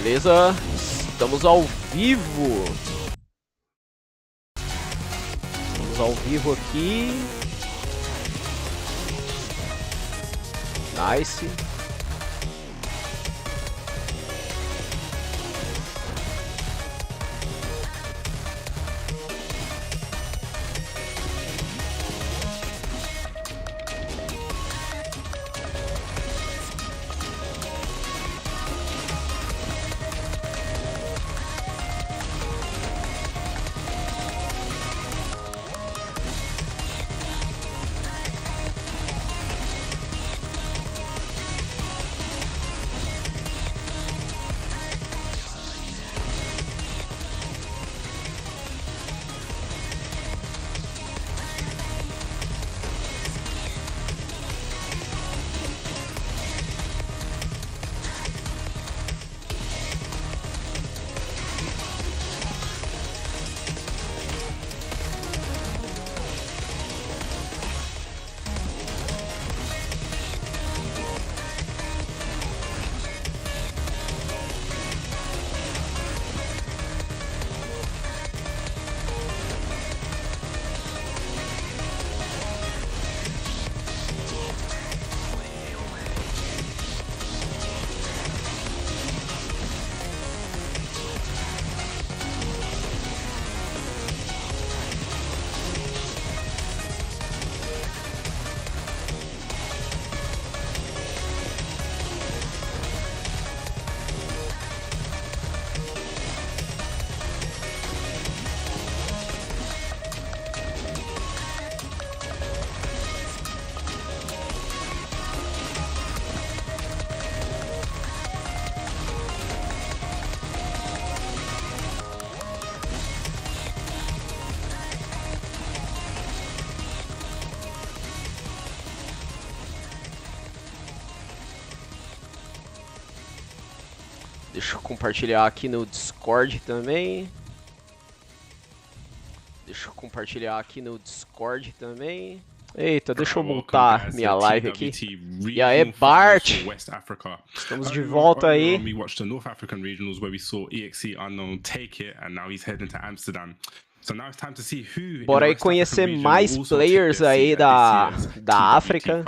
Beleza, estamos ao vivo. Estamos ao vivo aqui. Nice. Deixa eu compartilhar aqui no Discord também. Eita, deixa eu montar minha live aqui. E aí, Bart? Estamos de volta aí. Bora aí conhecer mais players aí da África.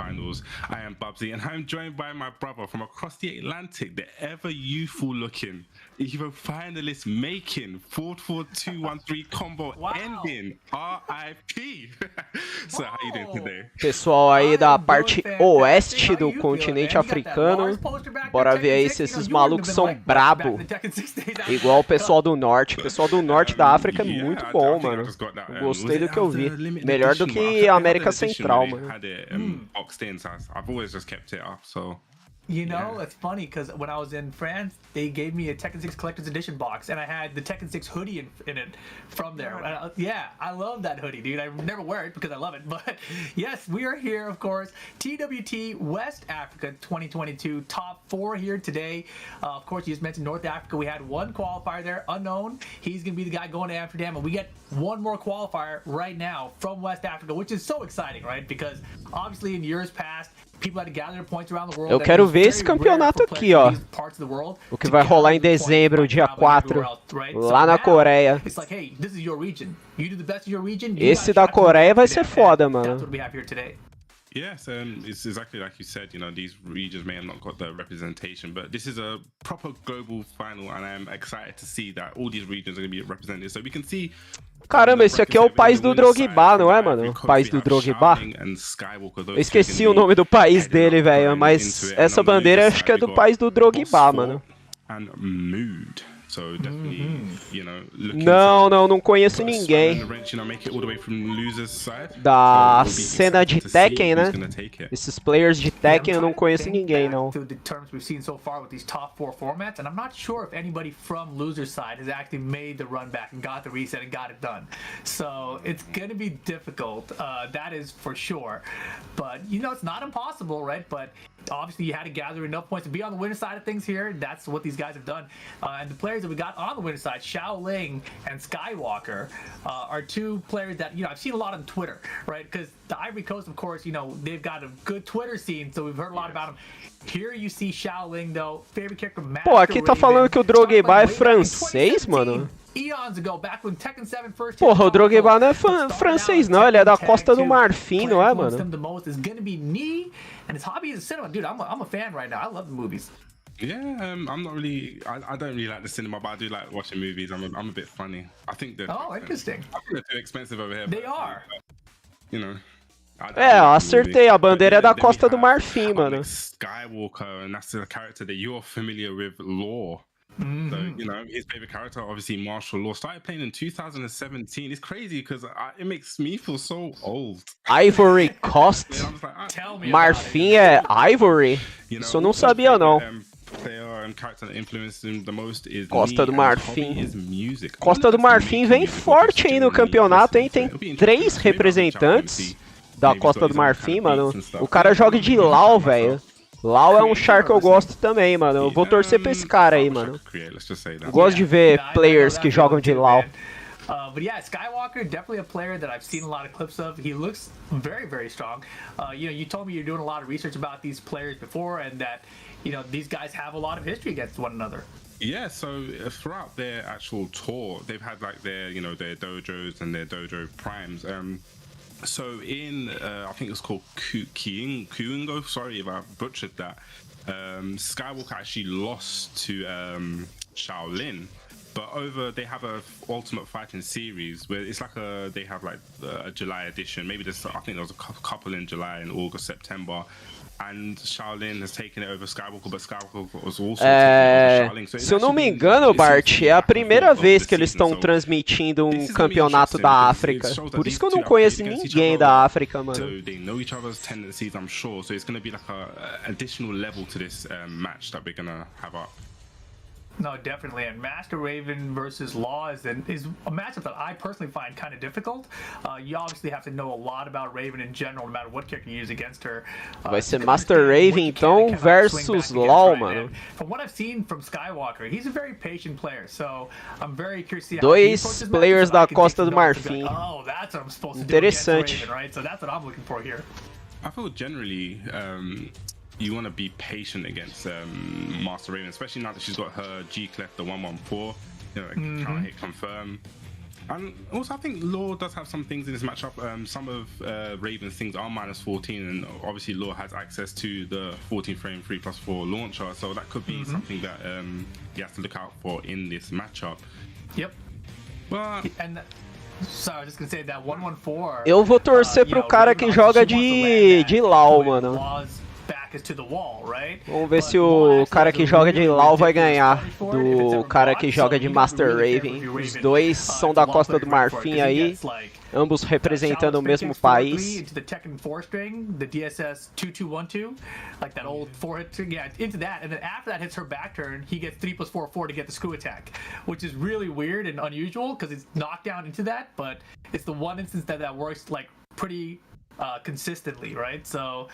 I am Bubsy and I'm joined by my brother from across the Atlantic, the ever youthful looking, Evo finalist making 4-4-2-1-3 combo ending RIP. So how you doing today? Pessoal aí da parte oeste do continente africano. Bora ver aí se esses malucos são brabo. Igual o pessoal do norte. O pessoal do norte da África é muito bom, mano. Gostei do que eu vi. Melhor do que a América Central, mano. I've always just kept it up, so. You know, it's funny because when I was in France, they gave me a Tekken 6 Collector's Edition box, and I had the Tekken 6 hoodie in it from there. Yeah, I love that hoodie, dude. I never wear it because I love it. But yes, we are here, of course. TWT West Africa 2022 top 4 here today. Of course, you just mentioned North Africa. We had one qualifier there, unknown. He's going to be the guy going to Amsterdam, and we get one more qualifier right now from West Africa, which is so exciting, right? Because obviously in years past, eu quero ver esse campeonato aqui, ó. O que vai rolar em dezembro, dia 4, lá na Coreia. Esse da Coreia vai ser foda, mano. Yes, it's exactly like you said, you know, these regions may have not got the representation, but this is a proper global final, and I'm excited to see that all these regions are going to be represented, so we can see. Caramba, esse aqui é o país do Drogba, não é, mano? O país do Drogba. Eu esqueci o nome do país dele, velho, mas essa bandeira acho que é do país do Drogba, mano. Não conheço ninguém da cena de Tekken, né? Esses players de Tekken eu não conheço ninguém, não. So it's gonna be difficult, that is for sure. But you know, it's not impossible, right? But obviously you had to gather enough points to be on the winner side of things here. That's what these guys have done. And the players that we got on the winner side, Xiaoling and Skywalker, are two players that, you know, I've seen a lot on Twitter, right? Because the Ivory Coast, of course, you know, they've got a good Twitter scene, so we've heard a lot about them. Here you see Xiaoling, though, favorite character, Pô, aqui tá falando que o Drogba é francês, mano. Eons ago, back when Tekken 7 first Porra, o Drogba não é francês não, ele é da Costa do Marfim, não é, mano? And his hobby is cinema, dude. I'm a fan right now. I love the movies. Yeah, I'm not really. I don't really like the cinema, but I do like watching movies. I'm a bit funny. I think they're. Oh, interesting. I think they're too expensive over here. They are. You know. É, eu acertei. A bandeira é da Costa do Marfim, mano. Skywalker, and that's the character that you're familiar with, Law. So, you know, his favorite character, obviously Martial Law, started playing in 2017. It's crazy because it makes me feel so old. Ivory Coast? Marfim é Ivory? Isso eu não sabia, não. Costa do Marfim. Costa do Marfim vem forte aí no campeonato, hein? Tem 3 representantes da Costa do Marfim, mano. O cara joga de Lau, velho. Lau é um char que eu gosto também, mano. Eu vou torcer pra esse cara aí, mano. Eu gosto de ver players que jogam de Lau. But yeah, Skywalker, definitely a player that I've seen a lot of clips of. He looks very, very strong. You know, you told me you're doing a lot of research about these players before, and that, you know, these guys have a lot of history against one another. Yeah, so throughout their actual tour, they've had like their, you know, their dojos and their dojo primes. So in, I think it's called Kuingo, sorry if I butchered that, Skywalker actually lost to Shaolin, but they have a Ultimate Fighting series where it's like they have like a July edition, maybe I think there was a couple in July and August, September, and Shaolin has taken it over Skywalker, but Skywalker was also Shaolin. So se eu não me engano, Bart, é a primeira vez que eles estão transmitindo um campeonato da África. Por isso que eu não conheço ninguém da África, mano. So they know each other's tendencies, I'm sure. So it's going to be like a additional level to this match that we're going to have up. No, definitely. And Master Raven versus Law is a matchup that I personally find kind of difficult. You obviously have to know a lot about Raven in general, no matter what character you use against her. Vai ser Master Raven, então, versus Law, mano. From what I've seen from Skywalker, he's a very patient player, so I'm very curious to see how he approaches players da Costa do Marfim. Oh, that's what I'm supposed to do Interessante. against Raven, right? So that's what I'm looking for here. I feel generally you want to be patient against Master Raven, especially now that she's got her G-Clef, the 114, you know, can't hit confirm. And also I think Law does have some things in this matchup. Some of Raven's things are -14, and obviously Law has access to the 14 frame 3+4 launcher, so that could be something that he has to look out for in this matchup. Yep. But so I was just gonna say that 114. Eu vou torcer pro cara que joga de Lau, mano. Vamos ver se o cara que joga de Lau vai ganhar do cara que joga de Master Raven. Os dois são da Costa do Marfim aí, ambos representando o mesmo país. The Tekken 4-string, the DSS 2212, like that old 4-hit string, yeah, into that, and then after that hits her back turn, he gets 3+4/4 to get the screw attack, which is really weird and unusual because it's knocked down into that, but it's the one instance that works like pretty consistently, right? So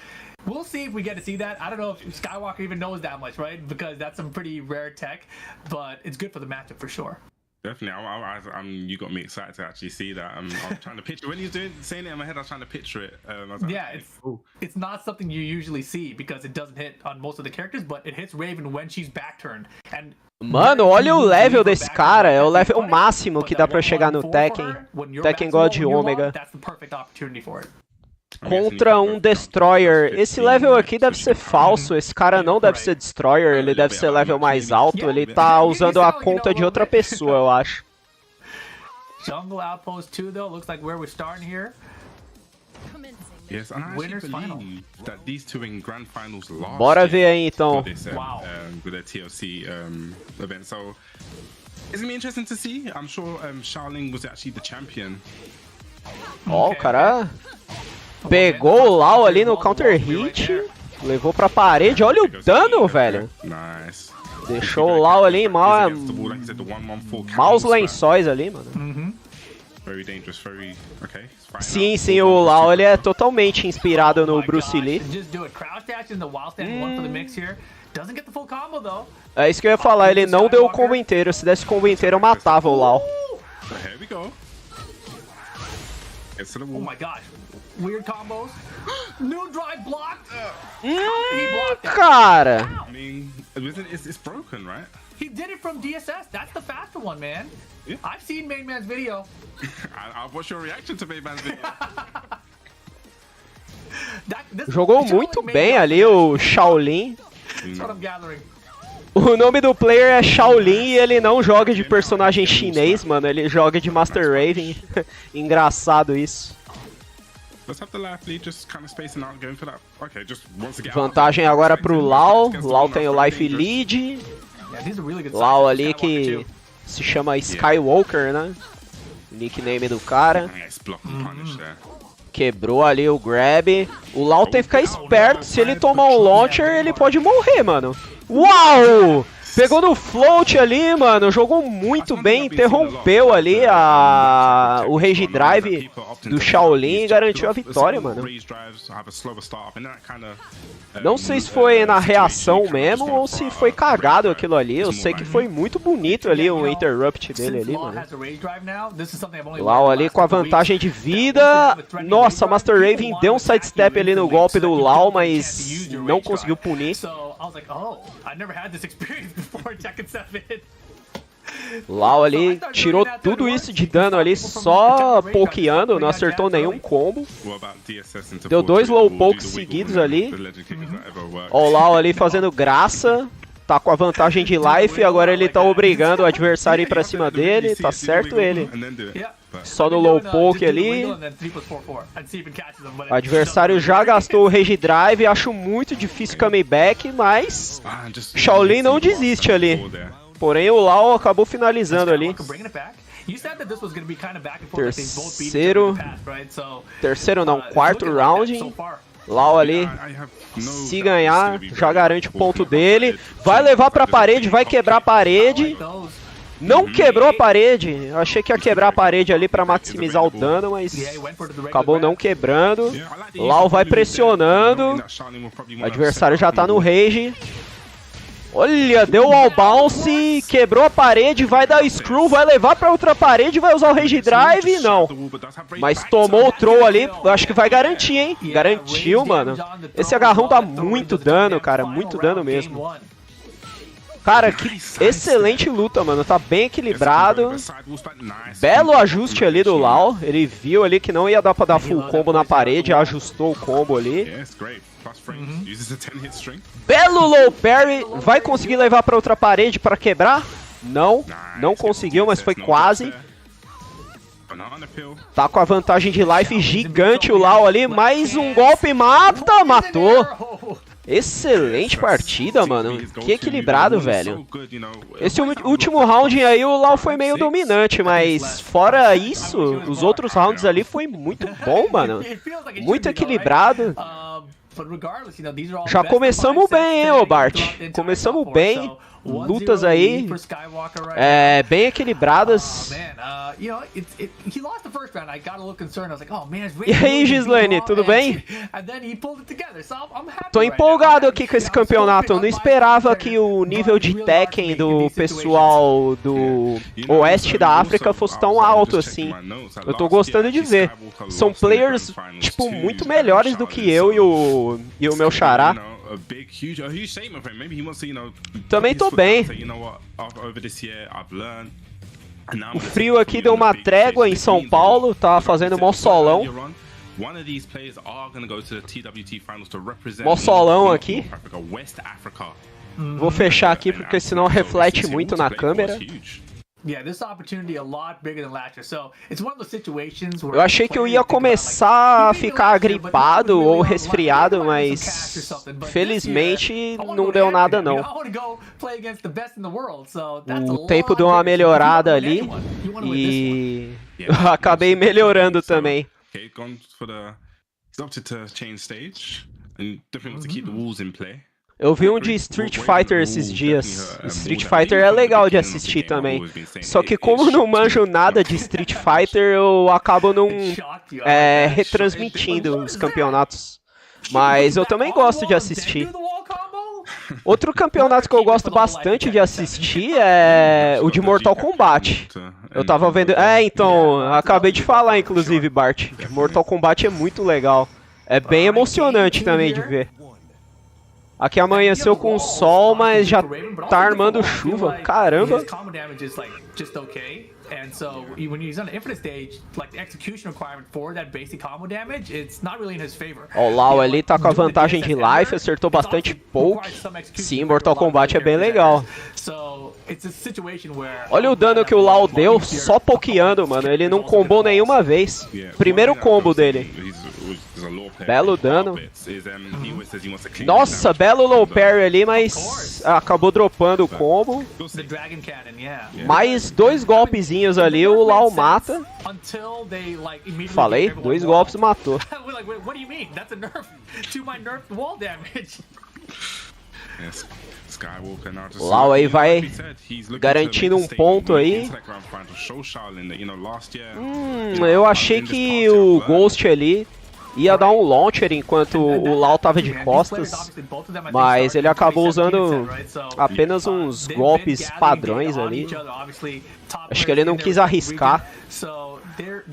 we'll see if we get to see that. I don't know if Skywalker even knows that much, right? Because that's some pretty rare tech, but it's good for the matchup for sure. Definitely, you got me excited to actually see that. I was trying to picture when you were saying it in my head. I was trying to picture it. I was like, yeah, it's not something you usually see because it doesn't hit on most of the characters, but it hits Raven when she's back turned. And mano, olha o level desse cara, é o level máximo que dá pra chegar no Tekken. Tekken God Omega. That's the perfect opportunity for it. Contra um Destroyer. Esse level aqui deve ser falso, esse cara não deve ser Destroyer, ele deve ser level mais alto, ele tá usando a conta de outra pessoa, eu acho. Jungle Outpost 2 though, looks like where we're starting here. Yes, and I actually believe that these two in grand finals last Bora ver aí então. With their TLC event, so it's gonna be interesting to see. I'm sure Xiaoling was actually the champion. Ó, o cara pegou o Lau ali no counter hit, levou pra parede, olha o dano, velho. Nice. Deixou o Lau ali em maus lençóis ali, mano. Very dangerous, very... Okay. Sim, sim, o Lau ele é totalmente inspirado no Bruce Lee. É isso que eu ia falar, ele não deu o combo inteiro. Se desse o combo inteiro, eu matava o Lau. Here we go. It's to the wall. Oh my gosh. Weird combos. New drive blocked. Cara. I mean, it's broken, right? He did it from DSS. That's the faster one, man. Yeah. I've seen Main Man's video. I've watched your reaction to Mayban's video. Jogou muito bem ali o Shaolin. That's what I'm gathering. O nome do player é Shaolin e ele não joga de personagem chinês, mano. Ele joga de Master Raven. Engraçado isso. Let's have the life lead just kind of spacing out, going for that. Okay, just wants to get Vantagem agora pro Lau. Lau tem o Life Lead. Lau ali que se chama Skywalker, né? Nickname do cara. Nice block and punish there. Quebrou ali o grab. O Lau tem que ficar esperto. Se ele tomar um launcher, ele pode morrer, mano. Uau! Pegou no float ali, mano. Jogou muito bem. Interrompeu ali o Rage Drive do Shaolin e garantiu a vitória, mano. Não sei se foi na reação mesmo ou se foi cagado aquilo ali. Eu sei que foi muito bonito ali o interrupt dele ali, mano. Lau ali com a vantagem de vida. Nossa, Master Raven deu um sidestep ali no golpe do Lau, mas não conseguiu punir. Lau ali tirou tudo isso de dano ali só pokeando, não acertou nenhum combo. Deu 2 low pokes seguidos ali. Ó o Lau ali fazendo graça. Tá com a vantagem de life, agora ele tá obrigando o adversário a ir pra cima dele, tá certo ele. Só no low poke ali. O adversário já gastou o Rage Drive, acho muito difícil comeback, mas Shaolin não desiste ali. Porém o Lau acabou finalizando ali. Terceiro não, quarto round. Lau ali, se ganhar, já garante o ponto dele. Vai levar pra parede, vai quebrar a parede. Não quebrou a parede. Eu achei que ia quebrar a parede ali pra maximizar o dano, mas acabou não quebrando. Lau vai pressionando. O adversário já tá no rage. Olha, deu o all bounce, quebrou a parede, vai dar screw, vai levar pra outra parede, vai usar o rage drive, não. Mas tomou o throw ali, eu acho que vai garantir, hein? Garantiu, mano. Esse agarrão dá muito dano, cara, muito dano mesmo. Cara, que excelente luta, mano, tá bem equilibrado. Belo ajuste ali do Lau, ele viu ali que não ia dar pra dar full combo na parede, ajustou o combo ali. Belo low parry, vai conseguir levar pra outra parede pra quebrar? Não, não conseguiu, mas foi quase. Tá com a vantagem de life gigante o Lau ali, mais um golpe mata, matou. Excelente partida, mano. Que equilibrado, velho. Esse último round aí o Lau foi meio dominante, mas fora isso, os outros rounds ali foi muito bom, mano. Muito equilibrado. Já começamos bem, hein, ô Bart? Começamos bem. Lutas aí bem equilibradas. E aí, Gislaine, tudo bem? Tô empolgado aqui com esse campeonato. Eu não esperava que o nível de Tekken do pessoal do oeste da África fosse tão alto assim. Eu tô gostando de ver. São players, tipo, muito melhores do que eu e o meu xará. Também tô bem. O frio aqui deu uma trégua em São Paulo, tá fazendo mó solão. Mó solão aqui. Vou fechar aqui porque senão reflete muito na câmera. Eu achei que eu ia começar a ficar gripado ou resfriado, mas felizmente não deu nada não. O tempo deu uma melhorada ali e eu acabei melhorando também. Eu vi um de Street Fighter esses dias. Street Fighter é legal de assistir também. Só que como eu não manjo nada de Street Fighter, eu acabo não retransmitindo os campeonatos. Mas eu também gosto de assistir. Outro campeonato que eu gosto bastante de assistir é o de Mortal Kombat. Eu tava vendo... então, acabei de falar, inclusive, Bart. De Mortal Kombat é muito legal. É bem emocionante também de ver. Aqui amanheceu com sol, mas já tá armando chuva. Caramba! And so when he's on the infinite stage, like the execution requirement for that basic combo damage, it's not really in his favor. Ó, o Lau ali tá com a vantagem de life, acertou bastante poke. Sim, Mortal Kombat é bem legal. Olha o dano que o Lau deu só pokeando, mano. Ele não combou nenhuma vez. Primeiro combo dele. Belo dano. Nossa, belo low parry ali, mas acabou dropando o combo. Mais 2 golpezinhos ali, o Lau mata. Falei? 2 golpes matou. O Lau aí vai garantindo um ponto aí. Eu achei que o Ghost ali ia dar um launcher enquanto o Lau tava de costas, mas ele acabou usando apenas uns golpes padrões ali. Acho que ele não quis arriscar,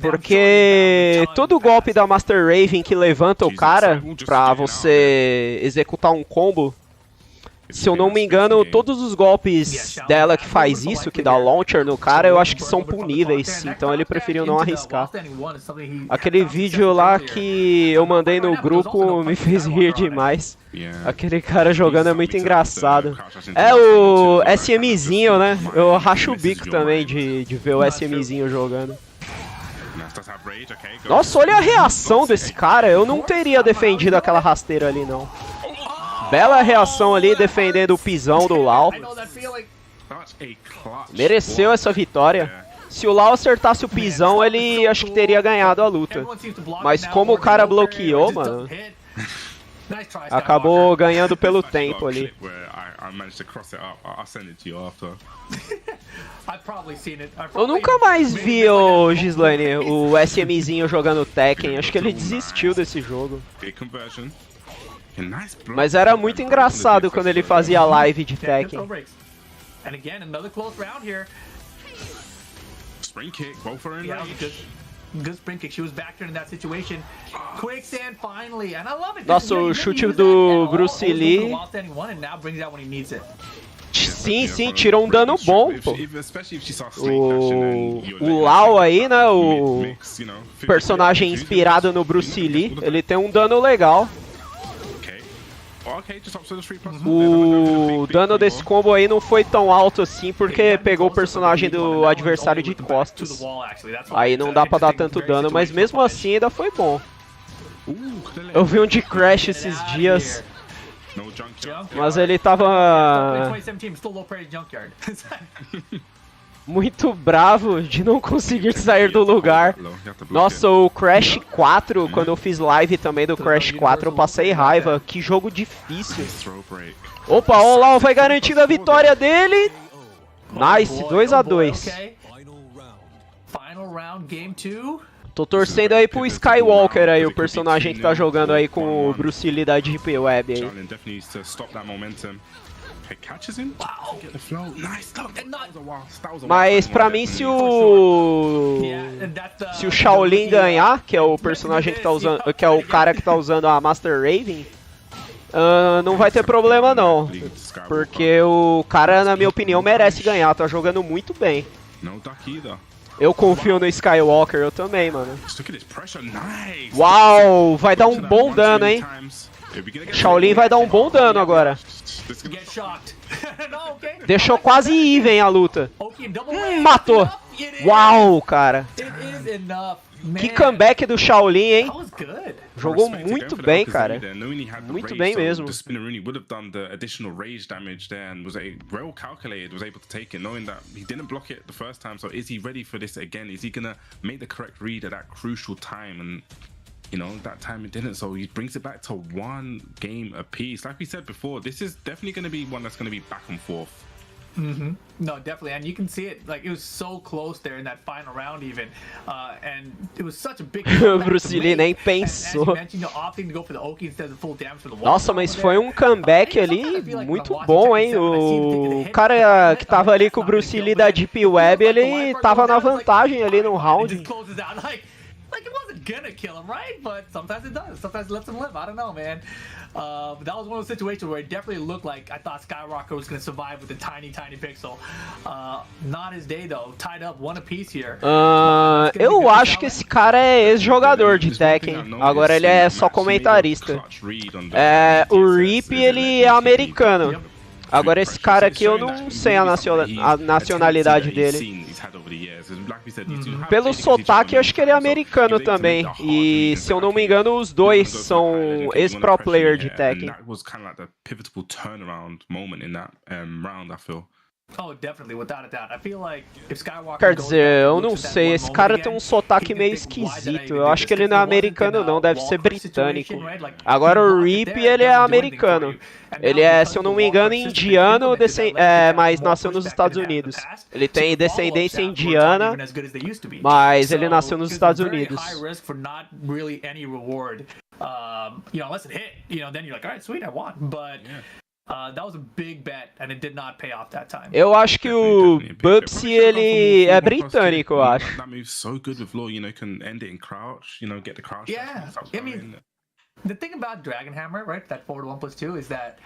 porque todo golpe da Master Raven que levanta o cara pra você executar um combo, se eu não me engano, todos os golpes dela que faz isso, que dá launcher no cara, eu acho que são puníveis, então ele preferiu não arriscar. Aquele vídeo lá que eu mandei no grupo me fez rir demais. Aquele cara jogando é muito engraçado. É o SMzinho, né? Eu racho o bico também de ver o SMzinho jogando. Nossa, olha a reação desse cara, eu não teria defendido aquela rasteira ali não. Bela reação ali, defendendo o pisão do Lau. Mereceu essa vitória. Se o Lau acertasse o pisão, ele acho que teria ganhado a luta. Mas como o cara bloqueou, mano, acabou ganhando pelo tempo ali. Eu nunca mais vi o Gislaine, o SMzinho jogando Tekken. Acho que ele desistiu desse jogo. Mas era muito engraçado quando ele fazia live de Tekken. Nossa, o chute do Bruce Lee. Sim, sim, tirou um dano bom, pô. O Lau aí, né, o personagem inspirado no Bruce Lee, ele tem um dano legal. O dano desse combo aí não foi tão alto assim porque pegou o personagem do adversário de costas. Aí não dá pra dar tanto dano, mas mesmo assim ainda foi bom. Eu vi um de Crash esses dias, mas ele tava muito bravo de não conseguir sair do lugar. Nossa, o Crash 4, quando eu fiz live também do Crash 4, eu passei raiva. Que jogo difícil. Opa, o Lau vai garantindo a vitória dele. Nice, 2 a 2. Tô torcendo aí pro Skywalker aí, o personagem que tá jogando aí com o Bruce Lee da Deep Web aí. Mas pra mim, se o Shaolin ganhar, que é o personagem que tá usando, que é o cara que tá usando a Master Raven, não vai ter problema não, porque o cara, na minha opinião, merece ganhar, tá jogando muito bem. Eu confio no Skywalker, eu também, mano. Uau, vai dar um bom dano, hein? Shaolin vai dar um bom dano agora. Deixou quase even a luta. Matou. Uau, cara. Que comeback do Shaolin, hein? Jogou muito bem, cara. Muito bem mesmo. You know, that time it didn't, so he brings it back to 1 game apiece. Like we said before, this is definitely going to be one that's going to be back and forth. No, definitely, and you can see it. Like, it was so close there in that final round, even, and it was such a big. Bruce Lee nem pensou. Nossa, mas foi um comeback ali muito bom, hein? O cara que tava ali com o Bruce Lee da Deep Web, ele tava na vantagem ali no round. Like, it wasn't gonna kill him, right? But sometimes it does. Sometimes it lets him live. I don't know, man. But that was one of those situations where it definitely looked like I thought Skywalker was gonna survive with a tiny pixel. Not his day, though. Tied up, 1 apiece here. Eu acho que esse cara é ex-jogador de Tekken. Agora ele é só comentarista. O Rip, ele é americano. Agora esse cara aqui eu não sei a nacionalidade dele. Pelo sotaque, acho que ele é americano também. E se eu não me engano, os dois são ex-pro player de Tekken. Quer dizer, eu não sei, esse cara tem um sotaque meio esquisito. Eu acho que ele não é americano não, deve ser britânico. Agora o Rip, ele é americano. Ele é, se eu não me engano, indiano, mas nasceu nos Estados Unidos. Ele tem descendência indiana, mas ele nasceu nos Estados Unidos. Eu acho que o Bubsy, ele é britânico, eu acho. The thing about Dragon Hammer, right, that forward 1+2, is that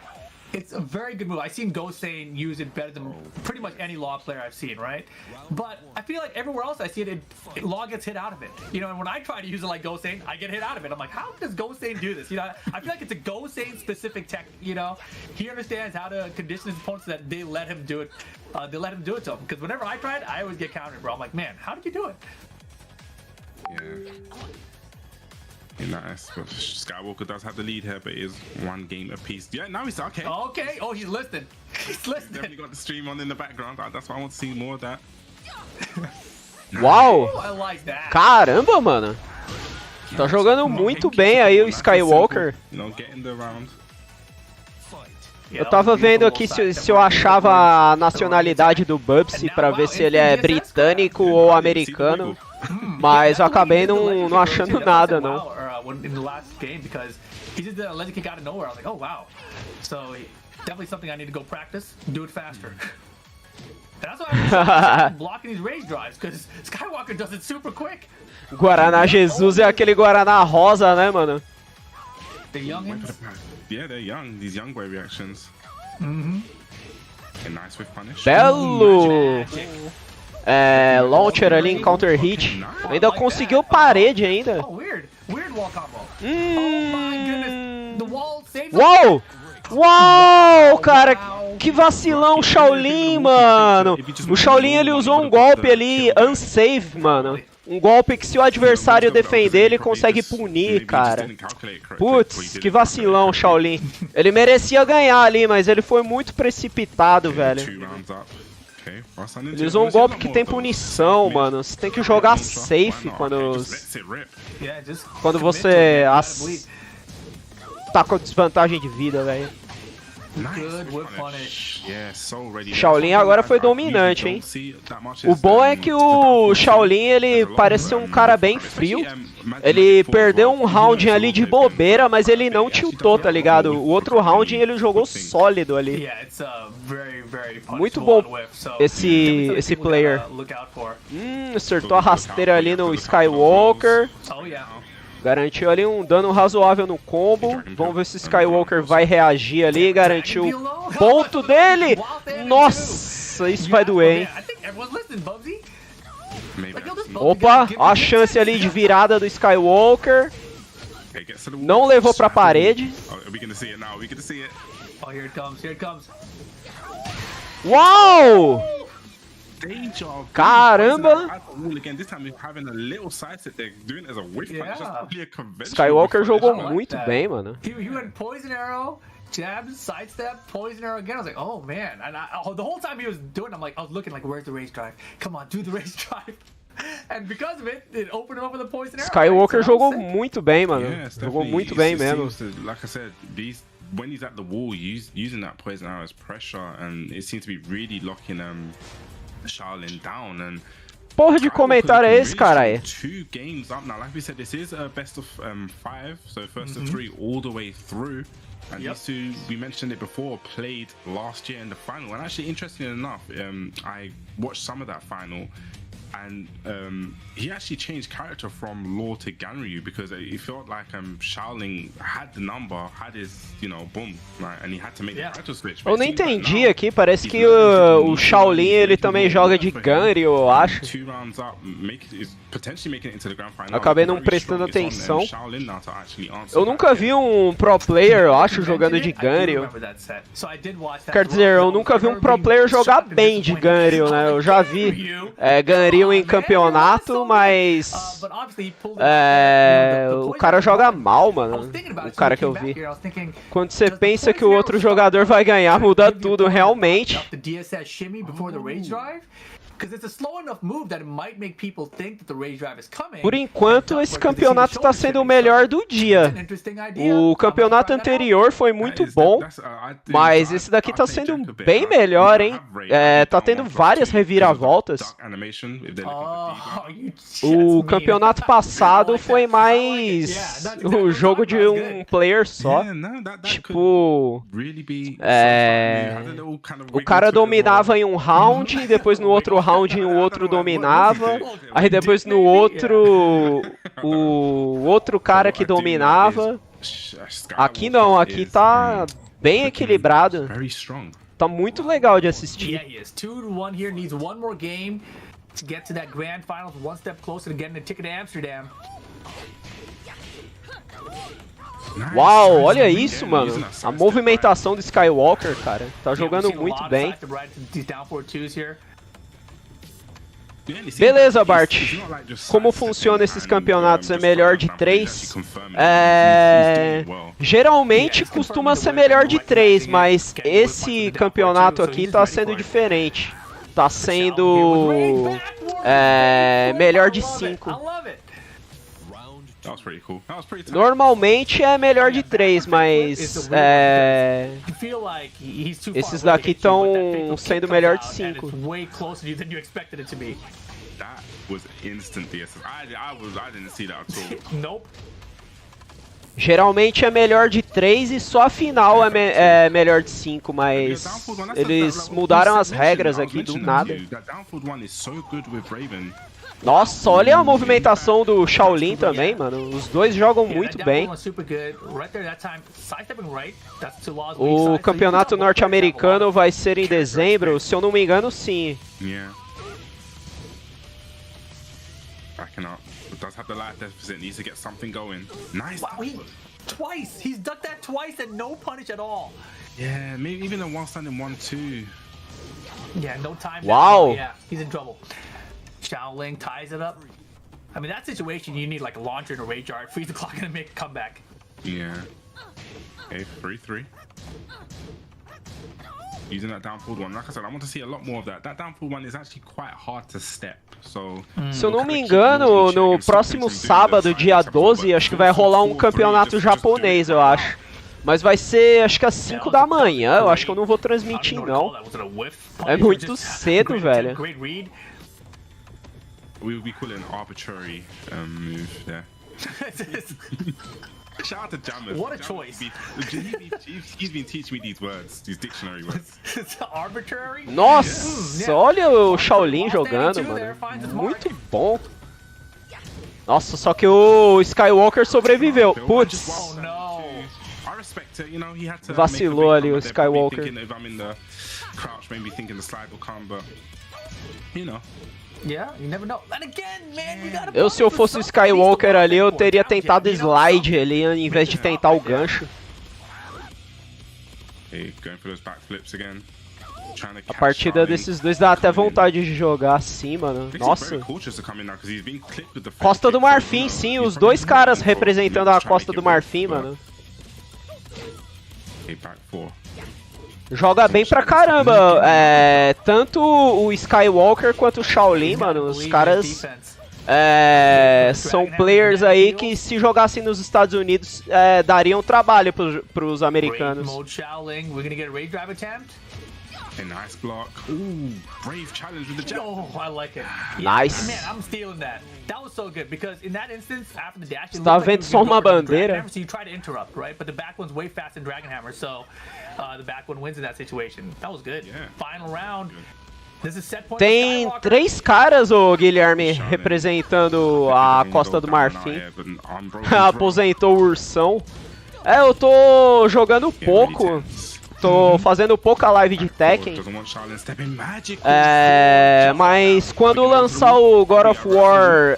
it's a very good move. I've seen Gosane use it better than pretty much any Law player I've seen, right? But I feel like everywhere else I see it, Law gets hit out of it. You know, and when I try to use it like Gosane, I get hit out of it. I'm like, how does Gosane do this? You know, I feel like it's a Gosane specific tech, you know? He understands how to condition his opponents so that they let him do it. They let him do it to him. Because whenever I try it, I always get countered, bro. I'm like, man, how did you do it? Yeah. Nice, but Skywalker does have the lead here, but it is 1 game apiece. Yeah, now he's okay. Okay, oh, he's listening. He's listening. Definitely got the stream on in the background. That's why I want to see more of that. Uau! I like that. Caramba, mano. Tá jogando muito bem aí o Skywalker. Eu tava vendo aqui se eu achava a nacionalidade do Bubsy pra ver se ele é britânico ou americano. Mas eu acabei não achando nada, não. Guaraná Jesus é aquele Guaraná rosa, né, mano? Belo! Launcher ali em counter hit. Ainda conseguiu parede ainda. Uau! Uau, cara, que vacilão o Shaolin, mano. O Shaolin, ele usou um golpe ali, unsafe, mano. Um golpe que se o adversário defender, ele consegue punir, cara. Putz, que vacilão o Shaolin. Ele merecia ganhar ali, mas ele foi muito precipitado, velho. Ele usou um golpe que tem punição, mano. Você tem que jogar safe quando você tá com desvantagem de vida, velho. Shaolin agora foi dominante, hein? O bom é que o Shaolin, ele parece ser um cara bem frio. Ele perdeu um round ali de bobeira, mas ele não tiltou, tá ligado? O outro round ele jogou sólido ali. Muito bom esse player. Acertou a rasteira ali no Skywalker. Garantiu ali um dano razoável no combo. Vamos ver se o Skywalker vai reagir ali. Garantiu o ponto dele. Nossa, isso vai doer, hein? Opa, a chance ali de virada do Skywalker. Não levou pra parede. Uau! Caramba! Skywalker jogou muito bem, mano. Jab, sidestep, poison arrow again. I was like, oh man. And the whole time he was doing it, I was looking like, where's the race drive? Come on, do the race drive. And because of it, it opened him up with a poison arrow. Skywalker right? So jogou that was sick. muito bem, mano. Yeah, Jogou definitely. muito bem It mesmo. seems to, like I said, when he's at the wall, using that poison arrow as pressure, and it seems to be really locking Shaolin down. And Porra de comentário é esse, caralho? 2 games up now. Like we said, this is a best of 5, so first of 3 all the way through. And these two, we mentioned it before, played last year in the final. And actually, interestingly enough, I watched some of that final, and he actually changed character from Law to Ganryu because it felt like Shaolin had the number, had his, boom, right, and he had to make the character switch. Eu nem entendi aqui, parece que o Shaolin ele também joga de Ganryu, eu acho. 2 rounds up, potentially making it into the grand final. Acabei não prestando atenção. Eu nunca vi um pro player, eu acho, jogando de Ganryu. Quer dizer, eu nunca vi um pro player jogar bem de Ganryu, né? Eu já vi Ganryu em campeonato, mas o cara joga mal, mano. O cara que eu vi. Quando você pensa que o outro jogador vai ganhar, muda tudo, realmente. Por enquanto, esse campeonato está sendo o melhor do dia. O campeonato anterior foi muito bom, mas esse daqui está sendo bem melhor, hein? Tá tendo várias reviravoltas. O campeonato passado foi mais o jogo de um player só. Tipo, o cara dominava em um round, e depois no outro round o outro dominava, aí depois no outro o outro cara que dominava. Aqui não, aqui tá bem equilibrado. Tá muito legal de assistir. Uau, olha isso, mano. A movimentação do Skywalker, cara. Tá jogando muito bem. Beleza, Bart. Como funciona esses campeonatos? É melhor de 3? Geralmente costuma ser melhor de 3, mas esse campeonato aqui tá sendo diferente. Tá sendo melhor de 5. Normalmente é melhor de 3, mas esses daqui estão sendo melhor de 5. Geralmente é melhor de 3 e só a final é melhor de 5, mas eles mudaram as regras aqui do nada. Nossa, olha a movimentação do Shaolin também, mano. Os dois jogam muito bem. O campeonato norte-americano vai ser em dezembro, se eu não me engano, sim. Twice! He's ducked that twice and no punish at all. Yeah, maybe even a one standing 1-2. Yeah, no time. Wow. Yeah, he's in trouble. Shaolin ties it up. I mean, that situation, you need like a launcher and a rage art, freeze the clock, and make a comeback. Yeah. Okay, 3-3. Using that down forward one. Like I said, I want to see a lot more of that. That down forward one is actually quite hard to step. So, se eu não me engano, no próximo sábado, dia 12, acho que vai rolar um campeonato japonês, eu acho. Mas vai ser, acho que às 5 da manhã. Eu acho que eu não vou transmitir, não. É muito cedo, velho. We call it an arbitrary move there. Shout out to Jammers. What a choice. He's been teaching me these words, these dictionary words. Arbitrary? Nossa, olha o Shaolin jogando, mano. Muito bom. Nossa, só que o Skywalker sobreviveu. Putz. Vacilou ali o Skywalker. Eu, se eu fosse o Skywalker ali, eu teria tentado slide ali, ao invés de tentar o gancho. A partida desses dois dá até vontade de jogar assim, mano. Nossa. Costa do Marfim, sim. Os dois caras representando a Costa do Marfim, mano. Joga bem pra caramba. Tanto o Skywalker quanto o Shaolin, mano. Os caras são players aí que se jogassem nos Estados Unidos dariam trabalho pros americanos. A nice block. Ooh, brave challenge with the jab. Oh, I like it. Nice. Man, I'm stealing that. That was so good because in that instance, after the dash, it Tá vendo só uma bandeira? So you try to interrupt, right? But the back one's way faster than Dragon Hammer, so the back one wins in that situation. That was good. Yeah. Final round. This is set point. Tem 3 caras, ô Guilherme, representando a Costa do Marfim. Aposentou o Ursão. Eu tô jogando pouco. Tô fazendo pouca live de Tekken. Mas quando lançar o God of War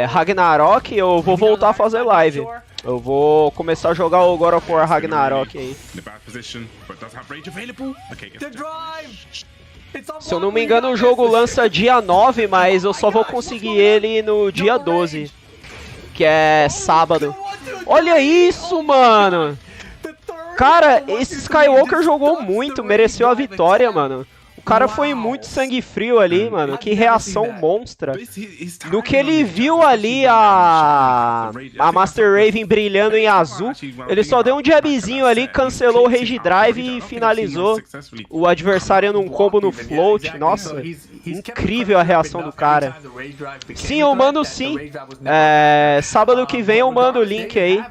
Ragnarok, eu vou voltar a fazer live. Eu vou começar a jogar o God of War Ragnarok aí. Se eu não me engano, o jogo lança dia 9, mas eu só vou conseguir ele no dia 12, que é sábado. Olha isso, mano! Cara, esse Skywalker jogou muito, mereceu a vitória, mano. O cara foi muito sangue frio ali, mano. Que reação monstra. No que ele viu ali a Master Raven brilhando em azul, ele só deu um jabzinho ali, cancelou o Rage Drive e finalizou o adversário num combo no float. Nossa, incrível a reação do cara. Sim, eu mando sim. Sábado que vem eu mando o link aí.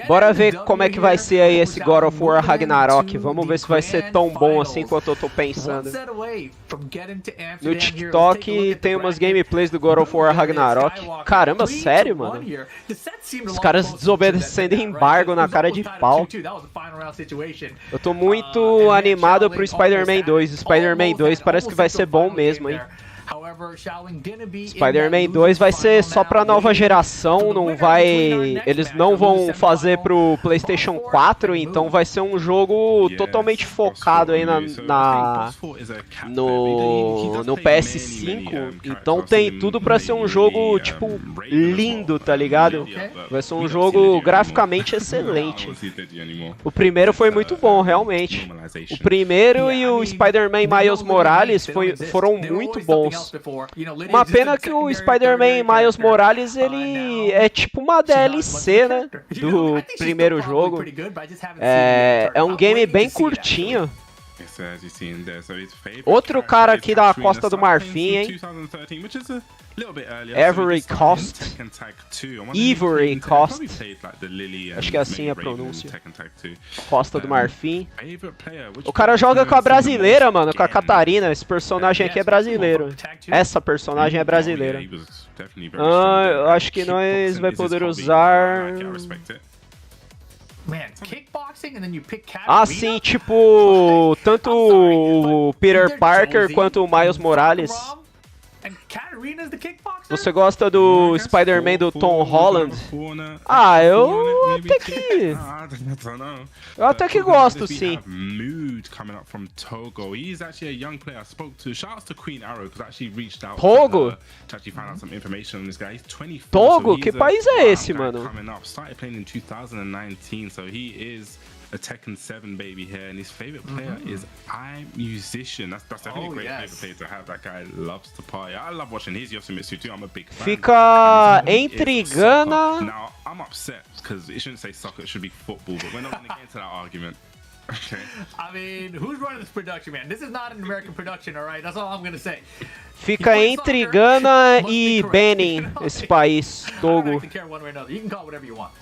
Bora ver como é que vai ser aí esse God of War Ragnarok. Vamos ver se vai ser tão bom assim quanto eu tô pensando. No TikTok tem umas gameplays do God of War Ragnarok. Caramba, sério, mano? Os caras desobedecendo embargo na cara de pau. Eu tô muito animado pro Spider-Man 2. Spider-Man 2 parece que vai ser bom mesmo, hein? Spider-Man 2 vai ser só pra nova geração, não vai... Eles não vão fazer pro PlayStation 4, então vai ser um jogo totalmente focado aí no PS5. Então tem tudo pra ser um jogo, tipo, lindo, tá ligado? Vai ser um jogo graficamente excelente. O primeiro foi muito bom, realmente. O primeiro e o Spider-Man Miles Morales foram muito bons. Uma pena que o Spider-Man Miles Morales, ele é tipo uma DLC, né, do primeiro jogo. É um game bem curtinho. Outro cara aqui da Costa do Marfim, hein? Ivory Coast. Ivory Coast. Acho que é assim a pronúncia. Costa do Marfim. O cara joga com a brasileira, mano, com a Catarina. Esse personagem aqui é brasileiro. Essa personagem é brasileira. Eu acho que nós vai poder usar... Ah, sim, tipo, tanto o Peter Parker quanto o Miles Morales. Você gosta do Spider-Man do Tom Holland? Ah, eu até que gosto, sim. Togo? Togo? Que país é esse, mano? A Tekken 7 baby here, and his favorite player is iMusician. That's definitely a great favorite player to have. That guy loves to party. I love watching his Yoshimitsu too. I'm a big fan. Fica entre Gana. Now I'm upset because it shouldn't say soccer; it should be football. But we're not going to get into that argument. Okay. I mean, who's running this production, man? This is not an American production, all right? That's all I'm going to say. Fica entre Gana e Benin, esse país, Togo. I don't care one way or another. You can call it whatever you want.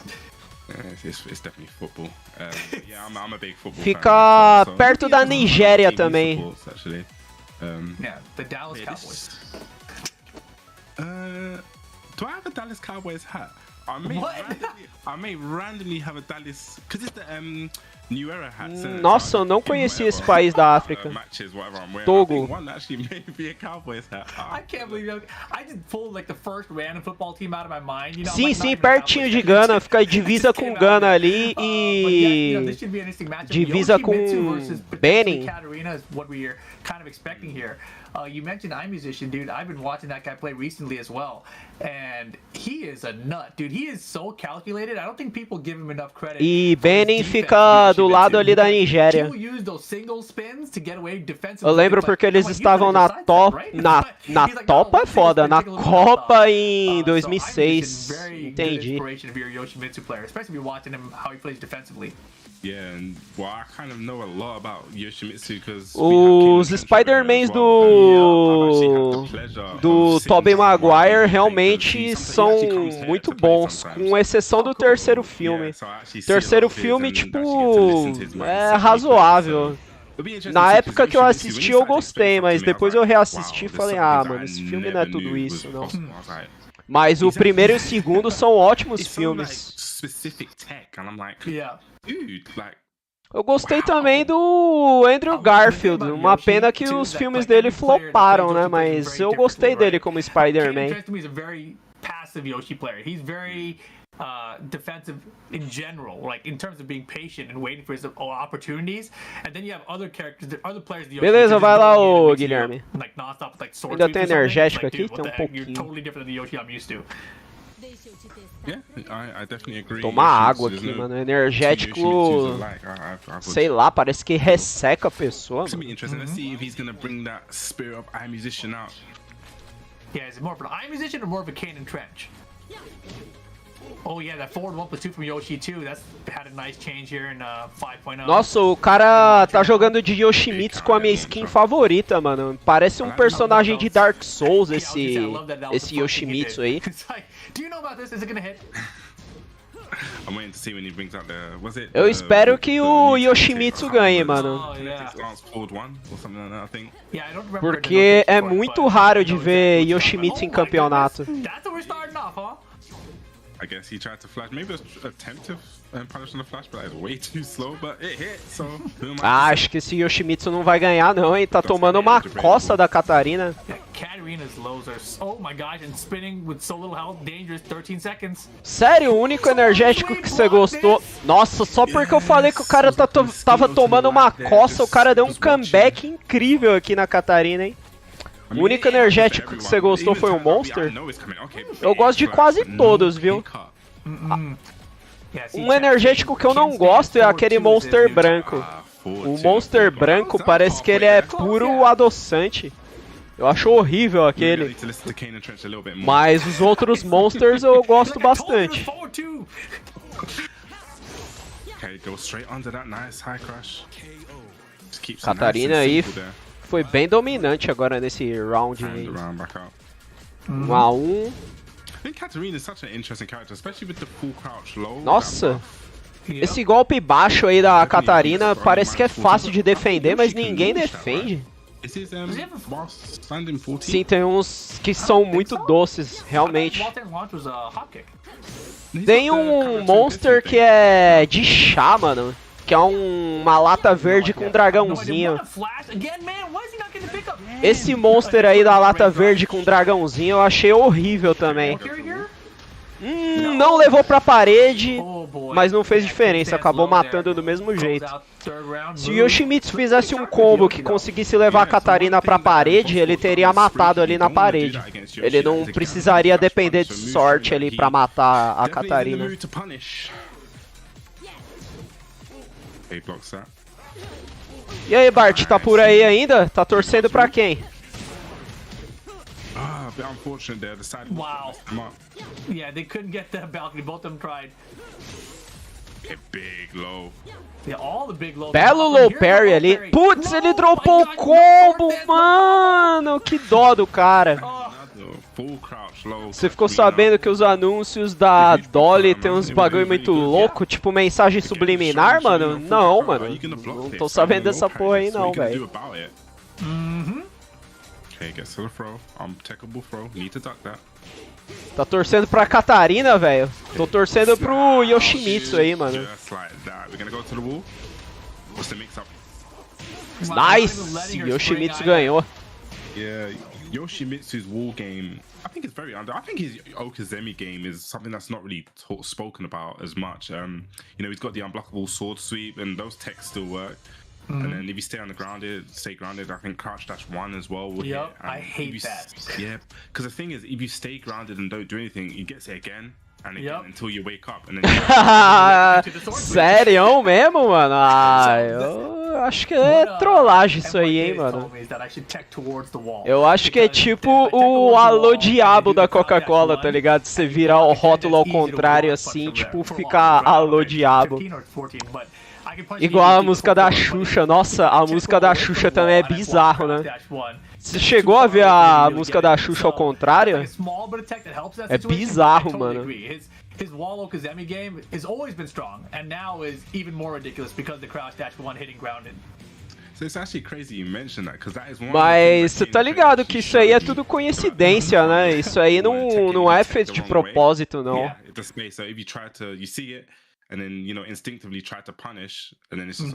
It's definitely football. Yeah, I'm a big football Fica fan, perto da Nigéria também. Yeah, the Dallas Cowboys. Do I have a Dallas Cowboys hat? I may randomly have a Dallas, because it's the New Era hat. Nossa, eu não conhecia esse país da África. Togo. I can't believe I just pulled like the first random football team out of my mind. You know, Sim, sim, pertinho de Gana, fica divisa com Gana ali e divisa com Benin. Kind of expecting here. You mentioned iMusician, dude. I've been watching that guy play recently as well, and he is a nut, dude. He is so calculated. I don't think people give him enough credit. E Benin fica do lado ali da Nigéria. Eu lembro porque eles estavam na Topa é foda, na Copa em 2006. Entendi. Os Spider-Mans do Tobey Maguire realmente são muito bons, com exceção do terceiro filme. Terceiro filme, tipo, é razoável. Na época que eu assisti eu gostei, mas depois eu reassisti e falei, ah, mano, esse filme não é tudo isso, não. Mas o primeiro e o segundo são ótimos filmes. Eu gostei também do Andrew Garfield, uma pena que os filmes dele floparam, né? Mas eu gostei dele como Spider-Man. Defensive in general, like in terms of being patient and waiting for his opportunities, and then you have other characters, other players. Beleza, vai lá, ô Guilherme. Like nonstop, like ainda tem energético aqui, tem um pouquinho. You're totally different than the Yoshi I'm used to. Yeah, I definitely agree. Tomar água aqui, mano. Energético, sei lá, parece que resseca a pessoa. It's gonna be interesting. Let's see if he's gonna bring that spirit of iMusician out. Yeah, is it more of an iMusician or more of a Kane and Trench? Oh yeah, that forward 1+2 from Yoshi too. That's had a nice change here in 5.0. Nossa, o cara tá jogando de Yoshimitsu com a minha skin favorita, mano. Parece um personagem de Dark Souls esse Yoshimitsu aí. Eu espero que o Yoshimitsu ganhe, mano. Porque é muito raro de ver Yoshimitsu em campeonato. I guess he tried to flash, maybe attempt to punish on the flash, but it's way too slow, but it hit, so... acho que esse Yoshimitsu não vai ganhar não, hein? Tá tomando uma coça da Katarina. Sério, o único energético que você gostou... Nossa, só porque eu falei que o cara tava tomando uma coça, o cara deu um comeback incrível aqui na Katarina, hein? O único energético que você gostou foi o Monster? Eu gosto de quase todos, viu? Um energético que eu não gosto é aquele Monster branco. O Monster branco parece que ele é puro adoçante. Eu acho horrível aquele. Mas os outros Monsters eu gosto bastante. Katarina aí foi bem dominante agora nesse round aí. 1-1. Nossa, esse golpe baixo aí da Katarina parece que é fácil de defender, mas ninguém defende. Sim, tem uns que são muito doces, realmente. Tem um monster que é de chá, mano. Que é uma lata verde com um dragãozinho. Esse monster aí da lata verde com dragãozinho eu achei horrível também. Não levou pra parede, mas não fez diferença, acabou matando do mesmo jeito. Se o Yoshimitsu fizesse um combo que conseguisse levar a Katarina pra parede, ele teria matado ali na parede. Ele não precisaria depender de sorte ali pra matar a Katarina. E aí, Bart, tá por aí ainda? Tá torcendo pra quem? Wow. Yeah, they couldn't get the balcony. Both of them tried. Big low. Yeah, all the big low. Belo low parry ali. Putz, ele dropou o combo, mano. Que dó do cara. Você ficou sabendo que os anúncios da Dolly tem uns bagulho muito louco, tipo mensagem subliminar, mano? Não, mano. Não tô sabendo dessa porra aí não, velho. Tá torcendo pra Katarina, velho? Tô torcendo pro Yoshimitsu aí, mano. Nice! Yoshimitsu ganhou. Yoshimitsu's wall game, I think it's very under. I think his Okazemi game is something that's not really spoken about as much. You know, he's got the unblockable sword sweep, and those techs still work. And then if you stay grounded, I think crouch dash 1 as well will hit. I hate that. Yeah, because the thing is, if you stay grounded and don't do anything, he gets it again. and again Yep. until you wake up, and then Sério mesmo, mano? Ah, eu acho que é trollagem isso aí, hein, mano. Eu acho que é tipo o alô diabo da Coca-Cola, tá ligado? Você virar o rótulo ao contrário assim, tipo, ficar alô diabo. Igual a música da Xuxa. Nossa, a música da Xuxa também é bizarro, né? Você chegou a ver a música da Xuxa ao contrário? É bizarro, mano. His wall Okazemi game has always been strong, and now is even more ridiculous because the crouch dash one hitting grounded. So it's actually crazy you mention that, because that is one. Mas você tá ligado que isso aí é tudo coincidência, né? Isso aí não é feito de propósito, não. Yeah, the space. So if you try to, you see it, and then instinctively try to punish, and then it's just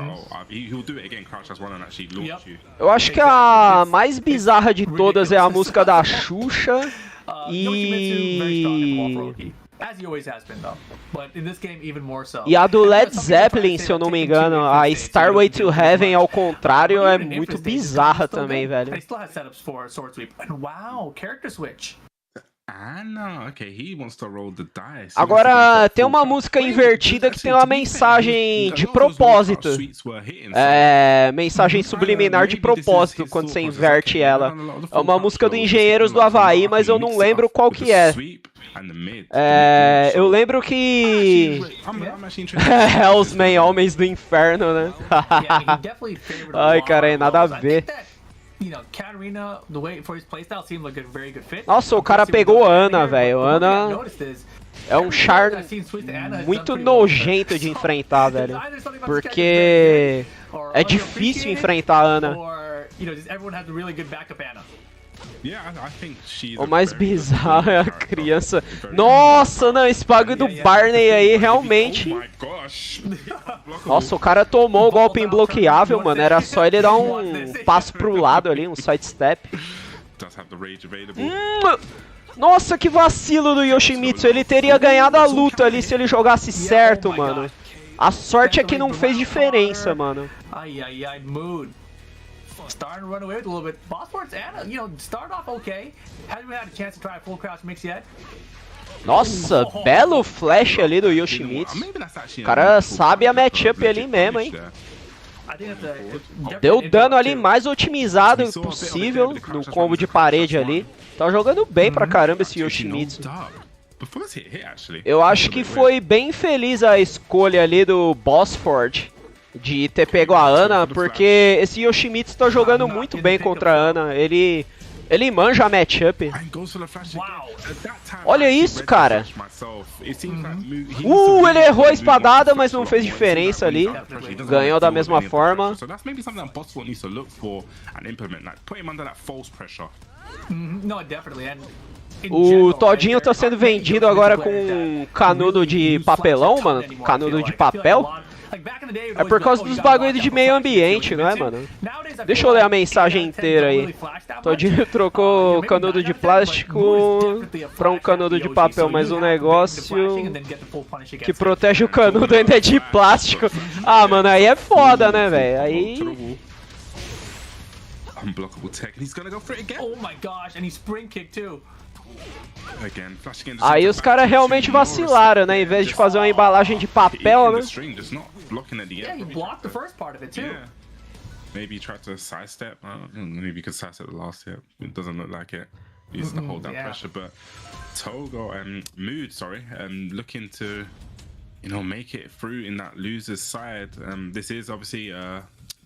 he'll do it again, crouch as one, and actually launch you. Eu acho que a mais bizarra de todas é a música da Xuxa e As he always has been, though. But in this game, even more so. e a do Led Zeppelin, se eu não me engano, a Starway to Heaven ao contrário é muito bizarra também, velho. He still has setups for sword sweep. And wow, character switch. Ah, não, okay, he wants to roll the dice. Agora, tem uma música invertida que tem uma mensagem de propósito. É, mensagem subliminar de propósito quando você inverte ela. É uma música do Engenheiros do Havaí, mas eu não lembro qual que é. Eu lembro que... é os homens do inferno, né? Ai, cara, nada a ver. Nossa, o cara pegou Ana, velho. Ana é um char muito nojento de enfrentar, velho. Porque é difícil enfrentar a Ana. O mais bizarro é a criança. Nossa, não, esse bagulho do Barney aí realmente. Nossa, o cara tomou o golpe imbloqueável, mano. Era só ele dar um passo pro lado ali, um sidestep. Nossa, que vacilo do Yoshimitsu. Ele teria ganhado a luta ali se ele jogasse certo, mano. A sorte é que não fez diferença, mano. Starting to run away with a little bit. Bossport's Anna, start off okay. Hasn't had a chance to try a full crouch mix yet. Nossa, belo flash ali do Yoshimitsu. O cara sabe a matchup ali mesmo, hein? Deu dano ali mais otimizado possível no combo de parede ali. Tá jogando bem pra caramba esse Yoshimitsu. Eu acho que foi bem feliz a escolha ali do Bossport de ter pego a Ana, porque esse Yoshimitsu tá jogando muito bem contra a Ana. Ele manja a matchup. Olha isso, cara. Ele errou a espadada, mas não fez diferença ali. Ganhou da mesma forma. O Todinho tá sendo vendido agora com canudo de papelão, mano. Canudo de papel. É por causa dos bagulhos de meio ambiente, não é, mano? Deixa eu ler a mensagem inteira aí. Todinho trocou canudo de plástico pra um canudo de papel, mas o negócio que protege o canudo ainda é de plástico. Ah, mano, aí é foda, né, velho? Aí... Unblockable Tekken, he's gonna go for it again. Oh my gosh, and he spring kick too. Aí os caras realmente vacilaram, né? Em vez de fazer uma embalagem de papel, né? Yeah, he blocked the first part of it too. Maybe he tried to sidestep. Maybe he could sidestep the last step. It doesn't look like it. He used to hold that pressure, but Togo and Mood, looking to, make it through in that loser's side. This is obviously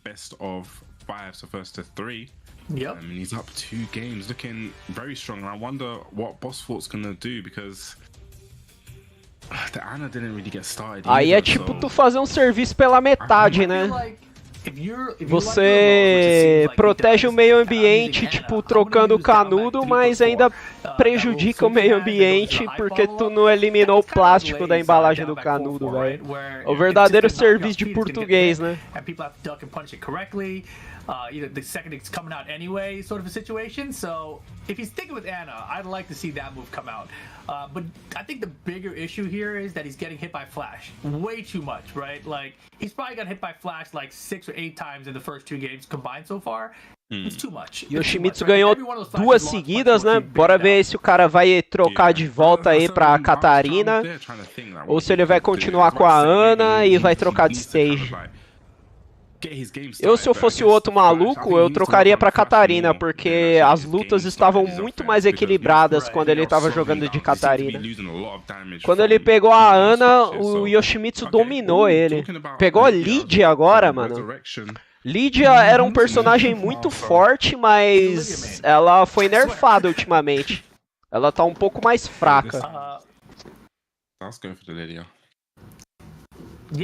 best of 5, so first to 3. Yep. And he's up 2 games, looking very strong. And I wonder what Bossport's gonna do, because the Ana didn't really get started. Aí é tipo tu fazer um serviço pela metade, né? Você protege o meio ambiente, tipo, trocando o canudo, mas ainda prejudica o meio ambiente porque tu não eliminou o plástico da embalagem do canudo, velho. O verdadeiro serviço de português, né? The second it's coming out anyway, sort of a situation. So if he's sticking with Ana, I'd like to see that move come out. But I think the bigger issue here is that he's getting hit by Flash way too much, right? Like, he's probably got hit by Flash like 6 or 8 times in the first 2 games combined so far. It's too much. Yoshimitsu ganhou duas seguidas, né? Bora ver se o cara vai trocar de volta aí pra Catarina, ou se ele vai continuar com a Ana e vai trocar de stage. Se eu fosse o outro maluco, eu trocaria pra Catarina, porque as lutas estavam muito mais equilibradas quando ele tava jogando de Catarina. Quando ele pegou a Ana, o Yoshimitsu dominou ele. Pegou a Lydia agora, mano. Lydia era um personagem muito forte, mas ela foi nerfada ultimamente. Ela tá um pouco mais fraca.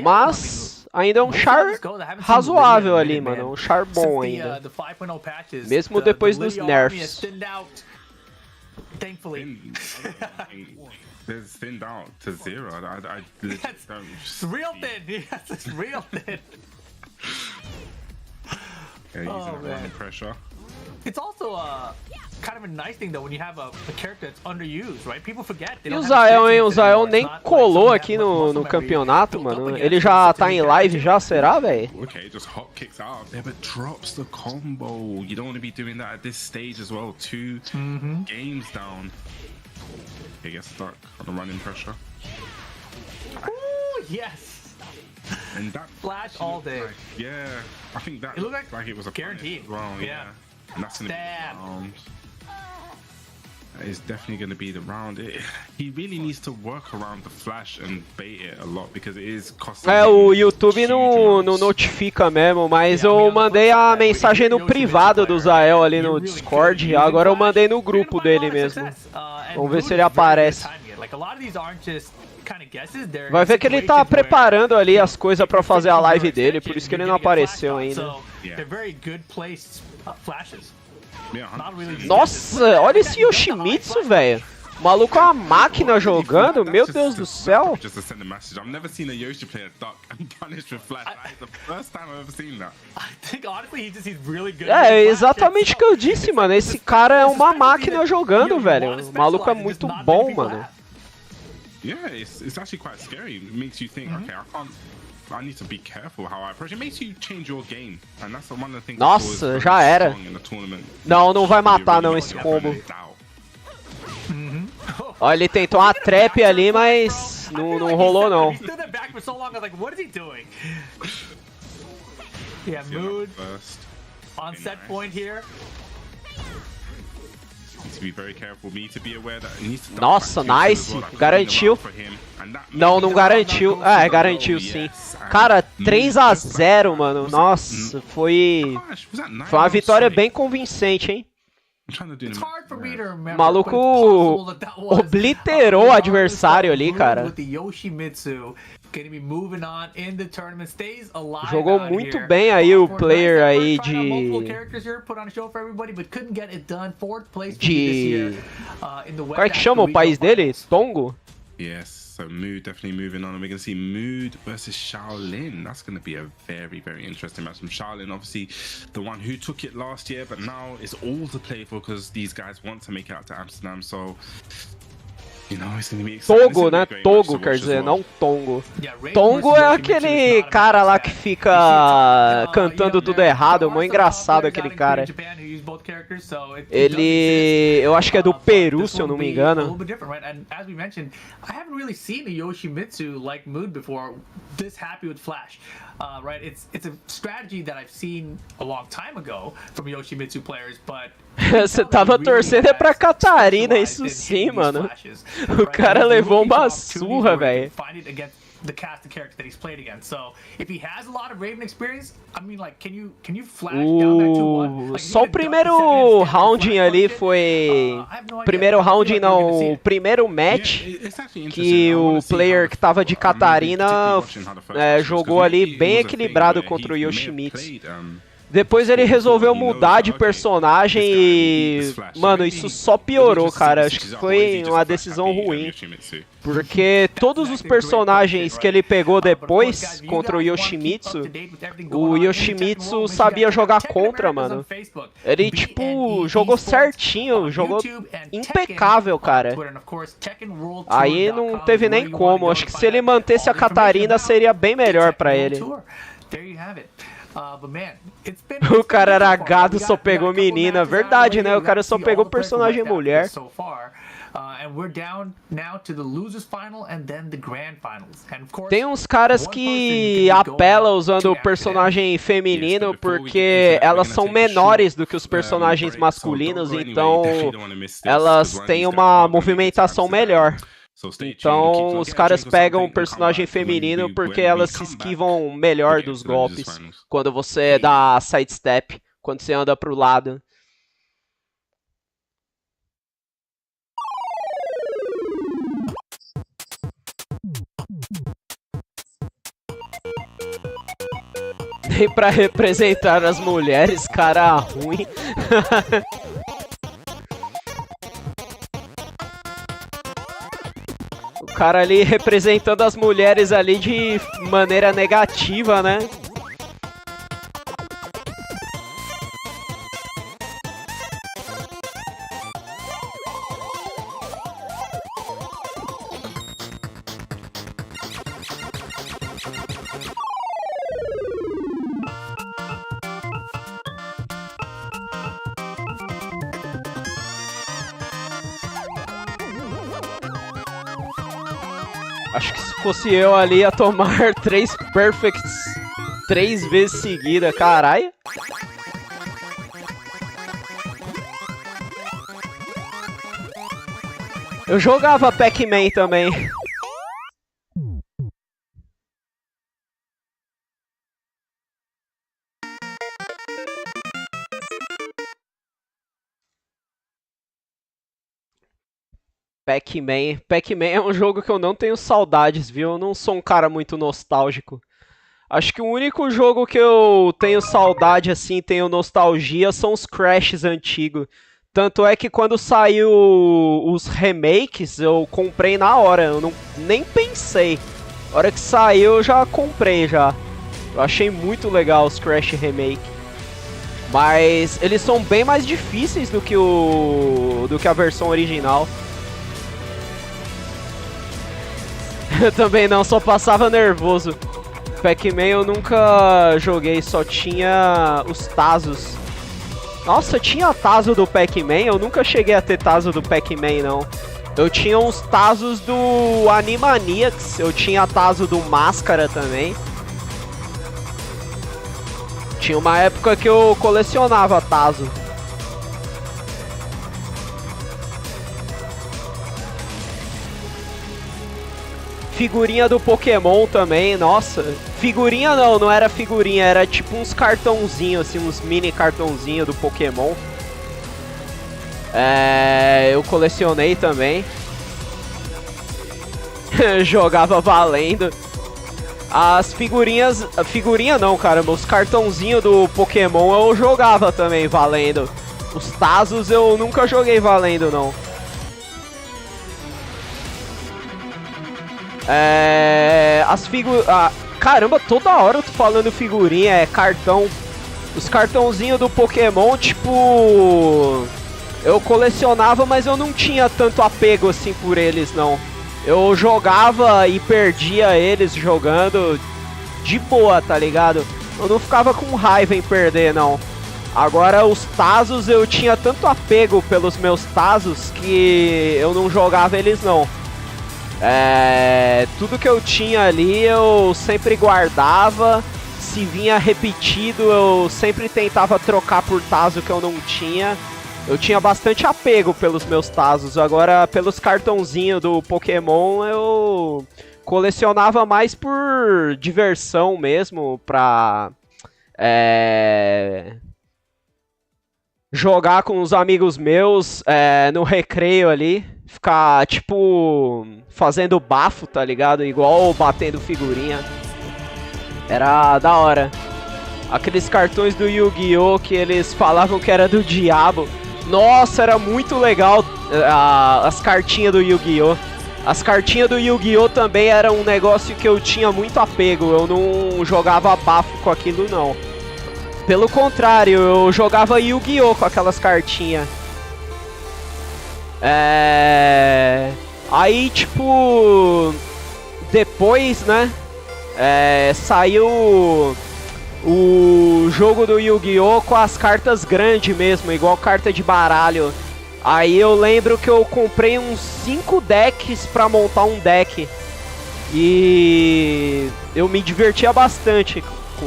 Mas ainda é um char razoável ali, mano. Um char bom ainda. Mesmo depois dos nerfs. There's thinned out to zero. I It's real thin. It's real thin. Yeah, using the running pressure. It's also kind of a nice thing though when you have a character that's underused, right? People forget. E o Zael, hein? O Zael nem colou aqui no campeonato, mano. Ele já tá em live já, será, velho? Okay, just hop kicks out there, but drops the combo. You don't want to be doing that at this stage as well. Two games down. He gets stuck on the running pressure. Ooh, yes. And that Flash all day. Yeah, I think that It looked like it was a guaranteed. Wrong, Yeah. And that's gonna be the round. That is definitely gonna be the round. He really needs to work around the flash and bait it a lot because it is costing. O YouTube não notifica mesmo, mas eu mandei a mensagem no privado do Zael ali no Discord. Agora eu mandei no grupo dele mesmo. Vamos ver se ele aparece. Vai ver que ele tá preparando ali as coisas pra fazer a live dele, por isso que ele não apareceu ainda. Nossa, olha esse Yoshimitsu, velho. O maluco é uma máquina jogando, meu Deus do céu. É exatamente o que eu disse, mano. Esse cara é uma máquina jogando, velho. O maluco é muito bom, mano. Yeah, it's actually quite scary. It makes you think, okay, I need to be careful how I approach. It makes you change your game, and that's one of the things. Nossa, já era. Não, não vai matar não esse combo. Ó, ele tentou uma trap ali, mas não rolou não. Yeah, mood on set point here. Nossa, nice. Garantiu. Não, não garantiu. Ah, garantiu sim. Cara, 3-0, mano. Nossa, foi uma vitória bem convincente, hein? O maluco obliterou o adversário ali, cara. Jogou muito bem aí o player aí Qual é que chama o país dele? Tongo? Yes, so Mood definitely moving on, and we're going to see Mood versus Shaolin. That's going to be a very, very interesting match from Shaolin. Obviously, the one who took it last year, but now it's all to play for because these guys want to make it out to Amsterdam. So, you know, it's going to be exciting. Togo, né? Togo, quer dizer, não Tongo. Tongo é aquele cara lá que fica cantando tudo errado, mó engraçado aquele cara. Ele, eu acho que é do Peru, se eu não me engano. Right, it's a strategy that I've seen a long time ago from Yoshimitsu players, but você tava torcendo pra Catarina, isso sim, mano. O cara levou uma surra, velho. The cast of characters that he's played against. So if he has a lot of Raven experience, I mean, like, can you flash down that 2-1? Like, só o primeiro round ali foi. Primeiro round não, o primeiro match que o player que tava de Catarina jogou ali bem equilibrado contra o Yoshimitsu. Depois ele resolveu mudar de personagem e, mano, isso só piorou, cara. Acho que foi uma decisão ruim. Porque todos os personagens que ele pegou depois contra o Yoshimitsu sabia jogar contra, mano. Ele, tipo, jogou certinho, jogou impecável, cara. Aí não teve nem como. Acho que se ele mantesse a Catarina seria bem melhor pra ele. But man, O cara era gado, só pegou menina. Verdade, né? O cara só pegou personagem mulher. Tem uns caras que apelam usando o personagem feminino porque elas são menores do que os personagens masculinos, então elas têm uma movimentação melhor. Então os caras pegam o personagem feminino porque elas se esquivam melhor dos golpes quando você dá sidestep, quando você anda pro lado. Nem pra representar as mulheres, cara ruim. O cara ali representando as mulheres ali de maneira negativa, né? Acho que se fosse eu ali ia tomar 3 perfects 3 vezes seguida, caralho. Eu jogava Pac-Man também. Pac-Man. Pac-Man é um jogo que eu não tenho saudades, viu? Eu não sou um cara muito nostálgico. Acho que o único jogo que eu tenho saudade, assim, tenho nostalgia, são os Crashs antigos. Tanto é que quando saiu os remakes, eu comprei na hora. Eu nem pensei. Na hora que saiu, eu já comprei, já. Eu achei muito legal os Crash Remake. Mas eles são bem mais difíceis do que a versão original. Eu também não, só passava nervoso. Pac-Man eu nunca joguei, só tinha os Tazos. Nossa, tinha Tazo do Pac-Man? Eu nunca cheguei a ter Tazo do Pac-Man, não. Eu tinha uns Tazos do Animaniacs, eu tinha Tazo do Máscara também. Tinha uma época que eu colecionava Tazo. Figurinha do Pokémon também, nossa. Figurinha não era figurinha, era tipo uns cartãozinhos, assim, uns mini cartãozinhos do Pokémon. Eu colecionei também. Jogava valendo. As figurinhas... Figurinha não, caramba, os cartãozinhos do Pokémon eu jogava também valendo. Os Tazos eu nunca joguei valendo, não. As figuras... caramba, toda hora eu tô falando figurinha, cartão. Os cartãozinhos do Pokémon, tipo... Eu colecionava, mas eu não tinha tanto apego assim por eles, não. Eu jogava e perdia eles jogando de boa, tá ligado? Eu não ficava com raiva em perder, não. Agora, os Tazos, eu tinha tanto apego pelos meus Tazos que eu não jogava eles, não. Tudo que eu tinha ali eu sempre guardava. Se vinha repetido eu sempre tentava trocar por Tazo que eu não tinha. Eu tinha bastante apego pelos meus Tazos. Agora pelos cartãozinhos do Pokémon eu colecionava mais por diversão mesmo. Pra jogar com os amigos meus no recreio ali. Ficar, tipo, fazendo bafo, tá ligado? Igual batendo figurinha. Era da hora. Aqueles cartões do Yu-Gi-Oh! Que eles falavam que era do diabo. Nossa, era muito legal as cartinhas do Yu-Gi-Oh! As cartinhas do Yu-Gi-Oh! Também era um negócio que eu tinha muito apego. Eu não jogava bafo com aquilo, não. Pelo contrário, eu jogava Yu-Gi-Oh! Com aquelas cartinhas. Aí, tipo, depois, né, saiu o jogo do Yu-Gi-Oh! Com as cartas grandes mesmo, igual carta de baralho. Aí eu lembro que eu comprei uns 5 decks pra montar um deck. E eu me divertia bastante com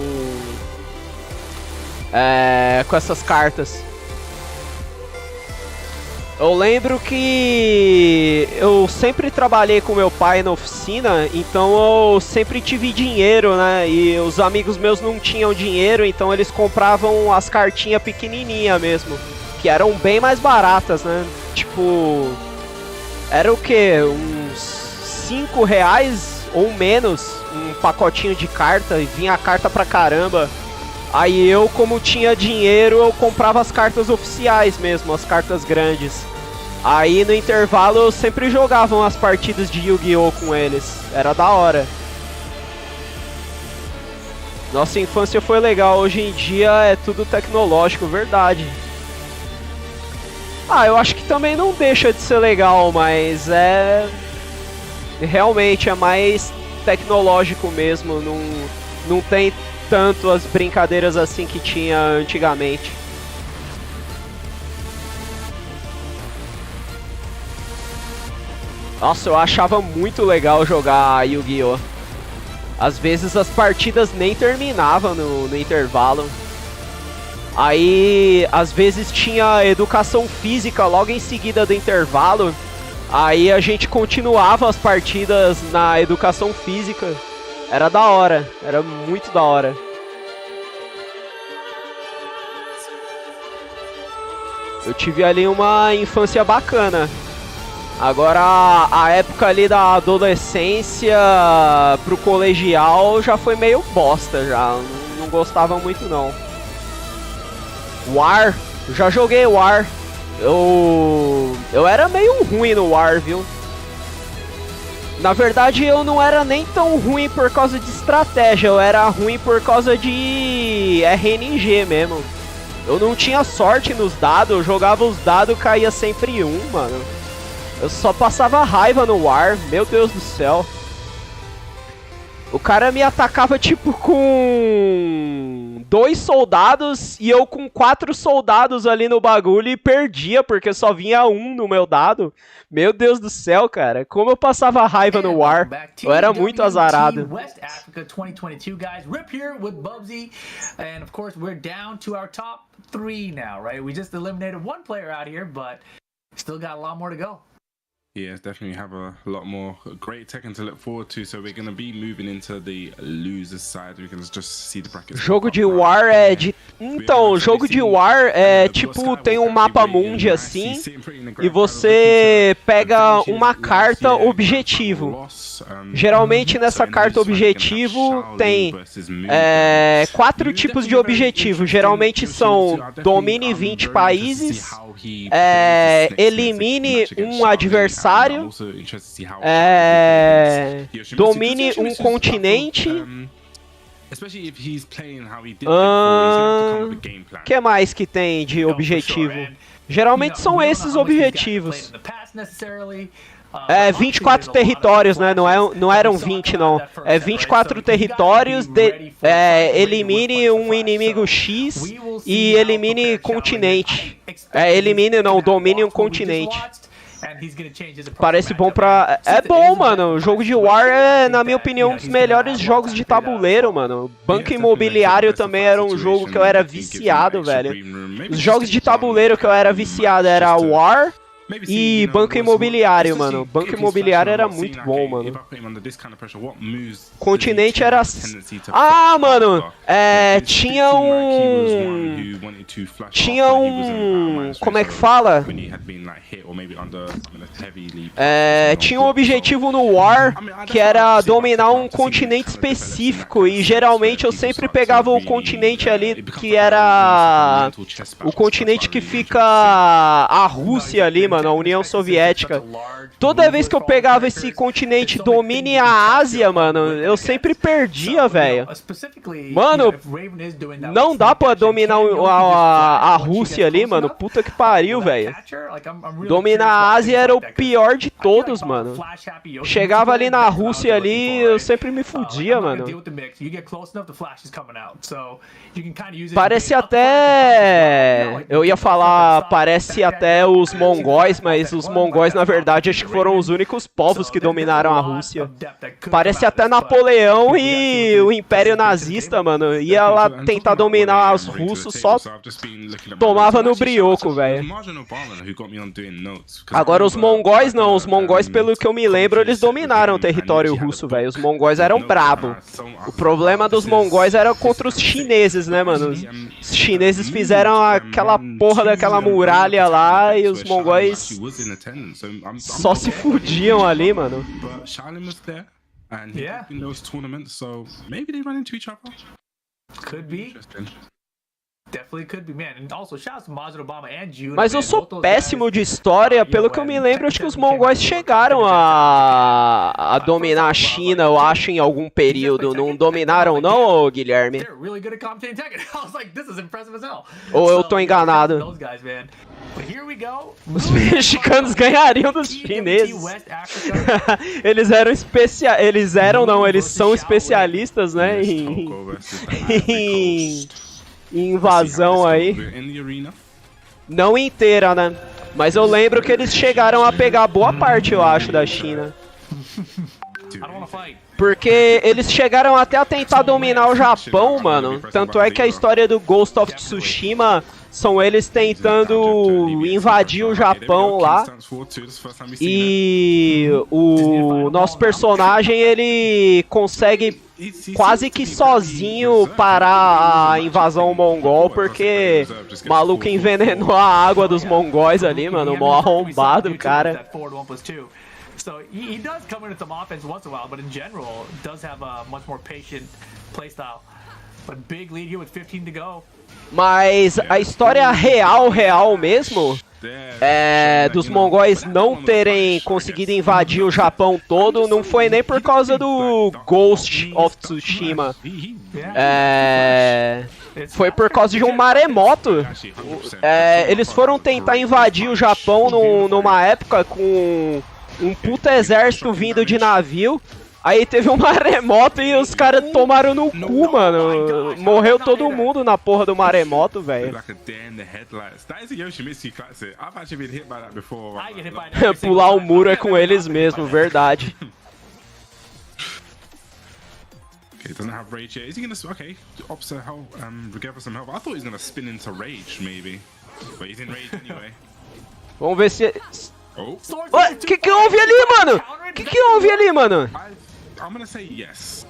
essas cartas. Eu lembro que eu sempre trabalhei com meu pai na oficina, então eu sempre tive dinheiro, né? E os amigos meus não tinham dinheiro, então eles compravam as cartinhas pequenininhas mesmo, que eram bem mais baratas, né? Tipo, era o que? Uns 5 reais ou menos um pacotinho de carta, e vinha a carta pra caramba. Aí eu, como tinha dinheiro, eu comprava as cartas oficiais mesmo, as cartas grandes. Aí no intervalo eu sempre jogava umas partidas de Yu-Gi-Oh! Com eles, era da hora. Nossa infância foi legal, hoje em dia é tudo tecnológico, verdade. Ah, eu acho que também não deixa de ser legal, mas realmente é mais tecnológico mesmo, não tem tanto as brincadeiras assim que tinha antigamente. Nossa, eu achava muito legal jogar Yu-Gi-Oh! Às vezes as partidas nem terminavam no intervalo. Aí, às vezes tinha educação física logo em seguida do intervalo. Aí a gente continuava as partidas na educação física. Era da hora, era muito da hora. Eu tive ali uma infância bacana. Agora, a época ali da adolescência pro colegial já foi meio bosta já. Não gostava muito não. War, já joguei War. Eu era meio ruim no War, viu? Na verdade, eu não era nem tão ruim por causa de estratégia, eu era ruim por causa de RNG mesmo. Eu não tinha sorte nos dados, eu jogava os dados, caía sempre um, mano. Eu só passava raiva no War, meu Deus do céu. O cara me atacava tipo com 2 soldados e eu com 4 soldados ali no bagulho e perdia porque só vinha um no meu dado. Meu Deus do céu, cara. Como eu passava raiva no War. Eu era muito azarado. West Africa 2022, guys. Rip here with Bubsy. And of course, we're down to our top 3 now, right? We just eliminated one player out here, but still got a lot more to go. Yeah, definitely have a lot more great Tekken to look forward to. So we're going to be moving into the losers side. We can just see the brackets. Jogo de War é de... Então, jogo de War é tipo, tem um mapa mundi assim, e você pega uma carta objetivo. Geralmente nessa carta objetivo tem 4 tipos de objetivo. Geralmente são domine 20 países, elimine um adversário, domine um continente. Que mais que tem de objetivo? Geralmente são esses objetivos. 24 territórios, né? Não eram 20, não. 24 territórios, elimine um inimigo X e elimine continente. Elimine, não, domine um continente. Parece bom pra... É bom, mano. O jogo de War é, na minha opinião, um dos melhores jogos de tabuleiro, mano. Banco Imobiliário também era um jogo que eu era viciado, velho. Os jogos de tabuleiro que eu era viciado era War e Banco Imobiliário, mano. Banco Imobiliário era muito bom, mano. Continente era... Ah, mano! Tinha um... Como é que fala? Tinha um objetivo no War que era dominar um continente específico. E geralmente eu sempre pegava o continente ali que era... O continente que fica... A Rússia ali, mano. mano, a União Soviética. Toda vez que eu pegava esse continente domine a Ásia, mano, eu sempre perdia, velho. Mano, não dá pra dominar a Rússia ali, mano. Puta que pariu, velho. Dominar a Ásia era o pior de todos, mano. Chegava ali na Rússia ali, eu sempre me fudia, mano. Parece até... Eu ia falar, parece até os mongóis, mas os mongóis, na verdade, acho que foram os únicos povos que dominaram a Rússia. Parece até Napoleão e o Império Nazista, mano. Ia lá tentar dominar os russos, só tomava no brioco, velho. Agora os mongóis não, os mongóis, pelo que eu me lembro, eles dominaram o território russo, velho. Os mongóis eram brabo. O problema dos mongóis era contra os chineses, né, mano? Os chineses fizeram aquela porra daquela muralha lá e os mongóis só se fudiam ali, mano. Mas eu sou péssimo de história, pelo que eu me lembro, acho que os mongóis chegaram a dominar a China, eu acho, em algum período. Não dominaram não, Guilherme? Ou eu tô enganado? Os mexicanos ganhariam dos chineses. Eles eram eles são especialistas, né, em invasão aí. Não inteira, né? Mas eu lembro que eles chegaram a pegar boa parte, eu acho, da China. Porque eles chegaram até a tentar dominar o Japão, mano. Tanto é que a história do Ghost of Tsushima são eles tentando invadir o Japão lá. E o nosso personagem, ele consegue quase que sozinho parar a invasão mongol, porque o maluco envenenou a água dos mongóis ali, mano. Mó arrombado, cara. So he does come into some offense once in a while, but in general, does have a much more patient playstyle. But big lead here with 15 to go. Mas a história real mesmo, dos mongóis não terem conseguido invadir o Japão todo, não foi nem por causa do Ghost of Tsushima. Foi por causa de um maremoto. Eles foram tentar invadir o Japão numa época com um puta exército vindo de navio. Aí teve um maremoto e os caras tomaram no cu, mano. Morreu todo mundo na porra do maremoto, velho. Pular o muro é com eles mesmo, verdade. Okay, doesn't have rage yet. Is he gonna? Okay, opts help, gather some help. I thought he was gonna spin into rage, maybe, but he's in rage anyway. Vamos ver se... Ué, que houve ali, mano? Que houve ali, mano? I'm gonna say yes.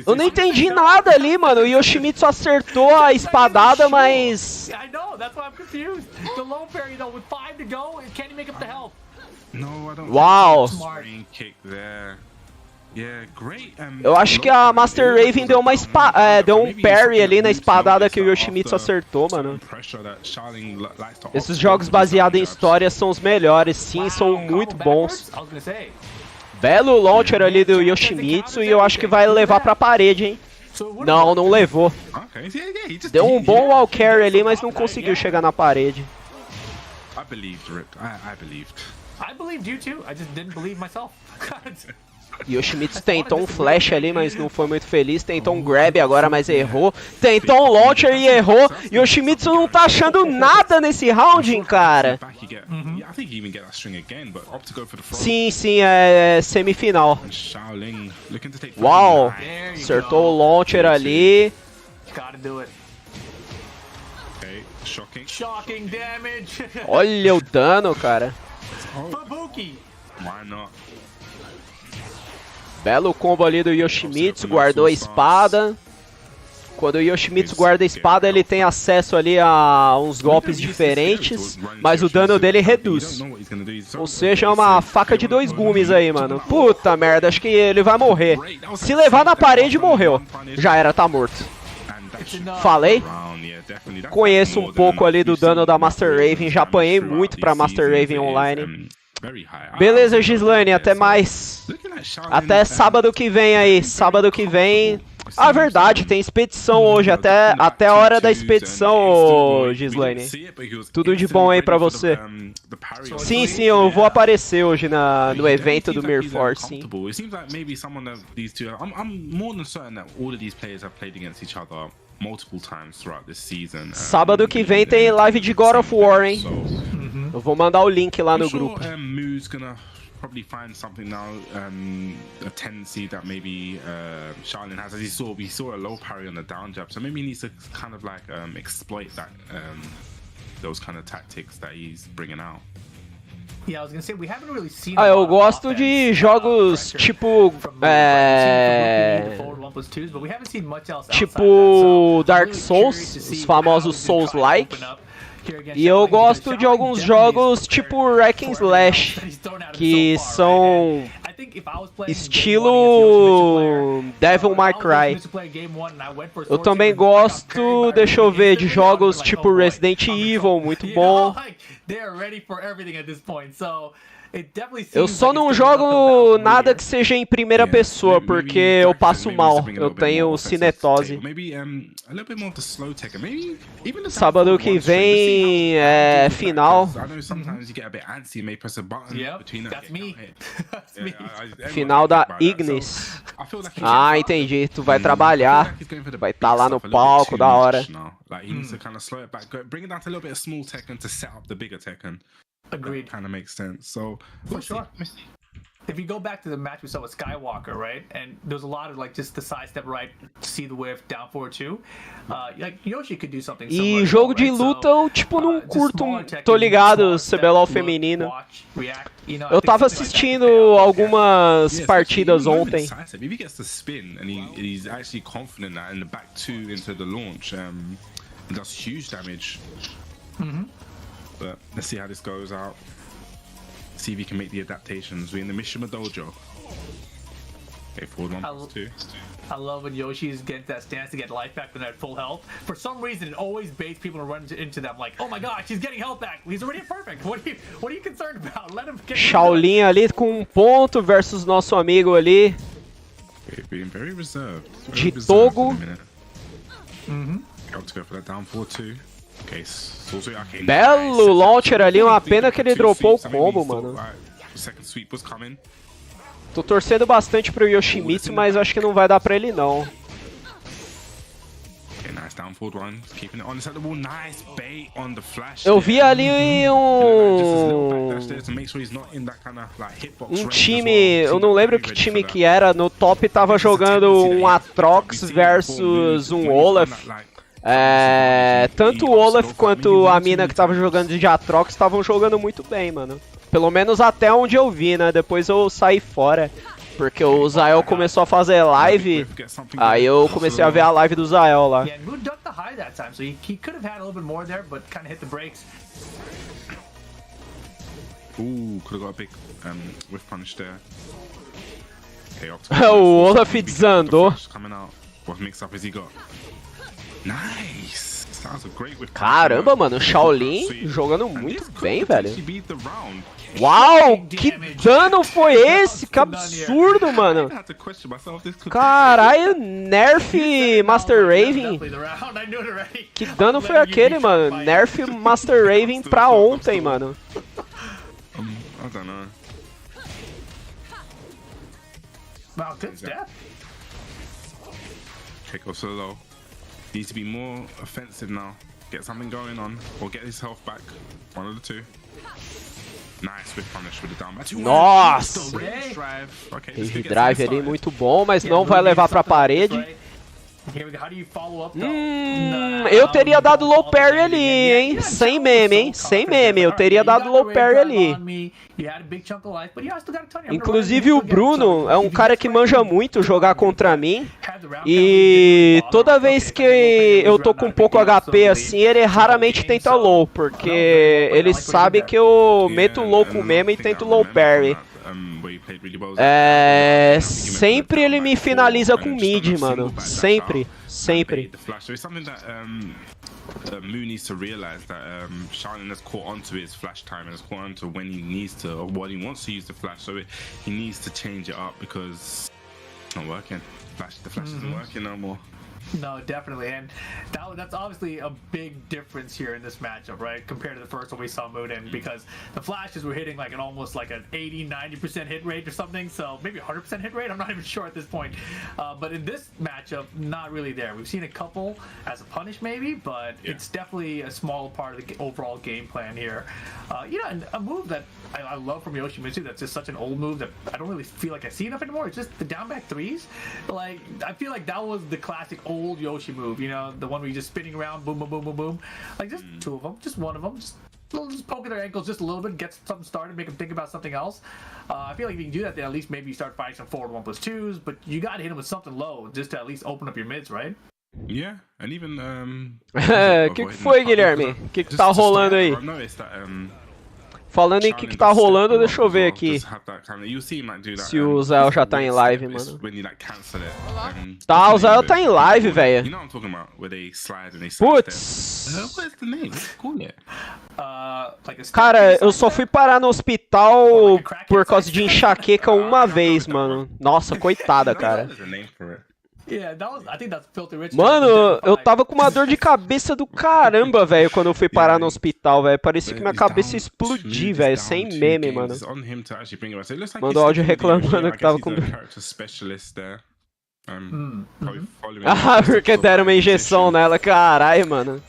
Eu não entendi nada ali, mano. O Yoshimitsu acertou a espadada, mas... Uau! Eu acho que a Master Raven deu deu um parry ali na espadada que o Yoshimitsu acertou, mano. Esses jogos baseados em história são os melhores, sim, são muito bons. Belo launcher ali do Yoshimitsu e eu acho que vai levar pra parede, hein? Não levou. Deu um bom wall carry ali, mas não conseguiu chegar na parede. I believed you too. I just didn't believe myself. Yoshimitsu tentou um flash ali, mas não foi muito feliz. Tentou um grab agora, mas errou. Tentou um launcher e errou. Yoshimitsu não tá achando nada nesse round, cara. Sim, é semifinal. Uau! Acertou o launcher ali. Olha o dano, cara. Belo combo ali do Yoshimitsu, guardou a espada. Quando o Yoshimitsu guarda a espada, ele tem acesso ali a uns golpes diferentes, mas o dano dele reduz. Ou seja, é uma faca de dois gumes aí, mano. Puta merda, acho que ele vai morrer. Se levar na parede, morreu. Já era, tá morto. Falei? Conheço um pouco ali do dano da Master Raven, já apanhei muito pra Master Raven online. Beleza, Gislaine, até mais. Até sábado que vem aí, sábado que vem. Ah, verdade, tem expedição hoje, até a hora da expedição, ô Gislaine. Tudo de bom aí pra você. Sim, sim, eu vou aparecer hoje no evento do Mirror, sim. Sábado que vem tem live de God of War, hein? Eu vou mandar o link lá no grupo. Probably find something now, a tendency that maybe Charlene has, as we saw a low parry on the down jab, so maybe he needs to kind of like exploit that, those kind of tactics that he's bringing out. Yeah, I was gonna say we haven't really seen. Ah, eu gosto de jogos tipo tipo Dark Souls, os famosos Souls-like. E eu gosto de alguns jogos tipo Hack and Slash, que são estilo Devil May Cry. Eu também gosto, deixa eu ver, de jogos tipo Resident Evil, muito bom. Eu só não jogo nada que seja em primeira pessoa, porque eu passo mal, eu tenho cinetose. Sábado que vem é final. Final da Ignis. Ah, entendi, tu vai trabalhar, vai estar lá no palco, da hora. Agreed. That kind of makes sense. So for sure. If you go back to the match we saw with Skywalker, right, and there's a lot of like just the side step right, see the whiff, down forward two, like Yoshi could do something. E jogo de luta eu tipo não curto, tô ligado, CBLOL feminino. Eu tava assistindo algumas partidas ontem. If he gets the spin and he's actually confident that in the back two into the launch, it does huge damage. But let's see how this goes out. See if he can make the adaptations. We're in the Mishima Dojo. Okay, forward 1+2. I love when Yoshi's get that stance to get life back when they're at full health. For some reason, it always baits people to run into them like, oh my gosh, he's getting health back. He's already perfect. What are you concerned about? Let him get. Shaolin ali com um ponto versus nosso amigo ali. Being very reserved. De Togo. Got to go for that down 4-2. Belo launcher ali, uma pena que ele dropou o combo, mano. Tô torcendo bastante pro Yoshimitsu, mas acho que não vai dar pra ele não. Eu vi ali um time, eu não lembro que time que era, no top tava jogando um Aatrox versus um Olaf. Tanto o Olaf quanto a mina que tava jogando de Aatrox estavam jogando muito bem, mano. Pelo menos até onde eu vi, né? Depois eu saí fora. Porque o Zael começou a fazer live, aí eu comecei a ver a live do Zael lá. O Olaf desandou. Caramba, mano, o Shaolin jogando muito bem, velho. Uau, que dano foi esse? Que absurdo, mano. Caralho, nerf Master Raven. Que dano foi aquele, mano? Nerf Master Raven pra ontem, mano. Wow, good step. Go solo. Needs to be more offensive now. Get something going on, or get his health back. One of the two. Nice with punish with the down. Nossa! Rage drive ali muito bom, mas não vai levar pra parede. Eu teria dado low parry ali, hein? Sem meme, hein? Sem meme, eu teria dado low parry ali. Inclusive o Bruno é um cara que manja muito jogar contra mim. E toda vez que eu tô com pouco HP assim, ele raramente tenta low, porque ele sabe que eu meto low com meme e tento low parry. Sempre ele me finaliza com mid, mano. Sempre. The flash. So it's something that Mu needs to realize that Shaolin has caught onto his flash time and has caught onto when he needs to or when he wants to use the flash. So he needs to change it up because it's not working. The flash isn't working no more. No, definitely, and that's obviously a big difference here in this matchup, right? Compared to the first one we saw Mood in, because the flashes were hitting like almost like an 80-90% hit rate or something, so maybe 100% hit rate. I'm not even sure at this point. But in this matchup, not really there. We've seen a couple as a punish maybe, but it's definitely a small part of the overall game plan here. And a move that I love from Yoshimitsu that's just such an old move that I don't really feel like I see enough anymore. It's just the down back threes. Like, I feel like that was the classic old Yoshi move, the one where you're just spinning around, boom, boom, boom, boom, boom. Like, just two of them, just one of them, just poking their ankles just a little bit, get something started, make them think about something else. I feel like if you can do that, then at least maybe you start fighting some forward 1+2s, but you gotta hit them with something low just to at least open up your mids, right? Yeah, and even Que foi, Guilherme? Que tá rolando aí? Falando em que tá rolando, deixa eu ver aqui. Se o Zé já tá em live, mano. Tá, o Zé tá em live, velho. Putz. Cara, eu só fui parar no hospital por causa de enxaqueca uma vez, mano. Nossa, coitada, cara. Mano, eu tava com uma dor de cabeça do caramba, velho, quando eu fui parar no hospital, velho. Parecia que minha cabeça ia explodir, velho, sem meme, mano. Mandou áudio reclamando que tava com... Ah, porque deram uma injeção nela, caralho, mano.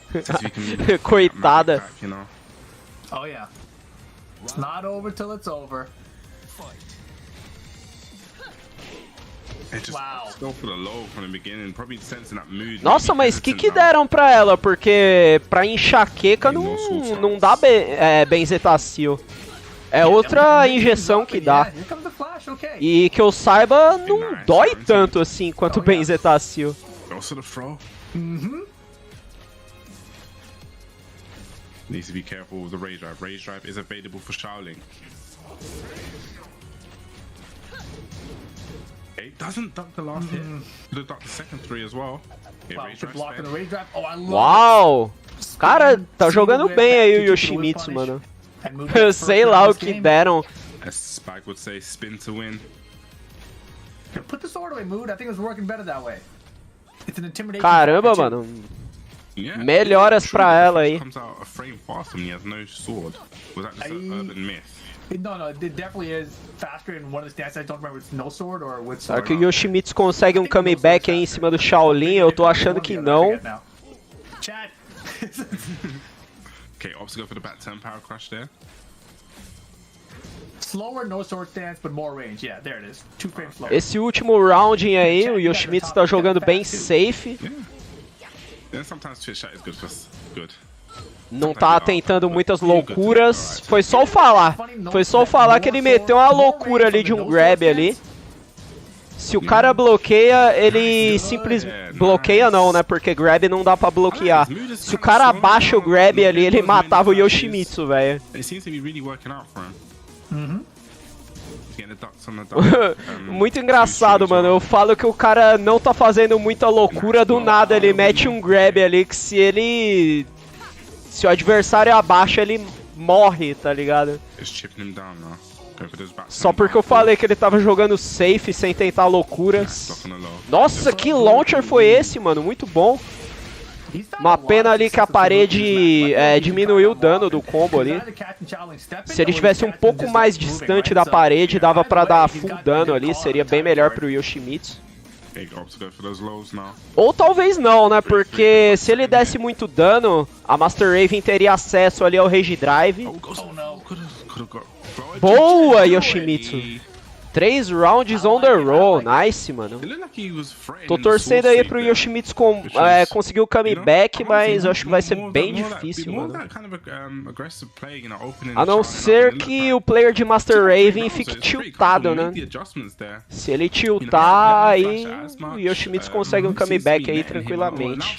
Coitada. Oh yeah. It's not over till it's over. Nossa, mas que deram pra ela? Porque pra enxaqueca não dá benzetacil. É outra injeção que dá. E que eu saiba, não dói tanto assim quanto benzetacil. Needs to be careful with the rage drive. Rage drive is available for Shaolin. It doesn't duck the last hit. Could have ducked the second three as well. Uau! Cara, tá jogando bem aí o Yoshimitsu, mano. Eu sei lá o que deram. As Spike would say, spin to win. Put the sword away, Mood. I think it was working better that way. It's an intimidation. Caramba, mano. Melhoras pra ela aí. Comes out a frame faster when he has no sword. Was that just an urban myth? No, it definitely is faster in one of the stats. I don't remember if it's no sword or with Será sword. que o Yoshimitsu consegue um comeback aí em cima do Shaolin? Eu tô achando que não. Chat. Okay, Ops go for the back turn power crush there. Slower, no sword stance, but more range. Yeah, there it is. 2 frames slower. Esse último round aí, o Yoshimitsu tá jogando bem safe. Yeah, sometimes Twitch chat is good for good. Não tá tentando muitas loucuras. Foi só o falar. Foi só o falar que ele meteu uma loucura ali de um grab ali. Se o cara bloqueia, ele simplesmente... Bloqueia não, né? Porque grab não dá pra bloquear. Se o cara abaixa o grab ali, ele matava o Yoshimitsu, velho. Muito engraçado, mano. Eu falo que o cara não tá fazendo muita loucura, do nada ele mete um grab ali que se o adversário abaixa, ele morre, tá ligado? Só porque eu falei que ele tava jogando safe, sem tentar loucuras. Nossa, que launcher foi esse, mano? Muito bom. Uma pena ali que a parede diminuiu o dano do combo ali. Se ele estivesse um pouco mais distante da parede, dava pra dar full dano ali. Seria bem melhor pro Yoshimitsu. Ou talvez não, né? Porque se ele desse muito dano, a Master Raven teria acesso ali ao Rage Drive. Boa, Yoshimitsu! 3 rounds on the roll, nice, mano. Tô torcendo aí pro Yoshimitsu conseguir o comeback, mas eu acho que vai ser bem difícil, mano. A não ser que o player de Master Raven fique tiltado, né? Se ele tiltar, aí o Yoshimitsu consegue um comeback aí tranquilamente.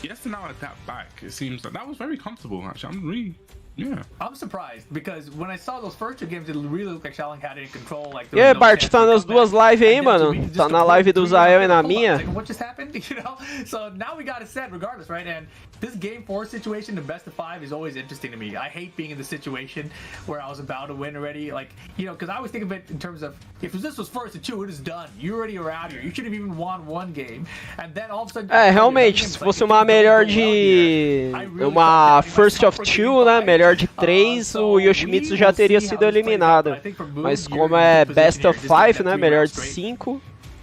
He has to now adapt back. It seems like that was very comfortable. Actually, I'm really Yeah. I'm surprised because when I saw those first two games, it really looked like Shaolin had it in control. Like, E aí, Bart, tá nas duas lives aí, mano? Tá na live do Zael e na minha? What just happened? You know? So now we got it set regardless, right? And this game 4 situation, the best of 5, is always interesting to me. I hate being in the situation where I was about to win already. Like, you know, because I always think of it in terms of if this was first to 2, it is done. You already are out here. You should have even won one game. And then all of a sudden. É, realmente, se fosse uma melhor de. Uma first of 2, né? Melhor de 3, o Yoshimitsu já teria sido eliminado. Mas como é best of 5, né? Melhor de 5.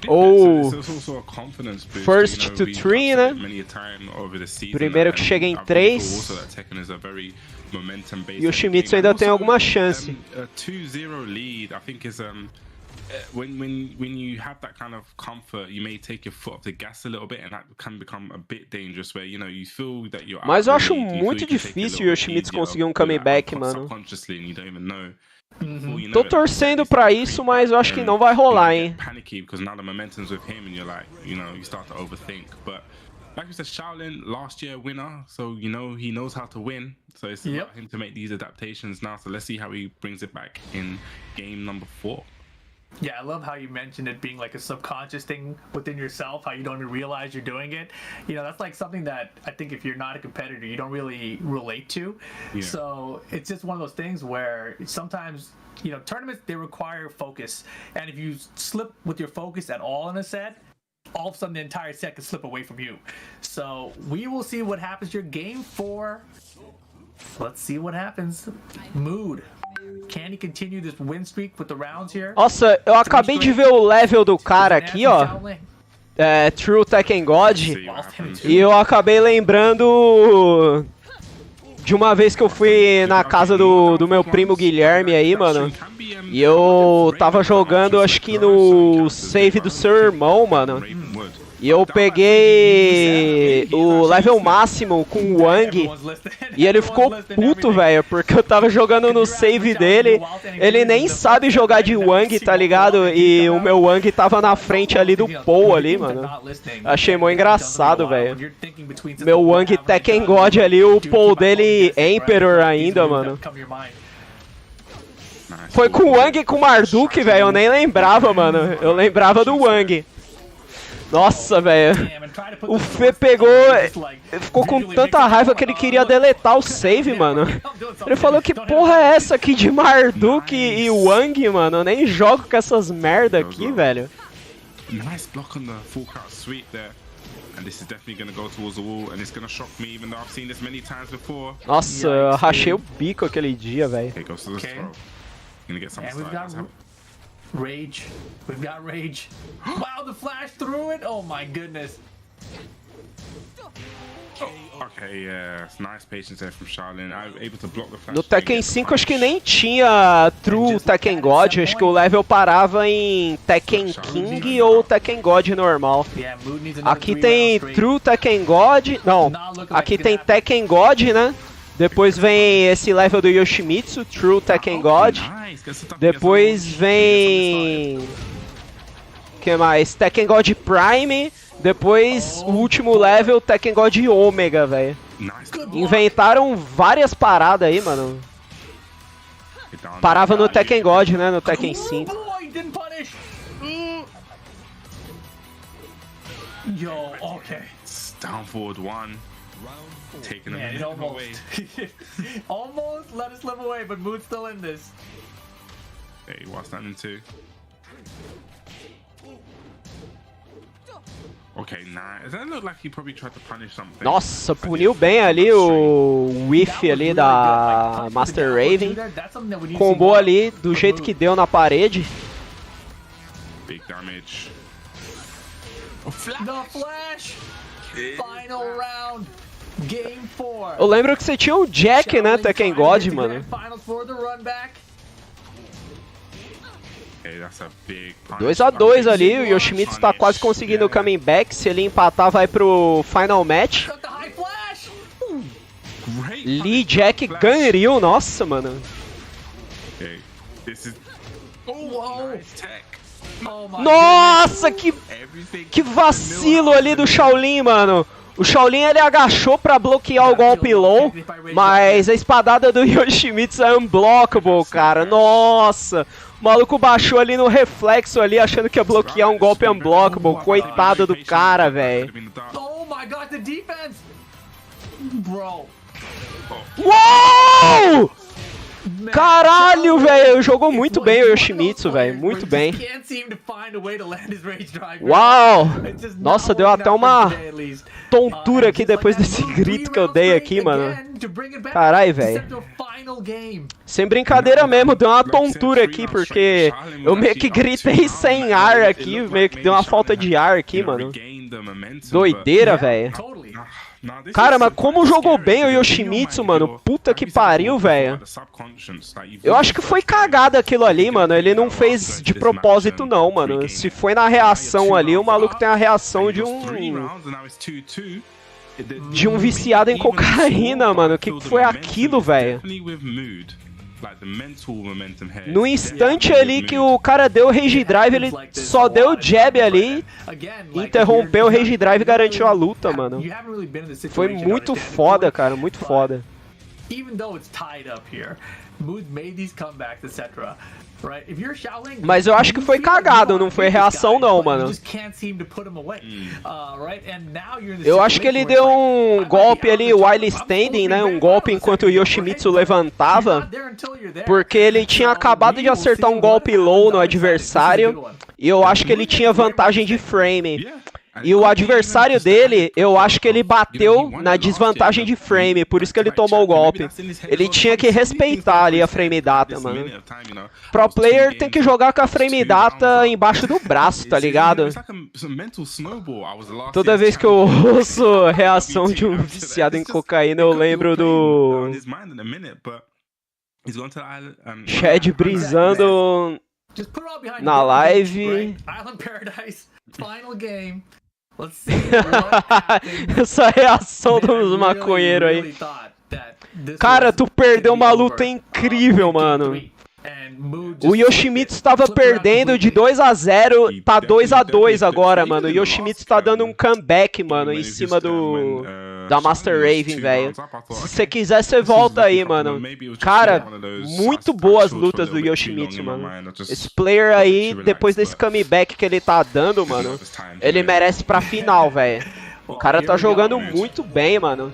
Ou first to 3, né? Primeiro que chega em 3. E o Yoshimitsu ainda tem alguma chance. When you have that kind of comfort, you may take your foot off the gas a little bit, and that can become a bit dangerous. Where you know you feel that you're. Mas eu acho muito difícil o Yoshimitsu conseguir um comeback, mano. Tô torcendo pra isso, mas eu acho que não vai rolar, hein. Panicky because now the momentum's with him, and you're like, you know, you start to overthink. But like you said, Shaolin last year winner, so you know he knows how to win. So it's about him to make these adaptations now. So let's see how he brings it back in game number 4. Yeah, I love how you mentioned it being like a subconscious thing within yourself, how you don't even realize you're doing it. You know, that's like something that I think if you're not a competitor, you don't really relate to. Yeah. So it's just one of those things where sometimes, you know, tournaments, they require focus. And if you slip with your focus at all in a set, all of a sudden the entire set can slip away from you. So we will see what happens here. Game 4. Let's see what happens. Mood. Can he continue this win streak with the rounds here? Nossa, eu acabei de ver o level do cara aqui, ó. É, True Tekken God. E eu acabei lembrando de uma vez que eu fui na casa do meu primo Guilherme aí, mano. E eu tava jogando, acho que no save do seu irmão, mano. E eu peguei o level máximo com o Wang. E ele ficou puto, velho, porque eu tava jogando no save dele. Ele nem sabe jogar de Wang, tá ligado? E o meu Wang tava na frente ali do Paul ali, mano. Achei mó engraçado, velho. Meu Wang Tekken God ali, o Paul dele Emperor ainda, mano. Foi com o Wang e com o Marduk, velho, eu nem lembrava, mano. Eu lembrava do Wang. Nossa, velho. O Fê pegou... Ficou com tanta raiva que ele queria deletar o save, mano. Ele falou que porra é essa aqui de Marduk e Wang, mano? Eu nem jogo com essas merda aqui, velho. Nice block on the full count sweep there. And this is definitely going to go towards the wall, and it's going to shock me even though I've seen this many times before. Nossa, eu rachei o bico aquele dia, velho. Okay, goes to the throw. Gonna get some style. Rage. We've got rage. Wow, the flash through it. Oh my goodness. Okay, yeah, nice patience there from Shaolin. I was able to block the flash. No Tekken 5 acho que nem tinha True Tekken God, acho que o level parava em Tekken King ou Tekken God normal. Aqui tem True Tekken God, não, aqui tem Tekken God, né? Depois vem esse level do Yoshimitsu, True Tekken God. Depois vem... O que mais? Tekken God Prime. Depois o último level, Tekken God Omega, velho. Inventaram várias paradas aí, mano. Parava no Tekken God, né? No Tekken 5. Yo, okay. Down forward 1. Taking him away. Almost let us slip away, but Mood's still in this. Hey, what's that into? Okay, nah. Does that look like he probably tried to punish something? Nossa, puniu bem ali o whiff ali da Master Raven. Combou ali do jeito que deu na parede. Big damage. The flash! Final round! Game 4. Eu lembro que você tinha o Jack, né, Tekken God, mano. 2-2 ali, o Yoshimitsu tá quase conseguindo o coming back. Se ele empatar, vai pro final match. Lee, Jack, Ganryu, nossa, mano. Nossa, que vacilo ali do Shaolin, mano. O Shaolin ele agachou pra bloquear o golpe low, mas a espadada do Yoshimitsu é unblockable, cara. Nossa! O maluco baixou ali no reflexo ali, achando que ia bloquear um golpe unblockable. Coitado do cara, velho. Oh my god, the defense! Bro. Uou! Caralho, velho, jogou muito bem o Yoshimitsu, velho, muito bem. Uau! Nossa, deu até uma tontura aqui depois desse grito que eu dei aqui, mano. Caralho, velho. Sem brincadeira mesmo, deu uma tontura aqui, porque eu meio que gritei sem ar aqui, meio que deu uma falta de ar aqui, mano. Doideira, velho. Cara, mas como jogou bem o Yoshimitsu, mano. Puta que pariu, velho. Eu acho que foi cagada aquilo ali, mano. Ele não fez de propósito, não, mano. Se foi na reação ali, o maluco tem a reação de um viciado em cocaína, mano. O que foi aquilo, velho? No instante ali que o cara deu o Rage Drive, ele só deu o jab ali, interrompeu o Rage Drive e garantiu a luta, mano. Foi muito foda, cara, muito foda. Mas eu acho que foi cagado, não foi reação não, mano. Eu acho que ele deu um golpe ali, while standing, né? Um golpe enquanto o Yoshimitsu levantava, porque ele tinha acabado de acertar um golpe low no adversário, e eu acho que ele tinha vantagem de frame. E o adversário dele, eu acho que ele bateu na desvantagem de frame, por isso que ele tomou o golpe. Ele tinha que respeitar ali a frame data, mano. Pro player tem que jogar com a frame data embaixo do braço, tá ligado? Toda vez que eu ouço reação de um viciado em cocaína, eu lembro do Chad brisando na live. Essa reação dos maconheiros aí. Cara, tu perdeu uma luta incrível, mano. O Yoshimitsu tava perdendo de 2-0, tá 2-2 agora, mano. O Yoshimitsu tá dando um comeback, mano, em cima da Master Raven, velho. Se você quiser, você volta aí, mano. Cara, muito boas lutas do Yoshimitsu, mano. Esse player aí, depois desse comeback que ele tá dando, mano, ele merece pra final, velho. O cara tá jogando muito bem, mano.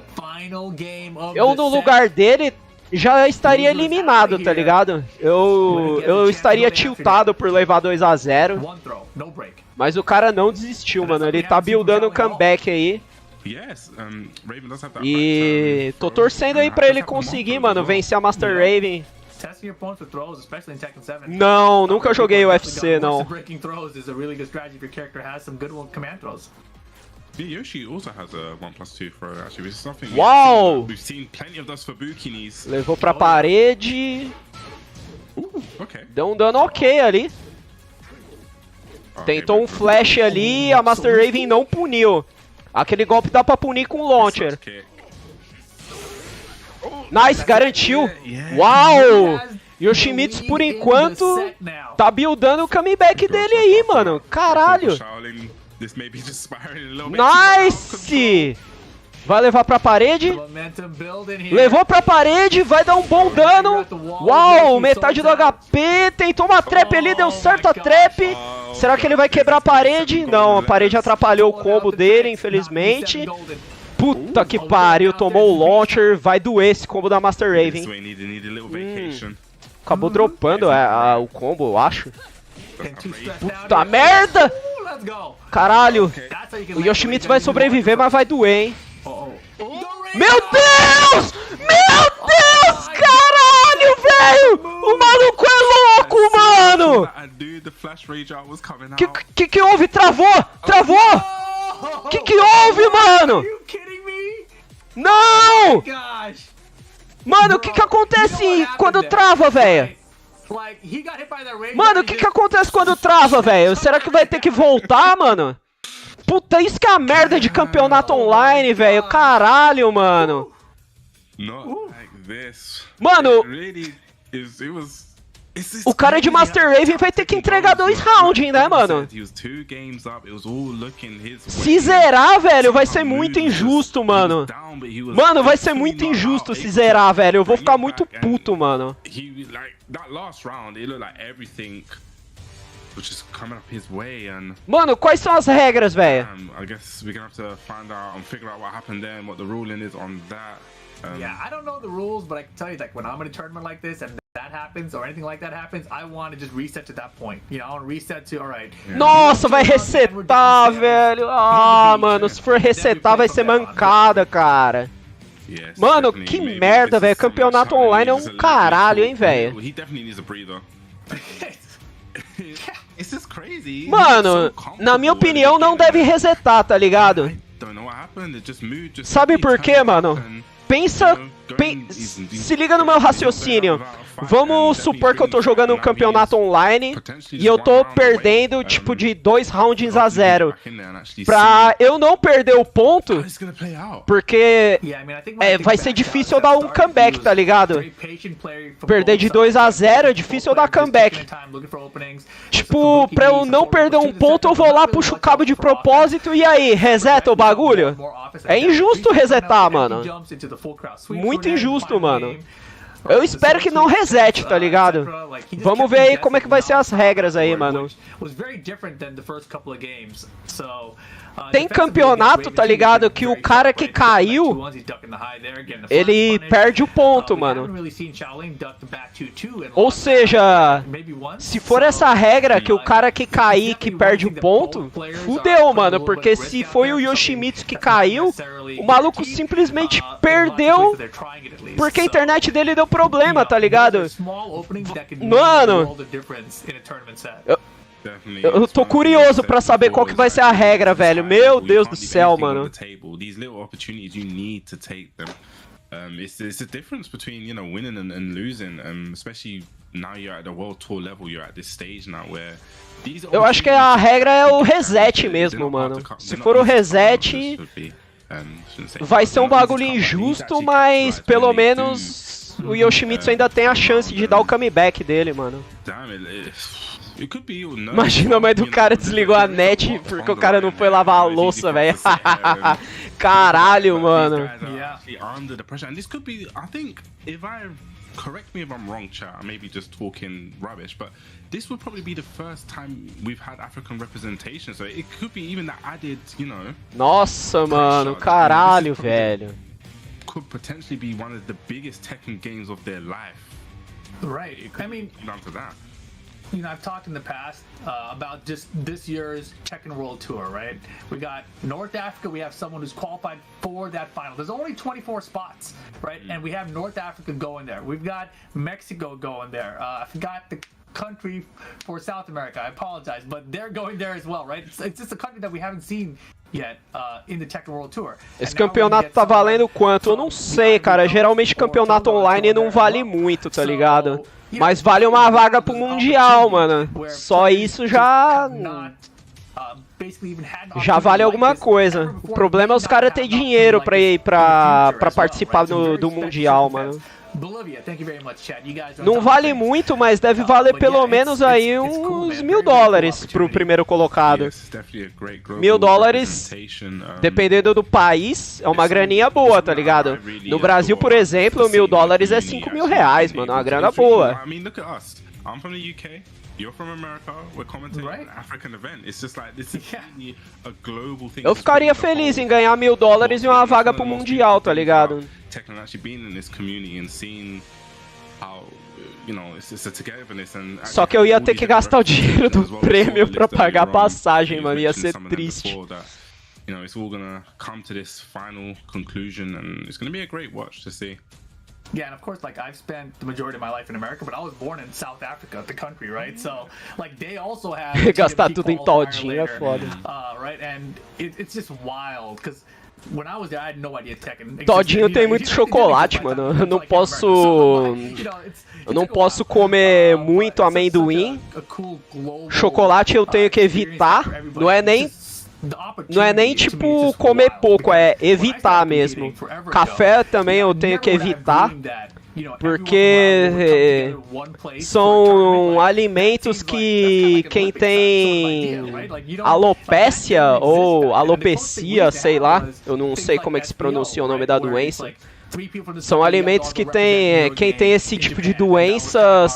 Eu, no lugar dele, já estaria eliminado, tá ligado? Eu estaria tiltado por levar 2-0. Mas o cara não desistiu, mano. Ele tá buildando um comeback aí. E tô torcendo aí pra ele conseguir, mano, vencer a Master Raven. Não, nunca joguei UFC, não. Yoshi also has a 1+2 throw, actually, which is something Uau! we've seen plenty of those Fubukinis. Levou pra parede. Okay. Deu um dano ok ali. Tentou um flash ali, a Master Raven não puniu. Aquele golpe dá pra punir com o launcher. Nice, garantiu. Uau! Yoshimitsu, por enquanto, tá buildando o comeback dele aí, mano. Caralho. Nice! Vai levar pra parede. Levou pra parede, vai dar um bom dano. Uau, metade do HP. Tentou uma trap ali, deu certo a trap. Será que ele vai quebrar a parede? Não, a parede atrapalhou o combo dele, infelizmente. Puta que pariu, tomou o launcher. Vai doer esse combo da Master Raven. Acabou dropando o combo, eu acho. Puta merda! Caralho! O Yoshimitsu vai sobreviver, mas vai doer, hein? Meu Deus! Meu Deus! Caralho, velho! O maluco é louco, mano! Que houve? Travou! Travou! Que houve, mano? Não! Mano, o que acontece quando trava, velho? Mano, o que acontece quando trava, velho? Será que vai ter que voltar, mano? Puta, isso que é a merda de campeonato online, velho. Caralho, mano. Mano, O cara de Master Raven vai ter que entregar 2 rounds, né, mano? Se zerar, velho, vai ser muito injusto, mano. Mano, vai ser muito injusto se zerar, velho. Eu vou ficar muito puto, mano. Mano, quais são as regras, velho? Yeah, I don't know the rules, but I can tell you that when I'm in a tournament like this and that happens or anything like that happens, I want to just reset to that point. You know, I want to reset to, alright. Nossa, vai resetar, velho. Ah, mano, se for resetar vai ser mancada, cara. Mano, que merda, velho. Campeonato online é um caralho, hein, velho. Mano, na minha opinião não deve resetar, tá ligado? Sabe por quê, mano? Se liga no meu raciocínio. Vamos supor que eu tô jogando um campeonato online e eu tô perdendo, tipo, de 2 rounds a 0. Pra eu não perder o ponto, porque vai ser difícil eu dar um comeback, tá ligado? Perder de 2 a 0 é difícil eu dar comeback. Tipo, pra eu não perder um ponto, eu vou lá, puxo o cabo de propósito e aí, reseta o bagulho? É injusto resetar, mano. Muito injusto, mano. Eu espero que não resete, tá ligado? Vamos ver aí como é que vai ser as regras aí, mano. Tem campeonato, tá ligado, que o cara que caiu, ele perde o ponto, mano. Ou seja, se for essa regra que o cara que cair que perde o ponto, fudeu, mano. Porque se foi o Yoshimitsu que caiu, o maluco simplesmente perdeu porque a internet dele deu problema, tá ligado? Mano, eu tô curioso pra saber qual que vai ser a regra, velho. Meu Deus do céu, mano. It's the difference between, you know, winning and losing, especially now you're at the world tour level, you're at this stage now where eu acho que a regra é o reset mesmo, mano. Se for o reset, vai ser um bagulho injusto, mas pelo menos o Yoshimitsu ainda tem a chance de dar o comeback dele, mano. Imagina a mãe do cara desligou a net porque o cara não foi lavar a louça, velho. Caralho, mano. Correct me if I'm wrong, chat. I may be just talking rubbish, but this would probably be the first time we've had African representation. So it could be even that added, you know. Nossa, mano, caralho, velho. Could potentially be one of the biggest Tekken games of their life. Right. I mean, down to that. You know, I've talked in the past about just this year's Tekken World Tour, right? We got North Africa, we have someone who's qualified for that final. There's only 24 spots, right? And we have North Africa going there. We've got Mexico going there. I forgot the country for South America. I apologize, but they're going there as well, right? It's just a country that we haven't seen yet in the Tekken World Tour. Esse campeonato tá valendo quanto? Eu não sei, cara. Geralmente campeonato online não vale muito, tá ligado? Mas vale uma vaga pro Mundial, mano. Só isso já vale alguma coisa. O problema é os caras terem dinheiro pra ir pra participar do Mundial, mano. Não vale muito, mas deve valer pelo menos aí uns $1000 pro primeiro colocado. $1000, dependendo do país, é uma graninha boa, tá ligado? No Brasil, por exemplo, $1000 é R$5.000, mano, uma grana boa. You're from America, we're commenting an African event. It's just like this is a global thing. Eu ficaria feliz em ganhar $1000 e uma vaga pro Mundial, tá ligado? Tekken actually being in this community and seeing how, you know, it's a togetherness and só que eu ia ter que gastar o dinheiro do prêmio pra pagar a passagem, mano, ia ser triste. You know, it's all gonna come to this final conclusion and it's gonna be a great watch to see. Yeah, and of course, like, I've spent the majority of my life in America, but I was born in South Africa, the country, right? So, like, they also have gastar tudo em todinho é foda. Right, and it's just wild, because when I was there, I had no idea Tekken. Todinho tem muito chocolate, mano. Eu não posso comer muito amendoim. Chocolate eu tenho que evitar. Não é nem tipo comer pouco, é evitar mesmo. Café também eu tenho que evitar. Porque são alimentos que quem tem alopécia ou alopecia, sei lá, eu não sei como é que se pronuncia o nome da doença. São alimentos que quem tem esse tipo de doença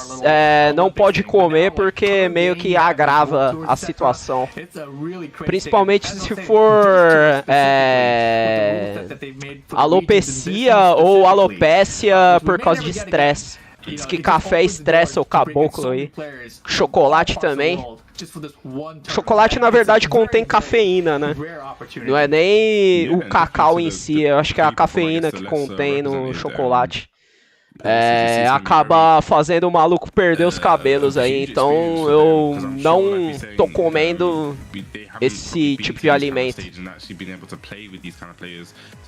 não pode comer porque meio que agrava a situação. Principalmente se for alopecia ou alopécia por causa de estresse. Diz que café estressa o caboclo aí. Chocolate também. Chocolate, na verdade, contém cafeína, né? Não é nem o cacau em si, eu acho que é a cafeína que contém no chocolate. Acaba fazendo o maluco perder os cabelos aí, então eu não tô comendo esse tipo de alimento.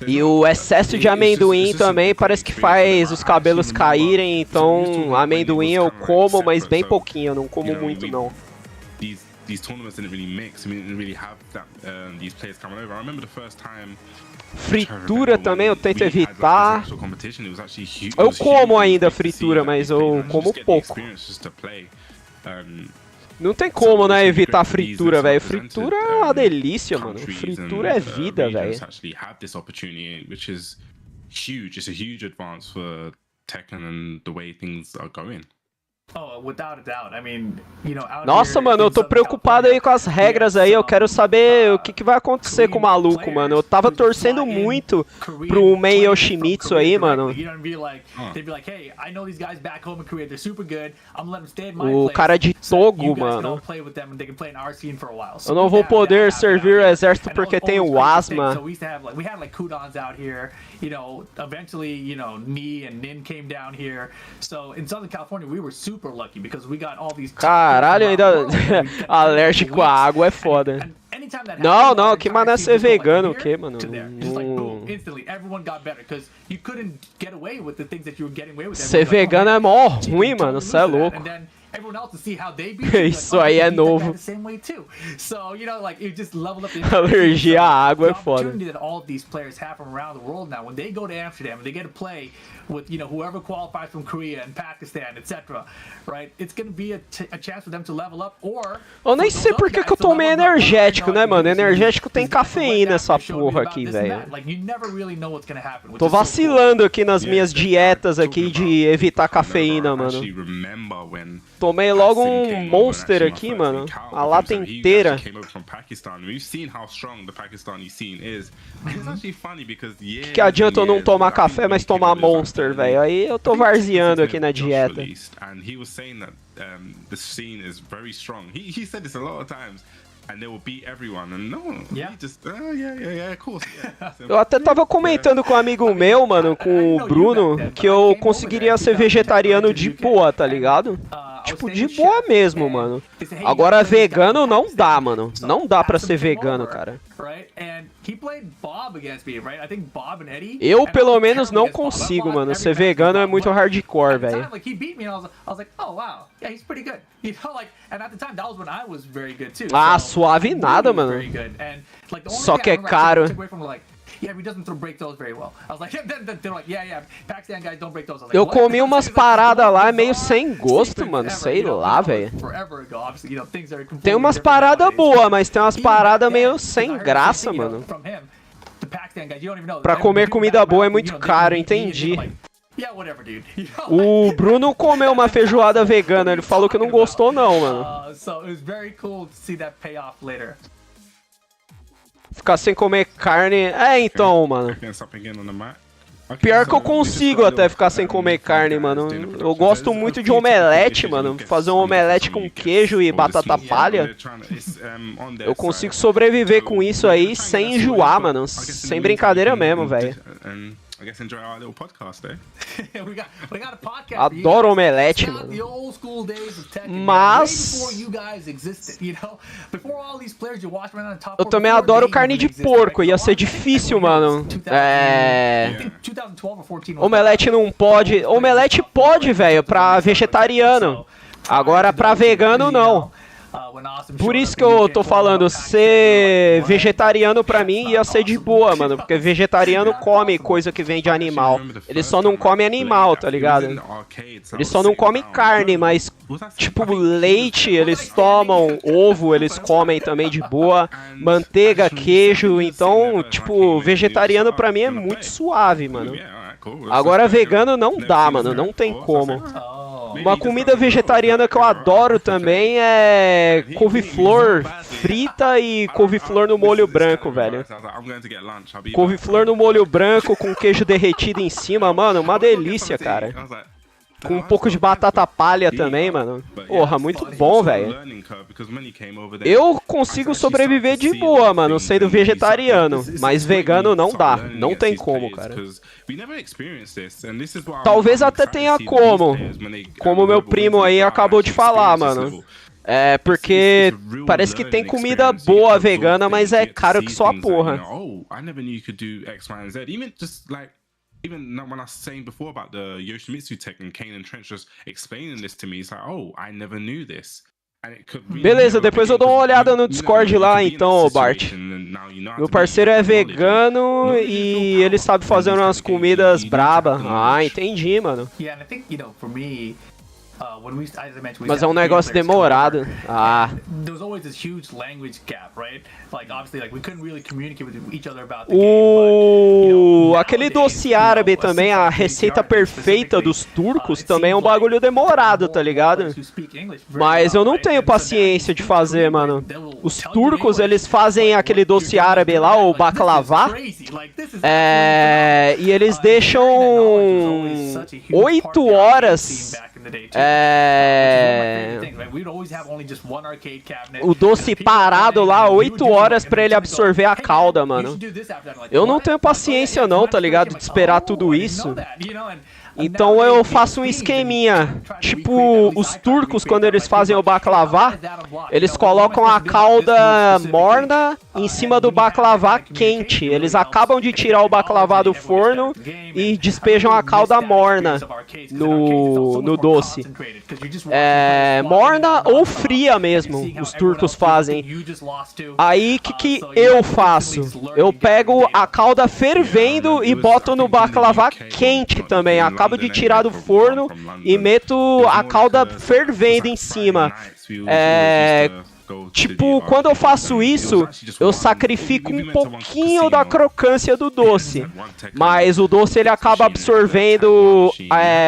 E o excesso de amendoim também parece que faz os cabelos caírem, então amendoim eu como, mas bem pouquinho, eu não como muito não. These tournaments didn't really mix. I mean, didn't really have that these players coming over. I remember the first time. Fritura também eu tento evitar. Eu como ainda fritura, mas eu como pouco. Não tem como, né, evitar fritura, velho. Fritura é uma delícia, mano. Fritura é vida, velho. Huge. It's a huge advance for Tekken and the way things are going. Nossa, mano, eu tô preocupado aí com as regras aí, eu quero saber o que vai acontecer com o maluco, mano. Eu tava torcendo muito pro Mei Yoshimitsu aí, mano. O cara de Togo, mano. Eu não vou poder servir o exército porque tenho asma. Caralho, ainda alérgico à água é foda. Não, que mané ser vegano, o que, mano? Ser vegano é mó ruim, mano, cê é louco. Isso aí é novo. Alergia à água é foda. With whoever qualifies from Korea and Pakistan, etc. Right? It's going to be a chance for them to level up or. Eu nem sei por que eu tomei energético, né, mano? Energético tem cafeína essa porra aqui, velho. Tô vacilando aqui nas minhas dietas aqui de evitar cafeína, mano. Tomei logo um Monster aqui, mano. A lata inteira. Que adianta eu não tomar café, mas tomar Monster, velho? Aí eu tô varzeando aqui na dieta. Eu até tava comentando com um amigo meu, mano, com o Bruno, que eu conseguiria ser vegetariano de boa, tá ligado? Tipo, de boa mesmo, mano. Agora, vegano não dá, mano. Não dá pra ser vegano, cara. Eu, pelo menos, não consigo, mano. Ser vegano é muito hardcore, velho. Ah, suave nada, mano. Só que é caro. Eu comi umas paradas lá meio sem gosto, mano. Sei lá, velho. Tem umas paradas boas, mas tem umas paradas meio sem graça, mano. Pra comer comida boa é muito caro, entendi. O Bruno comeu uma feijoada vegana, ele falou que não gostou não, mano. Ficar sem comer carne... então, mano. Pior que eu consigo até ficar sem comer carne, mano. Eu gosto muito de omelete, mano. Fazer um omelete com queijo e batata palha. Eu consigo sobreviver com isso aí sem enjoar, mano. Sem brincadeira mesmo, velho. Adoro omelete, mano. Mas eu também adoro carne de porco. Ia ser difícil, mano. Omelete não pode. Omelete pode, velho, pra vegetariano. Agora pra vegano não. Por isso que eu tô falando, ser vegetariano pra mim ia ser de boa, mano. Porque vegetariano come coisa que vem de animal. Eles só não comem animal, tá ligado? Eles só não comem carne, mas, tipo, leite eles tomam, ovo eles comem também de boa, manteiga, queijo. Então, tipo, vegetariano pra mim é muito suave, mano. Agora vegano não dá, mano, não tem como. Uma comida vegetariana que eu adoro também é couve-flor frita e couve-flor no molho branco, velho. Couve-flor no molho branco com queijo derretido em cima, mano, uma delícia, cara. Com um pouco de batata palha também, mano. Porra, muito bom, velho. Eu consigo sobreviver de boa, mano, sendo vegetariano. Mas vegano não dá. Não tem como, cara. Talvez até tenha como. Como meu primo aí acabou de falar, mano. É, porque parece que tem comida boa vegana, mas é caro que só a porra. Even when I was saying before about the Yoshimitsu Tekken, Kane and Trench just explaining this to me, it's like, oh, I never knew this. Beleza, depois eu dou uma olhada no Discord lá então, Bart. Meu parceiro é vegano e ele sabe fazer umas comidas braba. Ah, entendi, mano. Mas é um negócio demorado. Ah. Aquele doce árabe também, a receita perfeita dos turcos também é um bagulho demorado, tá ligado? Mas eu não tenho paciência de fazer, mano. Os turcos, eles fazem aquele doce árabe lá, o baklava. E eles deixam 8 horas... o doce parado lá, 8 horas pra ele absorver a calda, mano. Eu não tenho paciência não, tá ligado? De esperar tudo isso. Então eu faço um esqueminha. Tipo, os turcos, quando eles fazem o baklava, eles colocam a calda morna em cima do baklava quente. Eles acabam de tirar o baklava do forno e despejam a calda morna no doce. Morna ou fria mesmo, os turcos fazem. Aí, o que eu faço? Eu pego a calda fervendo e boto no baklava quente também. Acabo de tirar do forno e meto a calda fervendo em cima. Tipo, quando eu faço isso, eu sacrifico um pouquinho da crocância do doce. Mas o doce ele acaba absorvendo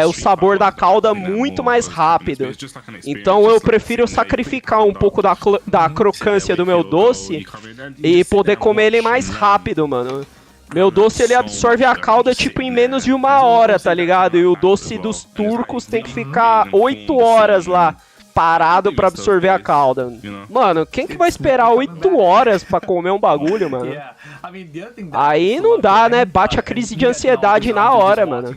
o sabor da calda muito mais rápido. Então eu prefiro sacrificar um pouco da crocância do meu doce e poder comer ele mais rápido, mano. Meu doce, ele absorve a calda, tipo, em menos de 1 hora, tá ligado? E o doce dos turcos tem que ficar 8 horas lá, parado pra absorver a calda. Mano, quem que vai esperar 8 horas pra comer um bagulho, mano? Aí não dá, né? Bate a crise de ansiedade na hora, mano.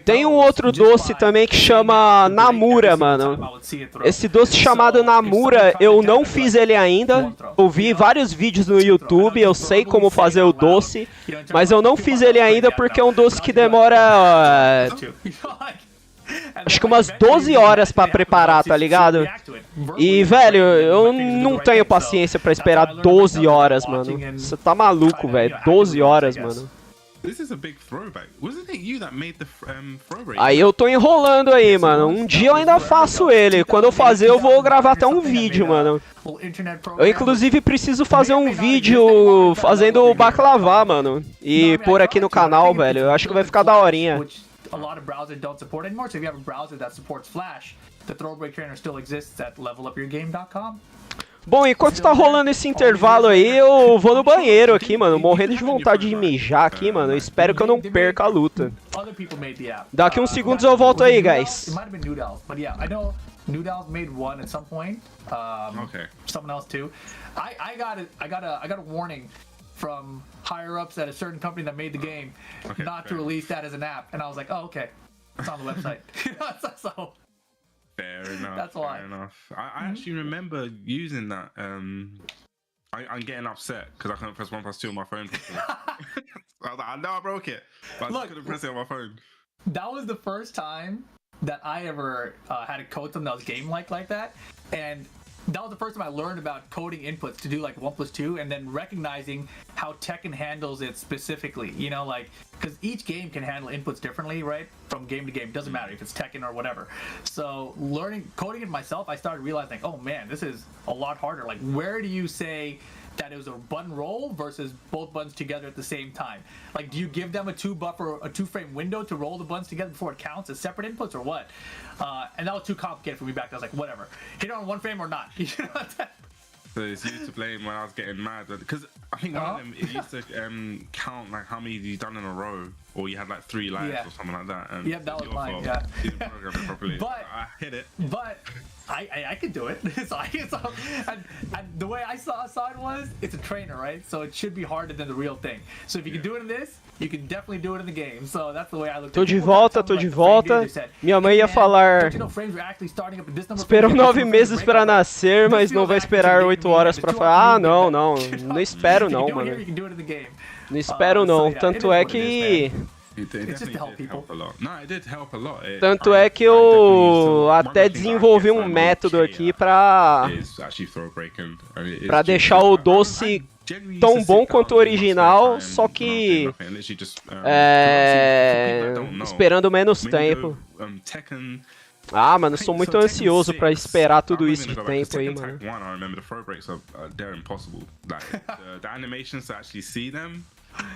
Tem um outro doce também que chama Namura, mano. Esse doce chamado Namura, eu não fiz ele ainda. Eu vi vários vídeos no YouTube, eu sei como fazer o doce, mas eu não fiz ele ainda porque é um doce que demora... acho que umas 12 horas pra preparar, tá ligado? E, velho, eu não tenho paciência pra esperar 12 horas, mano. Você tá maluco, velho. 12 horas, mano. Aí eu tô enrolando aí, mano. Um dia eu ainda faço ele. Quando eu fazer, eu vou gravar até um vídeo, mano. Eu, inclusive, preciso fazer um vídeo fazendo o baklava, mano. E pôr aqui no canal, velho. Eu acho que vai ficar daorinha. A lot of browsers don't support anymore, so if you have a browser that supports Flash, the Throwaway Trainer still exists at levelupyourgame.com. Bom, enquanto tá rolando esse intervalo aí, eu vou no banheiro aqui, mano. Morrendo de vontade de mijar aqui, mano. Eu espero que eu não perca a luta. Daqui uns segundos eu volto aí, guys. Noodles made one at some point. Okay. Someone else too. I got a warning from higher ups at a certain company that made the game, not to release that as an app, and I was like, oh, okay, it's on the website. So fair enough. That's why. Fair enough. I actually remember using that. I'm getting upset because I couldn't press 1+2 on my phone. I was like, I know I broke it, but I just couldn't press it on my phone. That was the first time that I ever had to code something that was game-like like that, and that was the first time I learned about coding inputs to do like 1+2, and then recognizing how Tekken handles it specifically. You know, like, because each game can handle inputs differently, right? From game to game, doesn't matter if it's Tekken or whatever. So coding it myself, I started realizing, oh man, this is a lot harder. Like, where do you say that it was a button roll versus both buttons together at the same time? Like, do you give them a 2-frame window to roll the buttons together before it counts as separate inputs, or what? And that was too complicated for me back then. I was like, whatever, hit it on 1 frame or not. You know? So it's used to blame when I was getting mad, because I think one of them, it used to count like how many you done in a row, or you had like 3 lives or something like that. Yep, that was mine. Yeah. You didn't program it properly. But I hit it. But I could do it. And the way I saw it was, it's a trainer, right? So it should be harder than the real thing. So if you can do it in this, you can definitely do it in the game. So that's the way I looked at it. Tô de volta. Minha mãe ia falar... Esperou 9 meses pra nascer, mas não vai esperar 8 horas pra falar. Ah, não, não. Não espero não, mano. Não espero não. Tanto é que... Tanto é que eu até desenvolvi um método aqui pra deixar o doce tão bom quanto o original, só que esperando menos tempo. Ah, mano, sou muito ansioso pra esperar tudo isso de tempo aí, mano.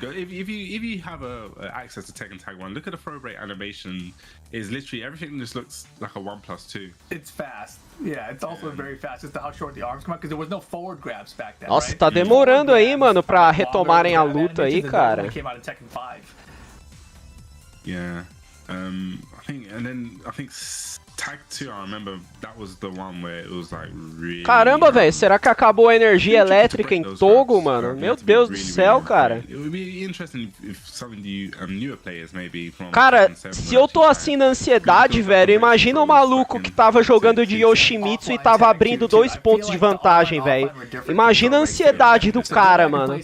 If you have access to Tekken Tag 1, look at the throw break animation. Is literally everything just looks like a 1+2. It's fast. Yeah, it's also very fast. Just how short the arms come out, because there was no forward grabs back then. Nossa, tá demorando aí, mano, pra retomarem a luta aí, cara. Yeah, I think Tag 2, I remember that was the one where it was like really... Caramba, velho, será que acabou a energia elétrica em Togo, mano? Meu Deus do céu, cara. Cara, se eu tô assim na ansiedade, velho, imagina o maluco que tava jogando de Yoshimitsu e tava abrindo 2 pontos de vantagem, velho. Imagina a ansiedade do cara, mano.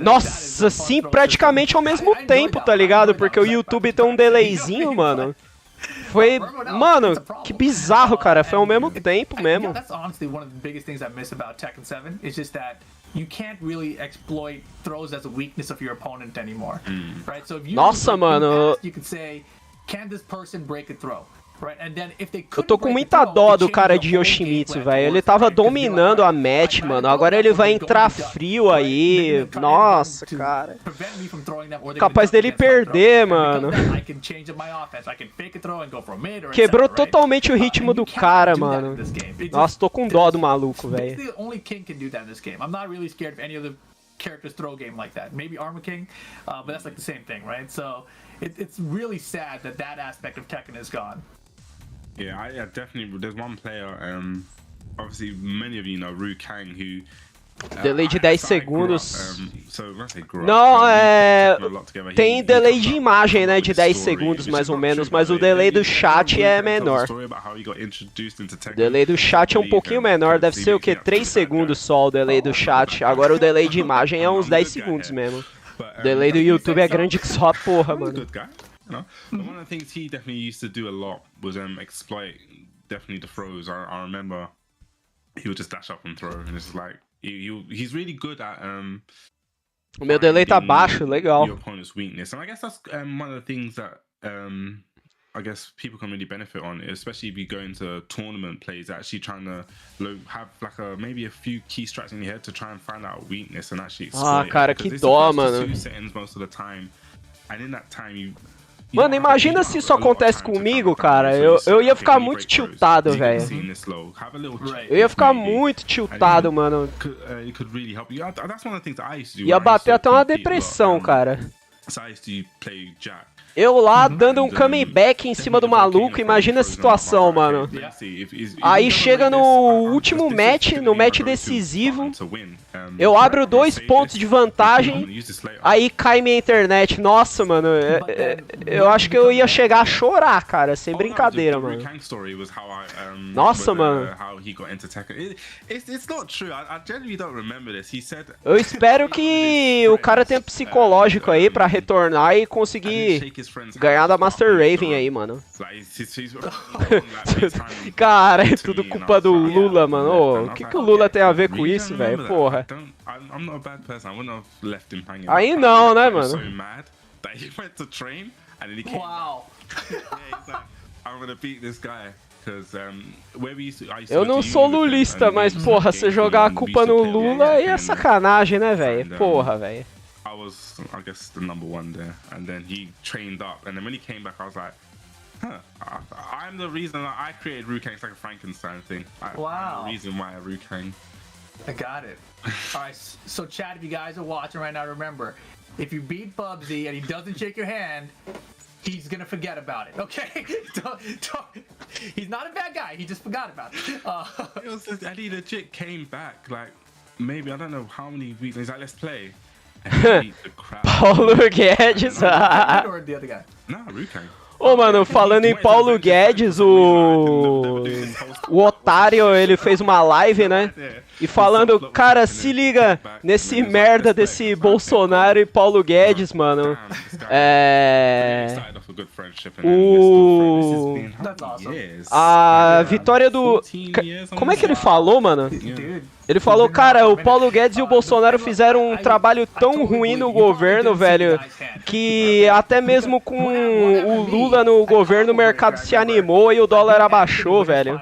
Nossa, sim, praticamente ao mesmo tempo, tá ligado? Porque o YouTube tem um delayzinho, mano. Foi, mano, que bizarro, cara. Foi ao mesmo tempo mesmo. Nossa, mano. Eu tô com muita dó do cara de Yoshimitsu, velho. Ele tava dominando a match, mano. Agora ele vai entrar frio aí. Nossa, cara. Capaz dele perder, mano. Quebrou totalmente o ritmo do cara, mano. Nossa, tô com dó do maluco, velho. Characters throw game like that. Maybe Armor King, but that's like the same thing, right? So it's really sad that aspect of Tekken is gone. Yeah, definitely. There's one player, obviously many of you know, Ru Kang, who delay de 10 segundos. Não, tem delay de imagem, né, de 10 segundos mais ou menos, mas o delay do chat é menor. O delay do chat é um pouquinho menor, deve ser o que? 3 segundos só o delay do chat. Agora o delay de imagem é uns 10 segundos mesmo. O delay do YouTube é grande que só a porra, mano. One of the things he definitely used to do a lot was exploit definitely the throws. I remember he would just dash up and throw, and it's like he's really good at o meu delay tá baixo, legal. Your opponent's weakness, and I guess that's one of the things that I guess people can really benefit on, especially if you go into tournament plays, actually trying to have like maybe a few key strats in your head to try and find out weakness and actually exploit. Ah, cara, que dó, mano. Most of the time, and in that time you Mano, imagina se isso acontece comigo, cara. Eu ia ficar muito tiltado, velho. Eu ia ficar muito tiltado, mano. Ia bater até uma depressão, cara. Eu lá dando um coming back em cima do maluco, imagina a situação, mano. Aí chega no último match, no match decisivo, eu abro 2 pontos de vantagem, aí cai minha internet. Nossa, mano, eu acho que eu ia chegar a chorar, cara, sem brincadeira, mano. Nossa, mano. Eu espero que o cara tenha psicológico aí pra retornar e conseguir his friends. Ganhar da Master Raven aí, mano. Cara, é tudo culpa do Lula, mano. Ô, o que o Lula tem a ver com isso, velho? Porra. Aí não, né, mano? Wow. Eu não sou lulista, mas, porra, você jogar a culpa no Lula aí é sacanagem, né, velho? Porra, velho. I was, I guess, the #1 there, and then he trained up, and then when he came back, I was like, huh, I'm the reason that I created Rukang. It's like a Frankenstein thing. Wow. I'm the reason why I Rukang. I got it. Alright, so chat, if you guys are watching right now, remember, if you beat Bubsy and he doesn't shake your hand, he's gonna forget about it, okay? He's not a bad guy, he just forgot about it. It was just, and he legit came back, like, maybe, I don't know how many weeks, he's like, let's play. And he beat the crap. Paulo Guedes. Or the other guy? No, Rukang. Ô, mano, falando em Paulo Guedes, o Otário, ele fez uma live, né? E falando, cara, se liga nesse merda desse Bolsonaro e Paulo Guedes, mano. A vitória do... Como é que ele falou, mano? Ele falou, cara, o Paulo Guedes e o Bolsonaro fizeram um trabalho tão ruim no governo, velho, que até mesmo com o Lula no governo o mercado se animou e o dólar abaixou, velho.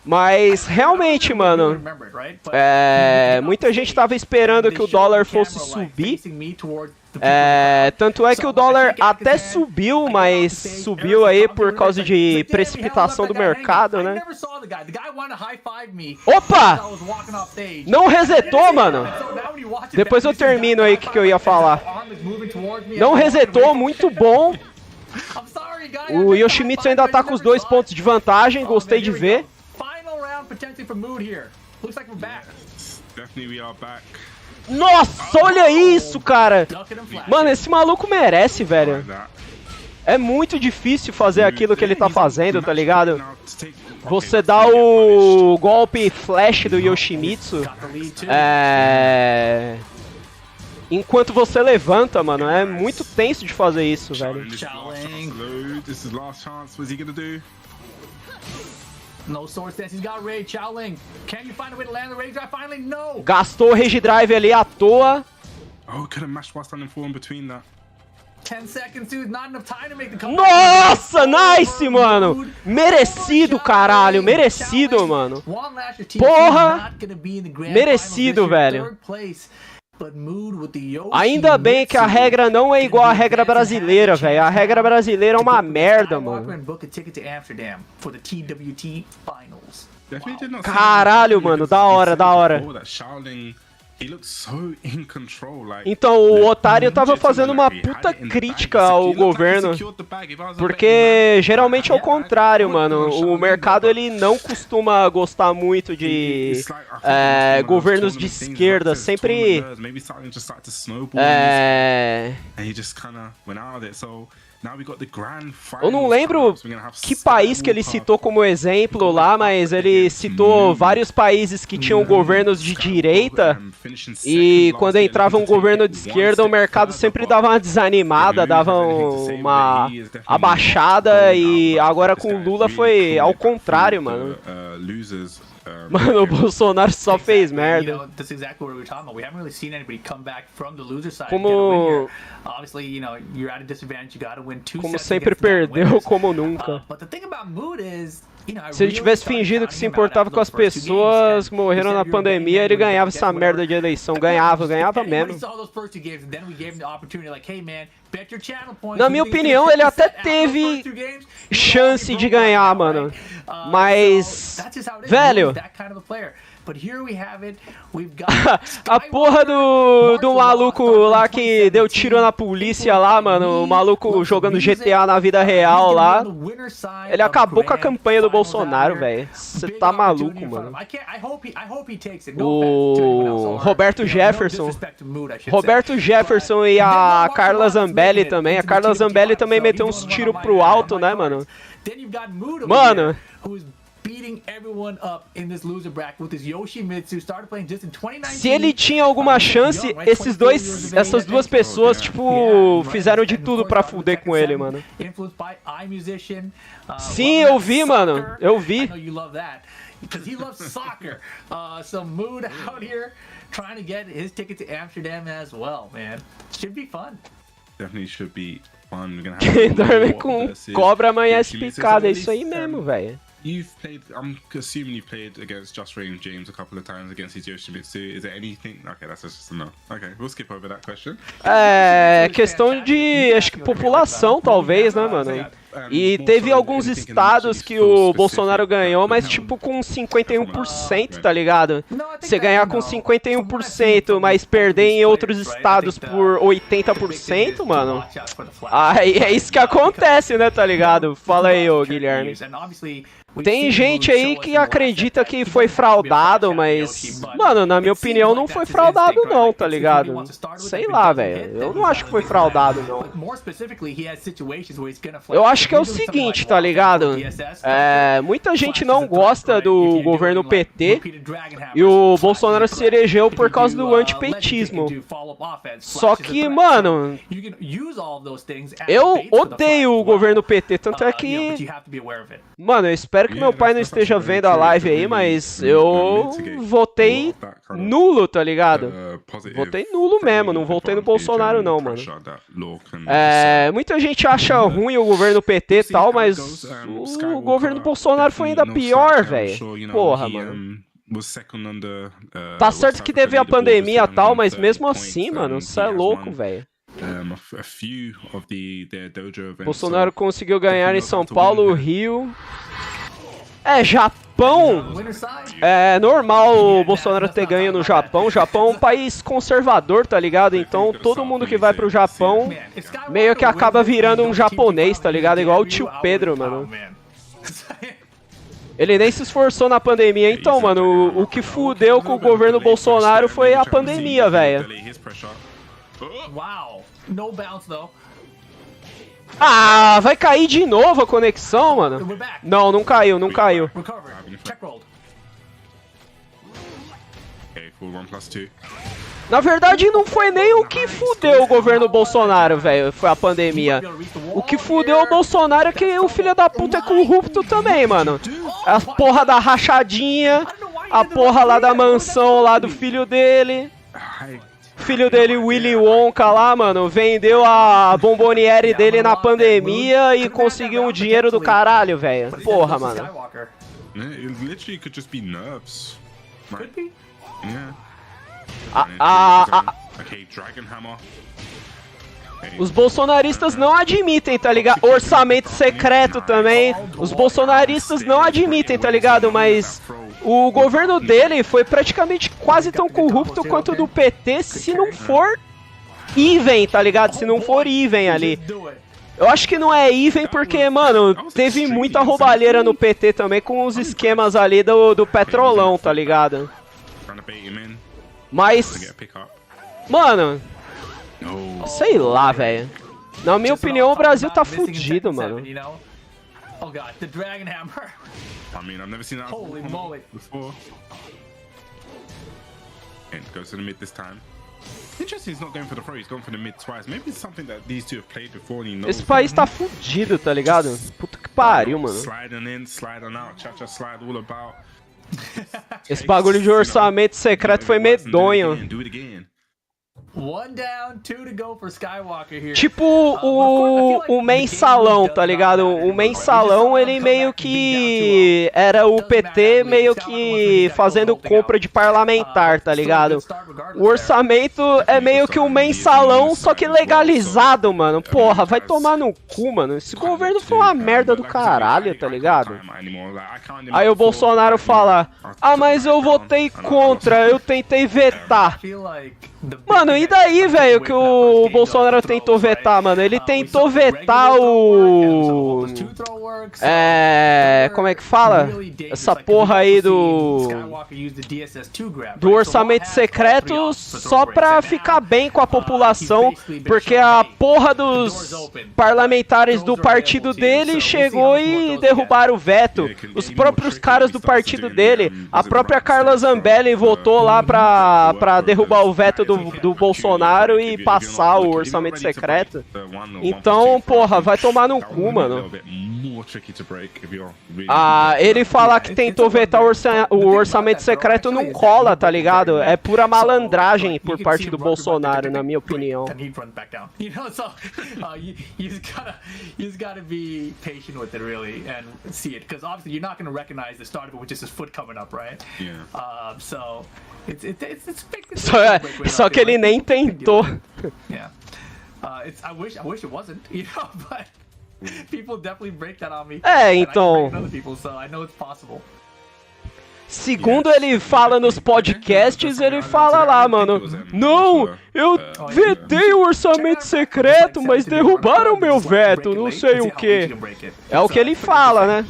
Mas realmente, mano, muita gente tava esperando que o dólar fosse subir. Tanto é que o dólar até subiu, mas subiu aí por causa de precipitação do mercado, né? Opa! Não resetou, mano? Depois eu termino aí o que eu ia falar. Não resetou, muito bom. O Yoshimitsu ainda tá com os 2 pontos de vantagem, gostei de ver. Nossa, olha isso, cara! Mano, esse maluco merece, velho. É muito difícil fazer aquilo que ele tá fazendo, tá ligado? Você dá o golpe flash do Yoshimitsu, enquanto você levanta, mano. É muito tenso de fazer isso, velho. Gastou o Rage Drive ali à toa. Nossa, nice, mano. Merecido, caralho. Merecido, mano. Porra. Merecido, velho. Ainda bem que a regra não é igual à regra brasileira, velho. A regra brasileira é uma merda, mano. Caralho, mano, da hora, da hora. Então, o Otário tava fazendo uma puta crítica ao governo, porque geralmente é o contrário, mano. O mercado, ele não costuma gostar muito de governos de esquerda, sempre... Eu não lembro que país que ele citou como exemplo lá, mas ele citou vários países que tinham governos de direita e quando entrava um governo de esquerda o mercado sempre dava uma desanimada, dava uma abaixada, e agora com o Lula foi ao contrário, mano. Mano, o Bolsonaro só fez merda. Como sempre perdeu, como nunca. Se ele tivesse fingido que se importava com as pessoas que morreram na pandemia, ele ganhava essa merda de eleição. Ganhava mesmo. Na minha opinião, ele até teve chance de ganhar, mano. Mas, velho, a porra do maluco lá que deu tiro na polícia lá, mano, o maluco jogando GTA na vida real lá, ele acabou com a campanha do Bolsonaro, velho. Você tá maluco, mano. O Roberto Jefferson e a Carla Zambelli também. A Carla Zambelli também meteu uns tiros pro alto, né, mano? Mano, beating everyone up in this loser bracket with his Yoshimitsu. Started playing just in 2019. Se ele tinha alguma chance, essas duas pessoas, tipo, fizeram de tudo pra fuder com ele, mano. Sim, eu vi, mano. Eu vi. Because he loves soccer. Some mood out here trying to get his ticket to Amsterdam as well, man. Should be fun. Definitely should be fun. We're gonna Quem have dorme com cobra amanhece picada, é isso aí mesmo, velho. You've played, I'm assuming you've played against Just Rain James a couple of times against his Yoshimitsu. Is there anything? Okay, that's just a no. Okay, we'll skip over that question. É questão de, acho que população, talvez, né, mano? E teve alguns estados que o Bolsonaro ganhou, mas tipo com 51%, tá ligado? Você ganhar com 51%, mas perder em outros estados por 80%, mano. Aí é isso que acontece, né, tá ligado? Fala aí, ô Guilherme. Tem gente aí que acredita que foi fraudado, mas, mano, na minha opinião não foi fraudado não, tá ligado? Sei lá, velho. Eu não acho que foi fraudado, não. Eu acho que é o seguinte, tá ligado? Muita gente não gosta do governo PT e o Bolsonaro se elegeu por causa do antipetismo. Só que, mano, eu odeio o governo PT, tanto é que, mano, eu espero que meu pai não esteja vendo a live aí, mas eu votei nulo, tá ligado? Votei nulo mesmo, não votei no Bolsonaro não, mano. Muita gente acha ruim o governo PT e tal, mas o governo Bolsonaro foi ainda pior, velho. Porra, mano. Tá certo que teve a pandemia e tal, mas mesmo assim, mano, você é louco, velho. Bolsonaro conseguiu ganhar em São Paulo, Rio. Japão. É normal o Bolsonaro ter ganho no Japão. O Japão é um país conservador, tá ligado? Então todo mundo que vai pro Japão meio que acaba virando um japonês, tá ligado? Igual o tio Pedro, mano. Ele nem se esforçou na pandemia. Então, mano, o que fudeu com o governo Bolsonaro foi a pandemia, velho. Ah, vai cair de novo a conexão, mano? Não, não caiu, não caiu. Na verdade, não foi nem o que fudeu o governo Bolsonaro, velho. Foi a pandemia. O que fudeu o Bolsonaro é que o filho da puta é corrupto também, mano. A porra da rachadinha, a porra lá da mansão lá do filho dele. Filho dele, Willy Wonka lá, mano, vendeu a bomboniere dele na pandemia e conseguiu um dinheiro do caralho, velho. Porra, mano. Os bolsonaristas não admitem, tá ligado? Orçamento secreto também. Os bolsonaristas não admitem, tá ligado? Mas o governo dele foi praticamente quase tão corrupto quanto o do PT, se não for even, tá ligado? Se não for even ali. Eu acho que não é even porque, mano, teve muita roubalheira no PT também com os esquemas ali do petrolão, tá ligado? Mas, mano, sei lá, velho. Na minha opinião, o Brasil tá fudido, mano. I mean, I've never seen that before. And goes to the mid this time. Interesting, he's not going for the throw, he's going for the mid twice. Maybe it's something that these two have played before and he knows. Esse país tá fudido, tá ligado? Puta que pariu, mano. Sliding in, sliding out, cha-cha slide all about. Esse bagulho de orçamento secreto foi medonho. Do it again. Tipo o mensalão, tá ligado? O mensalão, ele meio que era o PT meio que fazendo compra de parlamentar, tá ligado? O orçamento é meio que o mensalão, só que legalizado, mano. Porra, vai tomar no cu, mano. Esse governo foi uma merda do caralho, tá ligado? Aí o Bolsonaro fala: ah, mas eu votei contra, eu tentei vetar. Mano, e daí, velho, que o Bolsonaro tentou vetar, mano? Ele tentou vetar o... como é que fala? Essa porra aí do orçamento secreto só pra ficar bem com a população, porque a porra dos parlamentares do partido dele chegou e derrubaram o veto. Os próprios caras do partido dele, a própria Carla Zambelli votou lá pra derrubar o veto do Bolsonaro e passar o orçamento secreto. Então, porra, vai tomar no cu, mano. Ele falar que tentou vetar o orçamento secreto não cola, tá ligado? É pura malandragem por parte do Bolsonaro, na minha opinião. You just gotta be patient with it, really, and see it, because obviously you're not gonna recognize the start of it with just his foot coming up, right? Yeah. So it's big. Só que ele nem tentou. Yeah. I wish it wasn't, you know, but people definitely break that on me. Então. So I know it's possible. Segundo ele fala nos podcasts, ele fala lá, mano, não, eu vetei o orçamento secreto, mas derrubaram meu veto, não sei o que. É o que ele fala, né?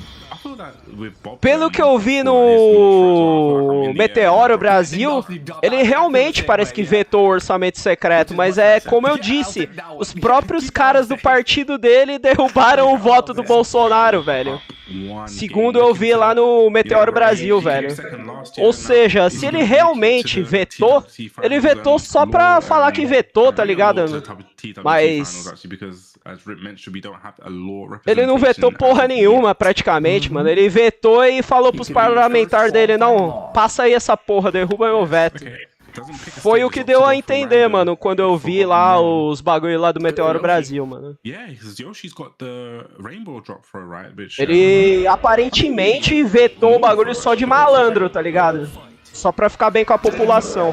Pelo que eu vi no Meteoro Brasil, ele realmente parece que vetou o orçamento secreto, mas é como eu disse, os próprios caras do partido dele derrubaram o voto do Bolsonaro, velho. Segundo eu vi lá no Meteoro Brasil, velho. Ou seja, se ele realmente vetou, ele vetou só pra falar que vetou, tá ligado? Mas ele não vetou porra nenhuma, praticamente, mano. Ele vetou e falou pros parlamentares dele, não, passa aí essa porra, derruba meu veto. Foi o que deu a entender, mano, quando eu vi lá os bagulho lá do Meteoro Brasil, mano. Ele aparentemente vetou o bagulho só de malandro, tá ligado? Só pra ficar bem com a população.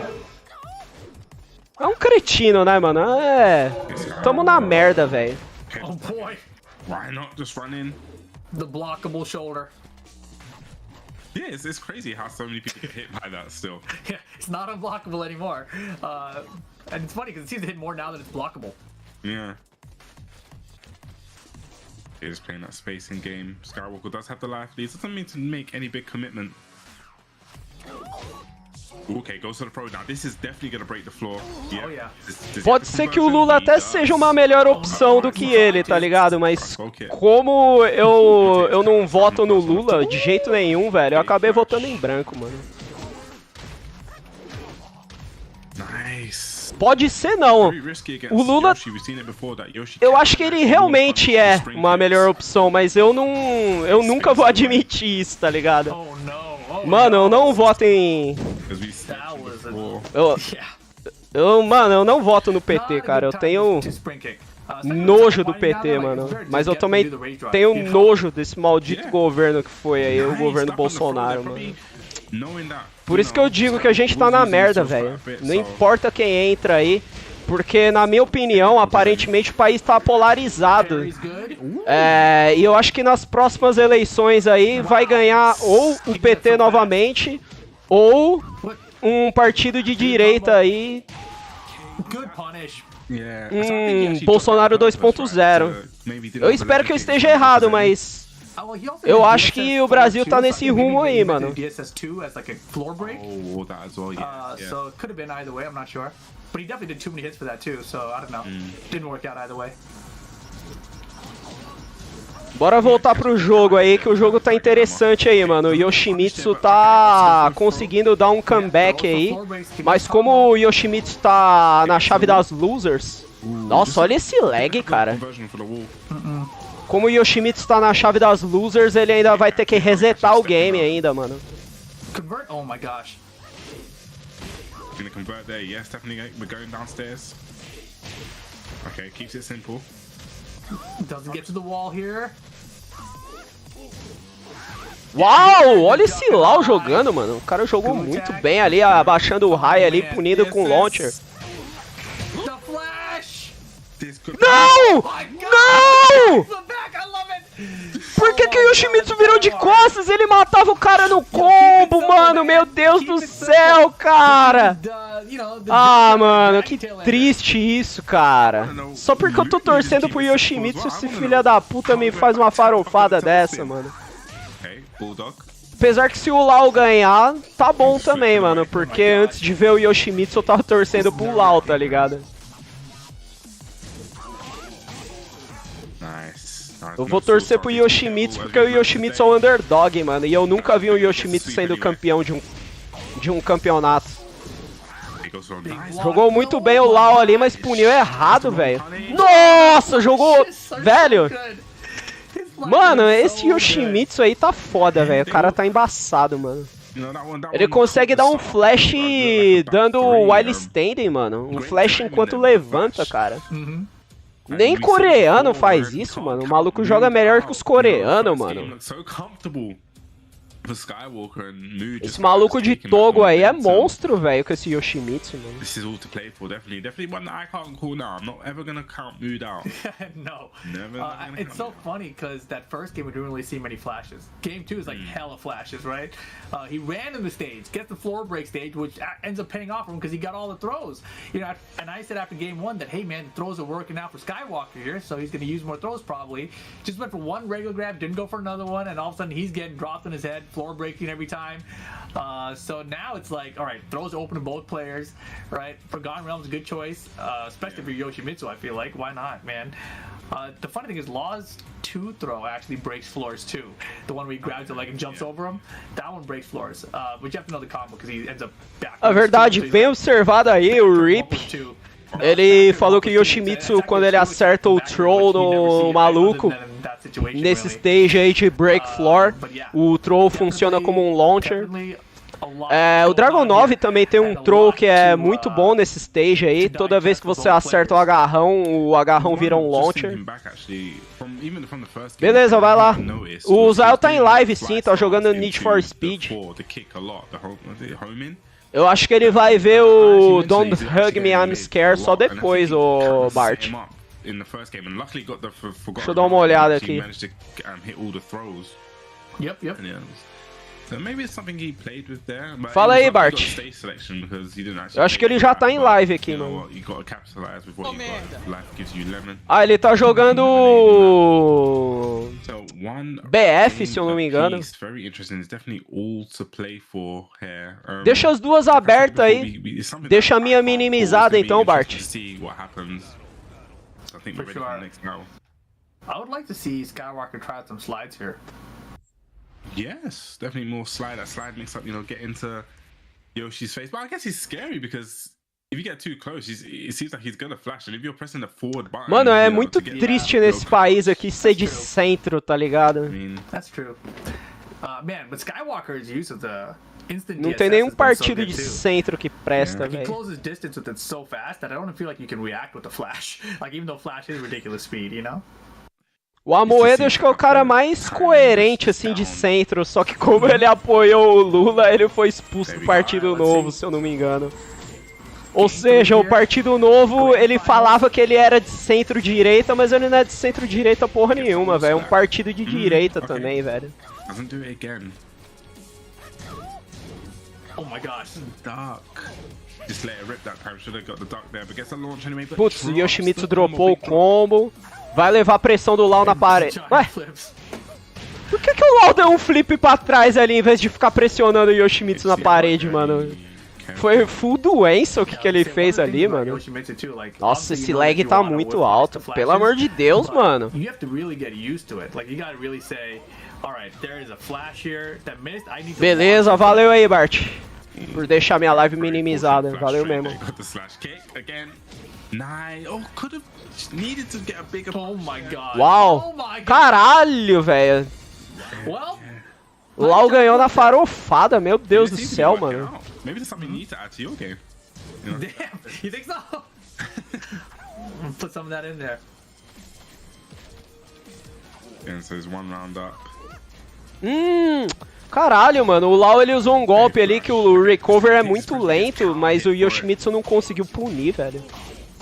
É um cretino, né, mano? Tamo na merda, velho. Oh boy. Why not just run in? The blockable shoulder. Yeah, it's crazy how so many people get hit by that still. Yeah, it's not unblockable anymore. And it's funny because it seems to hit more now than it's blockable. Yeah. He's just playing that spacing game. Skywalker does have the life lead. Doesn't mean to make any big commitment. Okay, goes to the pro now. This is definitely gonna break the floor. Yeah. Oh, yeah. Pode ser que o Lula até seja uma melhor opção do que ele, tá ligado? Mas como eu não voto no Lula de jeito nenhum, velho, eu acabei votando em branco, mano. Nice. Pode ser não. O Lula, eu acho que ele realmente é uma melhor opção, mas eu nunca vou admitir isso, tá ligado? Mano, eu não voto em... Mano, eu não voto no PT, cara. Eu tenho nojo do PT, mano. Mas eu também tenho nojo desse maldito governo que foi aí, o governo Bolsonaro, mano. Por isso que eu digo que a gente tá na merda, velho. Não importa quem entra aí, porque, na minha opinião, aparentemente o país tá polarizado. E eu acho que nas próximas eleições aí vai ganhar ou o PT novamente, ou um partido de direita aí. Bolsonaro 2.0. Eu espero que eu esteja errado, mas eu acho que o Brasil tá nesse rumo aí, mano. But he definitely did too many hits for that too, so I don't know. Didn't work out either way. Bora voltar pro jogo aí, que o jogo tá interessante aí, mano. O Yoshimitsu tá conseguindo dar um comeback aí, mas como o Yoshimitsu tá na chave das losers... Nossa, olha esse lag, cara. Como o Yoshimitsu tá na chave das losers, ele ainda vai ter que resetar o game ainda, mano. Convert? Oh my gosh. Gonna convert there, yes, definitely we're going downstairs. Okay, keeps it simple. Doesn't get to the wall here. Uau, olha esse Lau jogando, mano. O cara jogou muito bem ali, abaixando o raio ali, punido com o launcher. The flash! Não! Não! I love it! Por que que o Yoshimitsu virou de costas? Ele matava o cara no combo, mano. Meu Deus do céu, cara. Ah, mano, que triste isso, cara. Só porque eu tô torcendo pro Yoshimitsu, esse filho da puta me faz uma farofada dessa, mano. Apesar que se o Lau ganhar, tá bom também, mano. Porque antes de ver o Yoshimitsu, eu tava torcendo pro Lau, tá ligado? Eu vou torcer pro Yoshimitsu porque o Yoshimitsu é o underdog, mano. E eu nunca vi um Yoshimitsu sendo campeão de um campeonato. Jogou muito bem o Lau ali, mas puniu errado, velho. Nossa, jogou... Velho... Mano, esse Yoshimitsu aí tá foda, velho. O cara tá embaçado, mano. Ele consegue dar um flash dando while standing, mano. Um flash enquanto levanta, cara. Nem coreano faz isso, mano. O maluco joga melhor que os coreanos, mano. Esse maluco de Togo aí é monstro, velho, com esse Yoshimitsu, mano. This is all to play for, definitely. Definitely one that I can't call now. I'm not ever gonna count Mood out. No. Never. It's so funny because that first game we didn't really see many flashes. Game 2 is like hella flashes, right? He ran in the stage, gets the floor break stage, which ends up paying off for him because he got all the throws. You know, and I said after game 1 that, hey man, throws are working out for Skywalker here, so he's gonna use more throws probably. Just went for one regular grab, didn't go for another one, and all of a sudden he's getting dropped on his head. Floor breaking every time. So now it's like, all right, throws open to both players, right? Forgotten Realm's a good choice, especially for Yoshimitsu, I feel like. Why not, man? The funny thing is, Law's 2 throw actually breaks floors too. The one where he grabs it like and jumps over him, that one breaks floors. But you have to know the combo because he ends up back. A verdade, bem observado aí, o Rip. Ele falou que Yoshimitsu, quando ele acerta o troll no maluco, nesse stage aí de break floor, o troll funciona como um launcher. O Dragon 9 também tem um troll que é muito bom nesse stage aí. Toda vez que você acerta o agarrão vira um launcher. Beleza, vai lá. O Zael tá em live sim, tá jogando Need for Speed. Eu acho que ele vai ver o Don't Hug Me, I'm Scared só depois, o Bart. Deixa eu dar uma olhada aqui. Fala aí, Bart. Eu acho que ele já tá em live aqui, mano. Ah, ele tá jogando BF, se eu não me engano. Deixa as duas abertas aí. Deixa a minha minimizada então, Bart. I would like to see Skywalker try out some slides here. Yes, definitely more slide. That slide mix up, you know, get into Yoshi's face. But I guess he's scary because if you get too close, it seems like he's gonna flash. And if you're pressing the forward button, mano, é muito triste nesse país aqui ser de centro, tá ligado? That's true. Man, but Skywalker's use of the instant não tem nenhum partido de centro que presta, velho. He closes distance with it so fast that I don't feel like you can react with the flash. Like even though flash is ridiculous speed, you know? O Amoedo acho que é o cara mais coerente assim de centro, só que como ele apoiou o Lula, ele foi expulso do Partido Novo, se eu não me engano. Ou seja, o Partido Novo, ele falava que ele era de centro-direita, mas ele não é de centro-direita porra nenhuma, velho. É um partido de direita também, velho. Oh my gosh, dark. Putz, Yoshimitsu dropou o combo. Vai levar a pressão do Lau na parede. Ué? Por que o Lau deu um flip pra trás ali em vez de ficar pressionando o Yoshimitsu na parede, mano? Foi full doença o que ele fez ali, mano. Nossa, esse lag tá muito alto. Pelo amor de Deus, mano. Beleza, valeu aí, Bart. Por deixar minha live minimizada. Valeu mesmo. Uau! Caralho, velho! Lau ganhou na farofada, meu Deus do céu, mano. Caralho, mano, o Lau ele usou um golpe ali que o recover é muito lento, mas o Yoshimitsu não conseguiu punir, velho.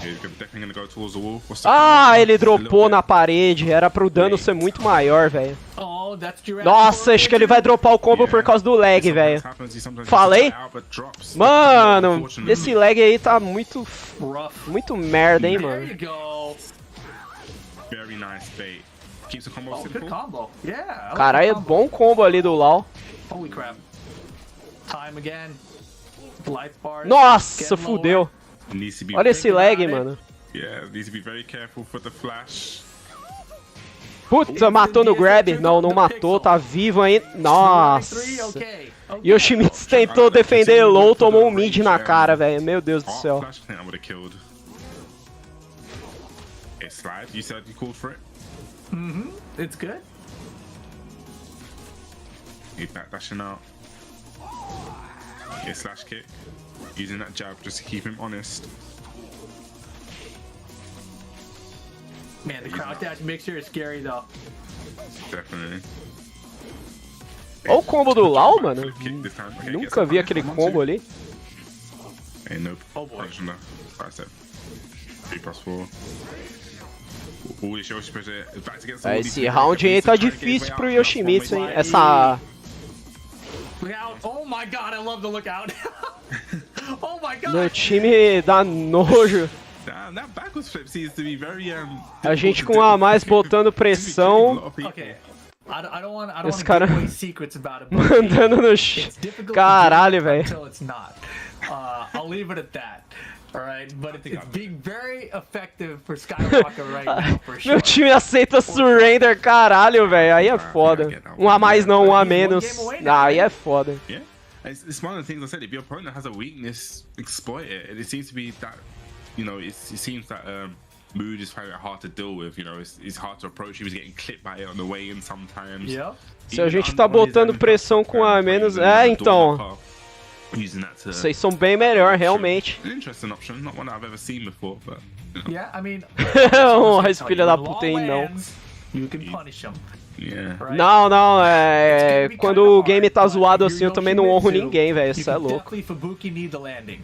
He's definitely gonna go towards the wall. Ah, ele dropou na parede. Era pro dano ser muito maior, velho. Oh, Nossa, acho que ele vai dropar o combo por causa do lag, velho. Falei? Mano, esse lag aí tá muito merda, hein, mano. Very nice bait. Keeps the combo Good simple. combo. Yeah. Caralho, é bom combo ali do Lau. Holy crap. Time again. Life bars. Nossa, fudeu. Needs to be Olha esse lag, mano. Yeah, needs to be very careful for the flash. Puta, matou no grab. Não, não matou, tá vivo ainda. Nossa. Yoshimitsu tentou defender low, tomou um mid na cara, velho. Meu Deus do céu. Flash, I think I would have killed. Okay, slide. You said you called for it? It's good. He's back dashing out. Yeah, slash kick. Using that jab just to keep him honest. Man, the crowd dash mixture is scary though. Definitely. Olha o combo do Lau, mano. Kick this time. Okay, Nunca vi aquele combo ali. Hey, nope. Oh boy. Punch on the right step. 3+4. All these Yoshi pressure. Back against all Esse round aí tá difícil pro Yoshimitsu, hein. Look out. Oh my god, I love the lookout. Oh my god. Meu time dá nojo. Damn, that backwards flip seems to be very A gente com a mais botando pressão. Okay. I don't want Esse to cara give away secrets about it. But mandando no it's difficult to caralho, do velho. until it's not. I'll leave it at that. Alright, but it's being very effective for Skywalker right now, for sure. Meu time aceita surrender, caralho, velho. Aí é foda. Um a mais não, um a menos. Aí é foda. Yeah, it's one of the things I said. If your opponent has a weakness, exploit it. And it seems to be that, you know, it seems that Mood is finding it hard to deal with. You know, it's hard to approach. He was getting clipped by it on the way in sometimes. Yeah. Se a gente tá botando pressão com a menos, então. Vocês são bem melhor, realmente. An interesting option, not one I've ever seen before, but. Yeah, I mean. Esse filho da puta aí, não. You can punish him. Yeah. Right? Não, quando o game tá zoado assim, eu também não honro ninguém, velho. Isso é louco. Definitely Fubuki need the landing.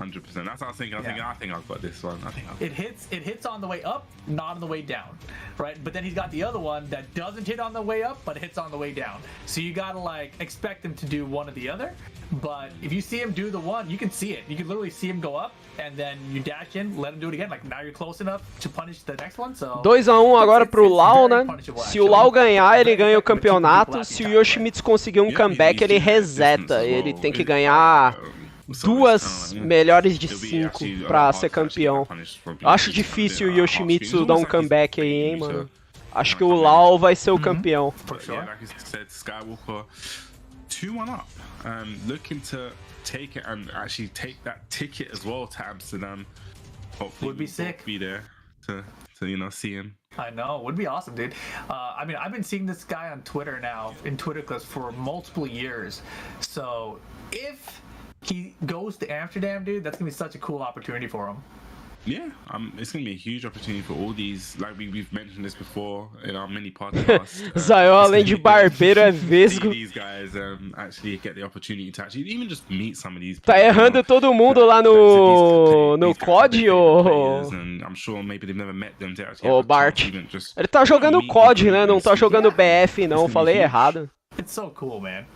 100%. That's what I was thinking. I think I've got this one. It hits on the way up, not on the way down, right? But then he's got the other one that doesn't hit on the way up, but hits on the way down. So you gotta like expect him to do one or the other. But if you see him do the one, you can see it. You can literally see him go up, and then you dash in, let him do it again. Like now you're close enough to punish the next one. So 2-1 agora pro Lau, né? Se o Lau ganhar, ele ganha o campeonato. Se o Yoshimitsu conseguir um comeback, ele reseta. Ele tem que ganhar 2 melhores de 5 pra ser campeão. Acho difícil o Yoshimitsu dar um comeback aí, hein, mano. Acho que o Lau vai ser o campeão. Yeah, like you said, Skywalker 2-1 up. Looking to take it and actually take that ticket as well to Amsterdam. Hopefully Would be we'll sick. be there to see him. I know, would be awesome, dude. I mean, I've been seeing this guy on Twitter now, in Twitter clips for multiple years. So if he goes to Amsterdam, dude, that's gonna be such a cool opportunity for him. Yeah, it's going to be a huge opportunity for all these, like we've mentioned this before in our mini podcast. Zayo, além de barbeiro, é vesgo. These guys actually get the opportunity to actually even just meet some of these Tá errando todo mundo lá no COD, ô... I'm sure maybe they've never met them to actually Ô, Bart. Ele tá jogando COD, né? Não tá jogando BF, não. Falei errado. It's so cool, man.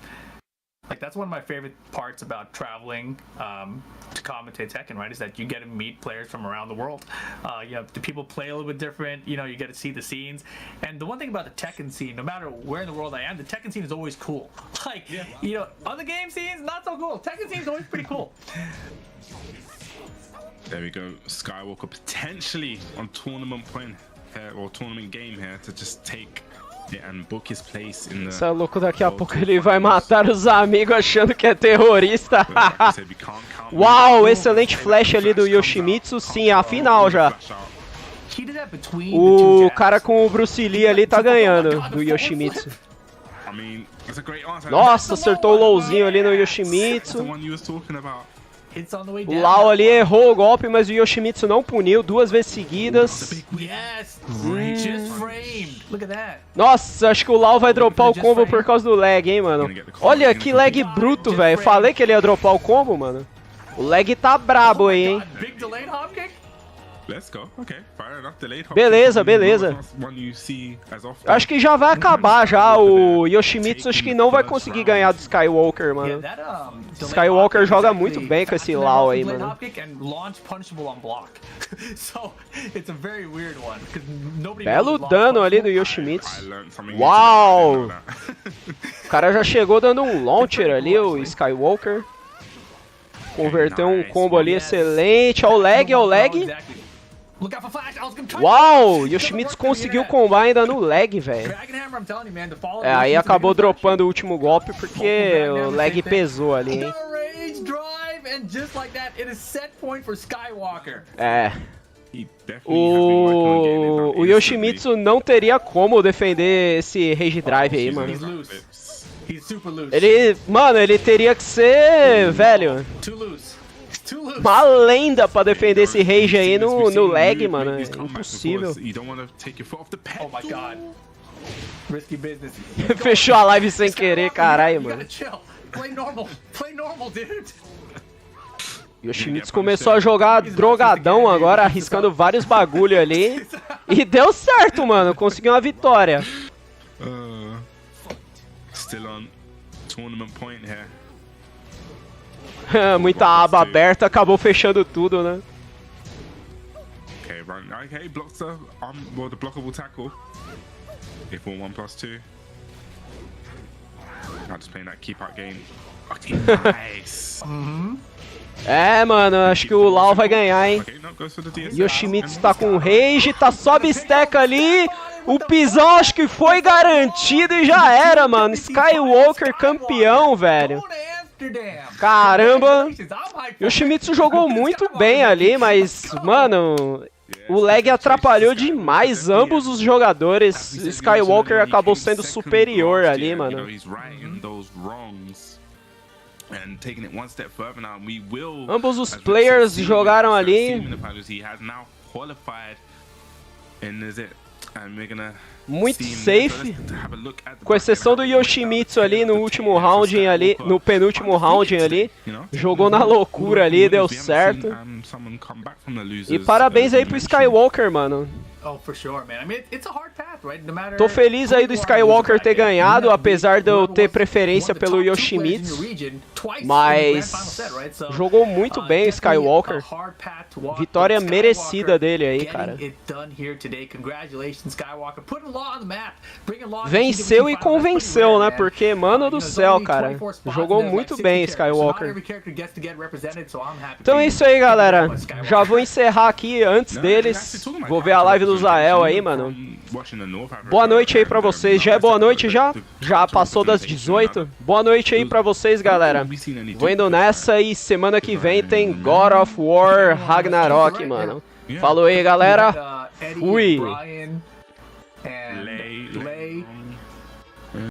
Like, that's one of my favorite parts about traveling to commentate Tekken, right? Is that you get to meet players from around the world. You know, the people play a little bit different. You know, you get to see the scenes. And the one thing about the Tekken scene, no matter where in the world I am, the Tekken scene is always cool. Like, you know, other game scenes, not so cool. Tekken scene is always pretty cool. There we go. Skywalker potentially on tournament point here, or tournament game here to just take and book his place in the... Isso é louco, daqui a pouco ele vai matar os amigos achando que é terrorista. Uau, excelente flash ali do Yoshimitsu. Sim, é a final já. O cara com o Bruce Lee ali tá ganhando do Yoshimitsu. Nossa, acertou o lowzinho ali no Yoshimitsu. O Lau ali errou o golpe, mas o Yoshimitsu não puniu 2 vezes seguidas. Nossa, acho que o Lau vai dropar o combo por causa do lag, hein, mano. Olha que lag bruto, velho. Falei que ele ia dropar o combo, mano. O lag tá brabo aí, hein? Big delayed hop kick? Let's go. Okay, fair enough. Delayed hop Beleza, kick, beleza. one you see as often. Acho que já vai acabar já. O Yoshimitsu acho que não vai conseguir ganhar do Skywalker, Yeah, mano. that Skywalker delayed hop kick joga is muito actually bem com esse faster than Lao most aí, delayed mano. hop kick and launch punishable on block. So it's a very weird one because nobody Belo knows launch dano ali do I punishable. Yoshimitsu. learned something Uau! new today. I didn't know that. O cara já chegou dando um launcher ali, o Skywalker. Converteu um combo ali excelente. Ó o lag, ó o lag. Exactly. Look out for flash. I was gonna try Uau! to- Yoshimitsu conseguiu combar ainda no lag, velho. Dragon Hammer, I'm telling you, man, the follow É, aí acabou dropando o último golpe porque o lag pesou ali, The hein. rage drive, and just like that, it is set point for Skywalker. É. He definitely has been working on getting it done O instantly. Yoshimitsu não teria como defender esse rage drive aí, He's mano. He's loose. He's super loose. Ele, mano, ele teria que ser, velho, Too loose. Too loose. uma lenda pra defender esse rage aí We've no seen lag, Luke mano. make É these comebacks impossível. before. You don't want to take your foot off the Oh my pedal. god. Risky business. Fechou a live sem querer, Skywalker, caralho, you mano. gotta chill. Play normal. Play normal, dude. Yoshimitsu começou a jogar drogadão agora, arriscando vários bagulho ali. E deu certo, mano. Conseguiu uma vitória. Still on tournament point here. Muita aba aberta, acabou fechando tudo, né? Okay, run. Okay, blocks the well, the blockable tackle. If 1+2. I'm just playing that keep out game. Okay, nice. É, mano, acho que o Lau vai ganhar, hein? Okay, no, goes for the DSL. Yoshimitsu tá com rage, tá sobe stack ali. O pisão acho que foi garantido e já era, mano. Skywalker campeão, velho. Caramba. Yoshimitsu jogou muito bem ali, mas, mano, o lag atrapalhou demais ambos os jogadores. Skywalker acabou sendo superior ali, mano. Ambos os players jogaram ali muito safe, com exceção do Yoshimitsu ali no último round ali, no penúltimo round ali, jogou na loucura ali, deu certo. E parabéns aí pro Skywalker, mano. Oh, for sure, man. I mean, it's a hard path, right? No matter Tô feliz aí do Skywalker ter ganhado, apesar de eu ter preferência pelo Yoshimitsu. Mas jogou muito bem o Skywalker. Vitória merecida dele aí, cara. Venceu e convenceu, né? Porque, mano do céu, cara, jogou muito bem Skywalker. Então é isso aí, galera. Já vou encerrar aqui antes deles. Vou ver a live do Zael aí, mano. Boa noite aí pra vocês. Já é boa noite já? Já passou das 18? Boa noite aí pra vocês, galera. Vou indo nessa e semana que vem tem God of War Ragnarok, mano. Falou aí, galera. Fui.